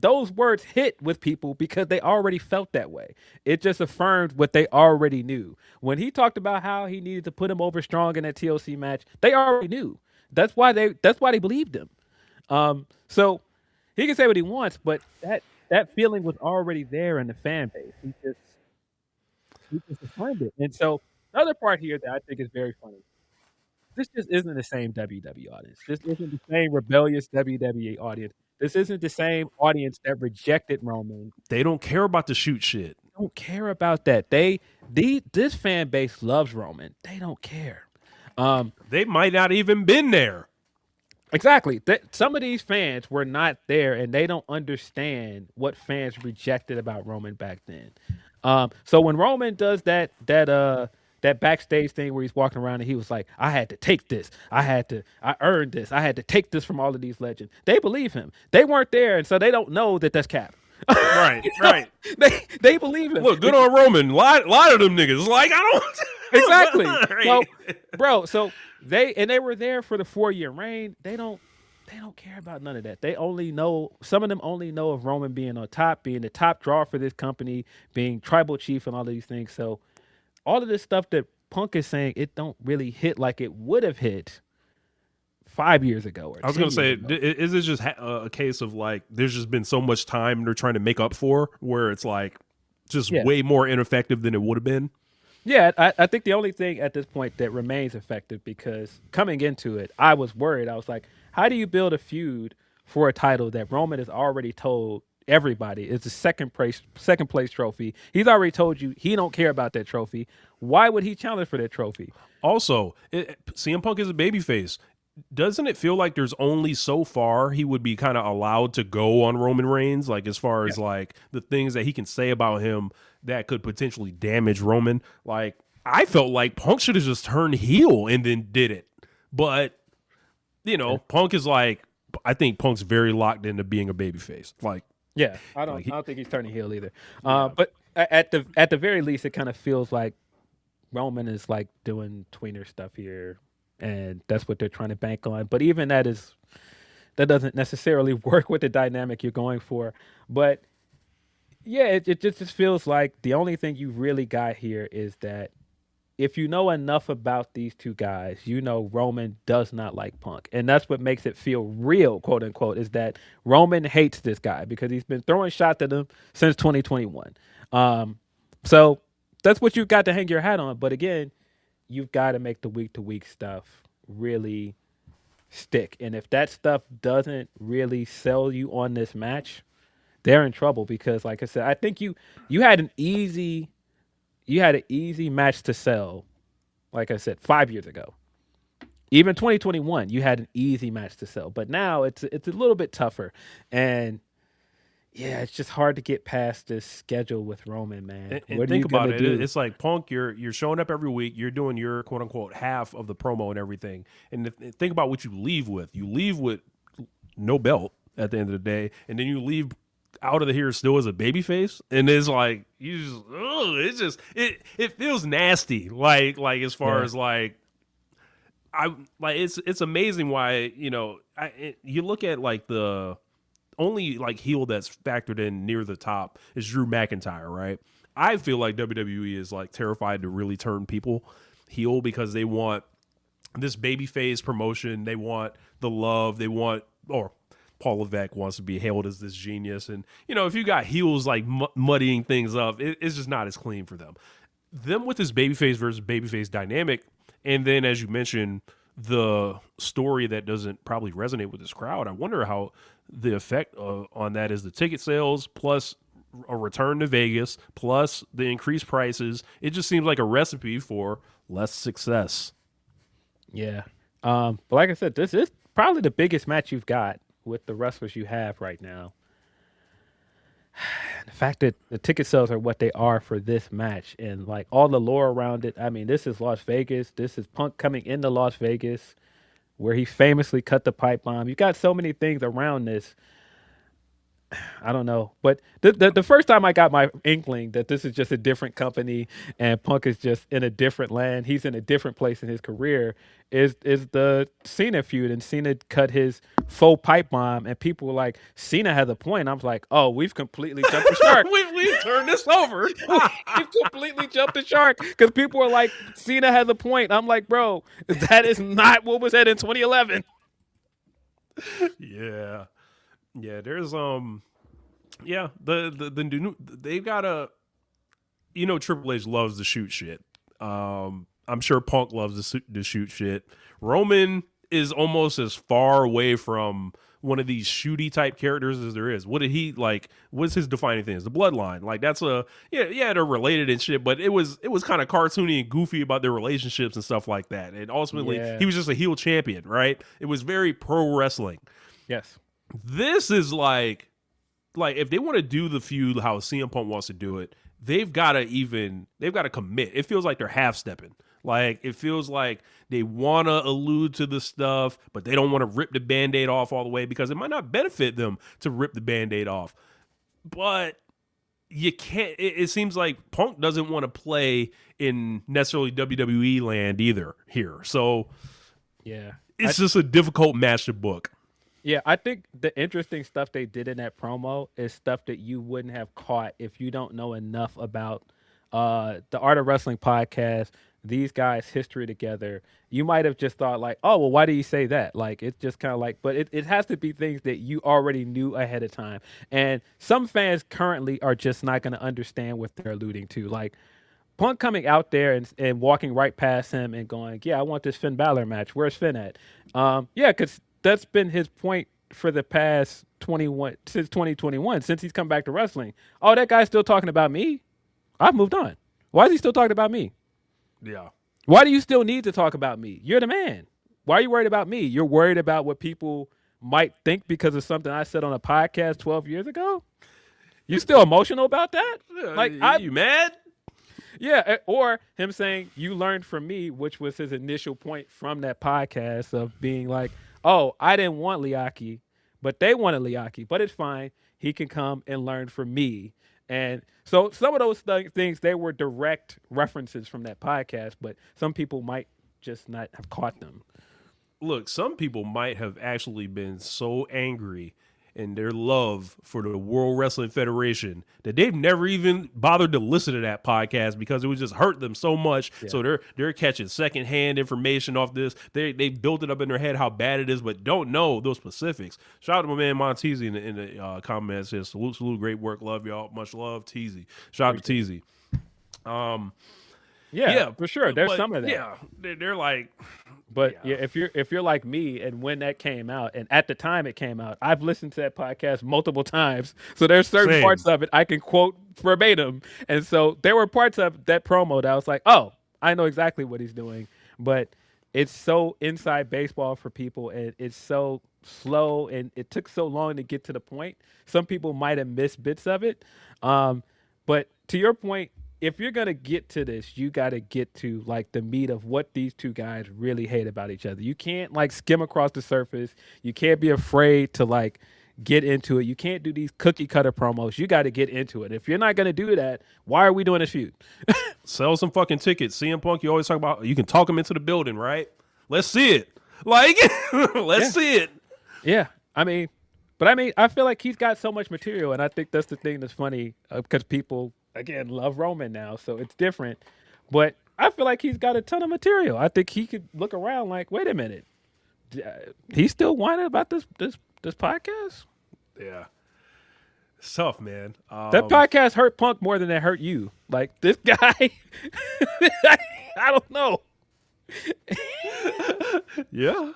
Those words hit with people because they already felt that way. It just affirmed what they already knew. When he talked about how he needed to put him over strong in that TLC match, they already knew. That's why they believed him. So he can say what he wants, but that feeling was already there in the fan base. He just affirmed it. And so another part here that I think is very funny. This just isn't the same WWE audience. This isn't the same rebellious WWE audience. This isn't the same audience that rejected Roman. They don't care about the shoot shit. They don't care about that. This fan base loves Roman. They don't care. They might not even been there. Exactly. Some of these fans were not there, and they don't understand what fans rejected about Roman back then. So when Roman does that backstage thing where he's walking around and he was like, I had to take this. I earned this. I had to take this from all of these legends. They believe him. They weren't there, and so they don't know that that's cap. Right, right. They believe him. Look, good on Roman. Lie to them niggas. Like, I don't... Exactly. Right. So, bro, they were there for the 4-year reign. They don't care about none of that. Some of them only know of Roman being on top, being the top draw for this company, being tribal chief and all of these things. So all of this stuff that Punk is saying, it don't really hit like it would have hit 5 years ago. I was going to say, is it just a case of like, there's just been so much time they're trying to make up for where it's like just way more ineffective than it would have been? Yeah, I think the only thing at this point that remains effective, because coming into it, I was worried. I was like, how do you build a feud for a title that Roman has already told everybody is a second place trophy? He's already told you he don't care about that trophy. Why would he challenge for that trophy? Also, CM Punk is a babyface. Doesn't it feel like there's only so far he would be kind of allowed to go on Roman Reigns, like as far as like the things that he can say about him that could potentially damage Roman? Like, I felt like Punk should have just turned heel and then did it. But Punk is like, I think Punk's very locked into being a babyface. Like, yeah, I don't think he's turning heel either. But at the very least, it kind of feels like Roman is like doing tweener stuff here, and that's what they're trying to bank on. But even that doesn't necessarily work with the dynamic you're going for. But yeah, it just feels like the only thing you really got here is that if you know enough about these two guys, Roman does not like Punk. And that's what makes it feel real, quote unquote, is that Roman hates this guy because he's been throwing shots at him since 2021. So that's what you've got to hang your hat on. But again, you've got to make the week-to-week stuff really stick. And if that stuff doesn't really sell you on this match, they're in trouble because, like I said, I think you had an easy match to sell, like I said, 5 years ago. Even 2021, you had an easy match to sell. But now it's a little bit tougher. And yeah, it's just hard to get past this schedule with Roman, man. And think about it. It's like Punk, you're showing up every week. You're doing your quote unquote half of the promo and everything. And think about what you leave with. You leave with no belt at the end of the day, and then you leave out of the here still as a babyface, and it's like it feels nasty. Like as far as it's amazing why you look at like the only like heel that's factored in near the top is Drew McIntyre, right? I feel like WWE is like terrified to really turn people heel because they want this babyface promotion, they want the love, or Paul Levesque wants to be hailed as this genius. And, if you got heels like muddying things up, it's just not as clean for them. Them with this babyface versus babyface dynamic, and then, as you mentioned, the story that doesn't probably resonate with this crowd, I wonder how the effect on that is the ticket sales plus a return to Vegas plus the increased prices. It just seems like a recipe for less success. Yeah. But like I said, this is probably the biggest match you've got with the wrestlers you have right now. The fact that the ticket sales are what they are for this match and like all the lore around it. I mean, this is Las Vegas. This is Punk coming into Las Vegas where he famously cut the pipe bomb. You got so many things around this. I don't know. But the first time I got my inkling that this is just a different company and Punk is just in a different land, he's in a different place in his career, is the Cena feud. And Cena cut his faux pipe bomb and people were like, Cena has a point. I was like, oh, we've completely jumped the shark. We've turned this over. We've completely jumped the shark because people were like, Cena has a point. I'm like, bro, that is not what was said in 2011. Yeah. Yeah, there's the new, they've got Triple H loves to shoot shit. I'm sure Punk loves to shoot shit. Roman is almost as far away from one of these shooty type characters as there is. What did he like? What's his defining thing? It's the bloodline. Like that's they're related and shit, but it was kind of cartoony and goofy about their relationships and stuff like that. And ultimately, he was just a heel champion, right? It was very pro wrestling. Yes. This is like if they want to do the feud how CM Punk wants to do it, they've got to commit. It feels like they're half stepping. Like it feels like they want to allude to the stuff, but they don't want to rip the Band-Aid off all the way because it might not benefit them to rip the Band-Aid off. But you can't. It seems like Punk doesn't want to play in necessarily WWE land either here. So yeah, it's just a difficult match to book. Yeah, I think the interesting stuff they did in that promo is stuff that you wouldn't have caught if you don't know enough about the Art of Wrestling podcast, these guys' history together. You might have just thought like, oh, well, why do you say that? Like, it's just kind of like, but it has to be things that you already knew ahead of time. And some fans currently are just not going to understand what they're alluding to. Like, Punk coming out there and walking right past him and going, yeah, I want this Finn Balor match. Where's Finn at? Yeah, because that's been his point for the past 2021, since he's come back to wrestling. Oh, that guy's still talking about me? I've moved on. Why is he still talking about me? Yeah. Why do you still need to talk about me? You're the man. Why are you worried about me? You're worried about what people might think because of something I said on a podcast 12 years ago? You still emotional about that? Like, you mad? Yeah, or him saying, you learned from me, which was his initial point from that podcast of being like, oh, I didn't want Liaki, but they wanted Liaki, but it's fine. He can come and learn from me. And so some of those things, they were direct references from that podcast, but some people might just not have caught them. Look, some people might have actually been so angry in their love for the World Wrestling Federation that they've never even bothered to listen to that podcast because it would just hurt them so much. Yeah. So they're catching secondhand information off this. They built it up in their head how bad it is, but don't know those specifics. Shout out to my man Montezzi in the comments. Says salute, great work, love y'all, much love, Teasy. Shout out to Teasy. Yeah, for sure. There's some of that. Yeah, they're like. But yeah, if you're like me, and when that came out, and at the time it came out, I've listened to that podcast multiple times. So there's certain parts of it I can quote verbatim. And so there were parts of that promo that I was like, oh, I know exactly what he's doing. But it's so inside baseball for people, and it's so slow, and it took so long to get to the point. Some people might have missed bits of it. But to your point, if you're going to get to this, you got to get to like the meat of what these two guys really hate about each other. You can't like skim across the surface. You can't be afraid to like get into it. You can't do these cookie cutter promos. You got to get into it. If you're not going to do that, why are we doing this feud? Sell some fucking tickets. CM Punk, you always talk about, you can talk him into the building, right? Let's see it. Like, let's see it. Yeah. I feel like he's got so much material, and I think that's the thing that's funny because people, again, love Roman now, so it's different. But I feel like he's got a ton of material. I think he could look around like, wait a minute, he's still whining about this podcast? Yeah. It's tough, man. That podcast hurt Punk more than it hurt you. Like, this guy, I don't know. Yeah.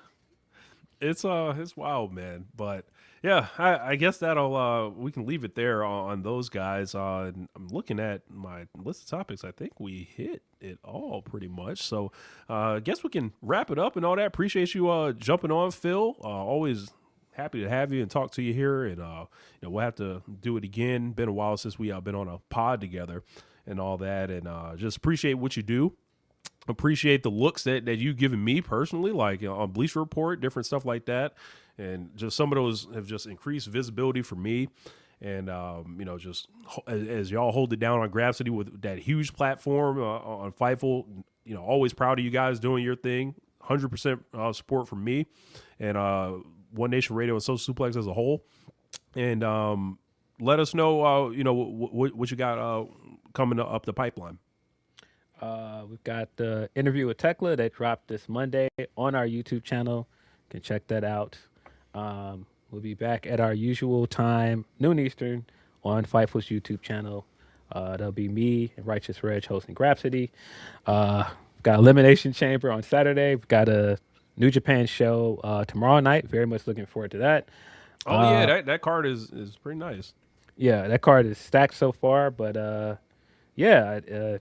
It's wild, man. But yeah, I guess that'll we can leave it there on those guys. I'm looking at my list of topics. I think we hit it all pretty much. So I guess we can wrap it up and all that. Appreciate you jumping on, Phil. Always happy to have you and talk to you here. And we'll have to do it again. Been a while since we been on a pod together and all that. And just appreciate what you do. Appreciate the looks that you've given me personally, like on Bleacher Report, different stuff like that. And just some of those have just increased visibility for me. And, just as y'all hold it down on Grapsody with that huge platform on Fightful, always proud of you guys doing your thing. 100% support from me and One Nation Radio and Social Suplex as a whole. And let us know, what you got coming up the pipeline. We've got the interview with Tekla that dropped this Monday on our YouTube channel. You can check that out. We'll be back at our usual time, noon Eastern, on Fightful's YouTube channel. That'll be me and Righteous Reg hosting Grapsody. We've got Elimination Chamber on Saturday. We've got a New Japan show tomorrow night. Very much looking forward to that. Oh, yeah, that card is pretty nice. Yeah, that card is stacked so far, but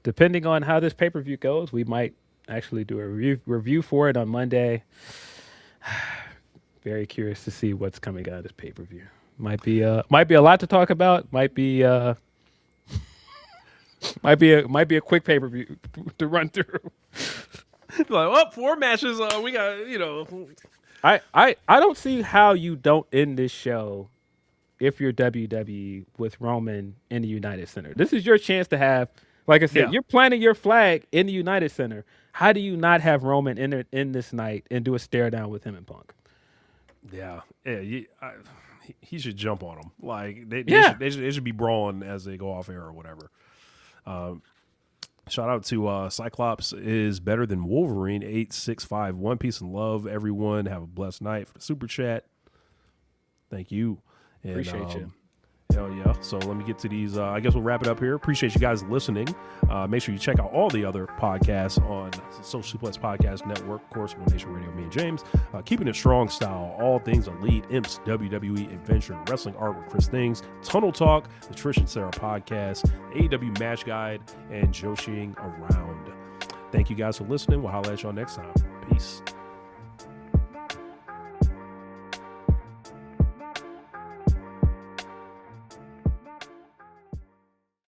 depending on how this pay-per-view goes, we might actually do a review for it on Monday. Very curious to see what's coming out of this pay-per-view. Might be a lot to talk about. Might be a quick pay-per-view to run through. Like, 4 matches. We got, I don't see how you don't end this show if you're WWE with Roman in the United Center. This is your chance to have, like I said, you're planting your flag in the United Center. How do you not have Roman in this night and do a stare down with him and Punk? Yeah. He should jump on him. Like they should be brawling as they go off air or whatever. Shout out to Cyclops is better than Wolverine 8651. Peace and love, everyone. Have a blessed night for the super chat. Thank you. And, appreciate you. Hell yeah. So let me get to these. I guess we'll wrap it up here. Appreciate you guys listening. Make sure you check out all the other podcasts on Social Suplex Podcast Network. Of course, One Nation Radio, me and James. Keeping it strong style. All things elite. Imps, WWE, Adventure, Wrestling Art with Chris Things. Tunnel Talk, the Trish and Sarah Podcast, AEW Match Guide, and Joshing Around. Thank you guys for listening. We'll holler at y'all next time. Peace.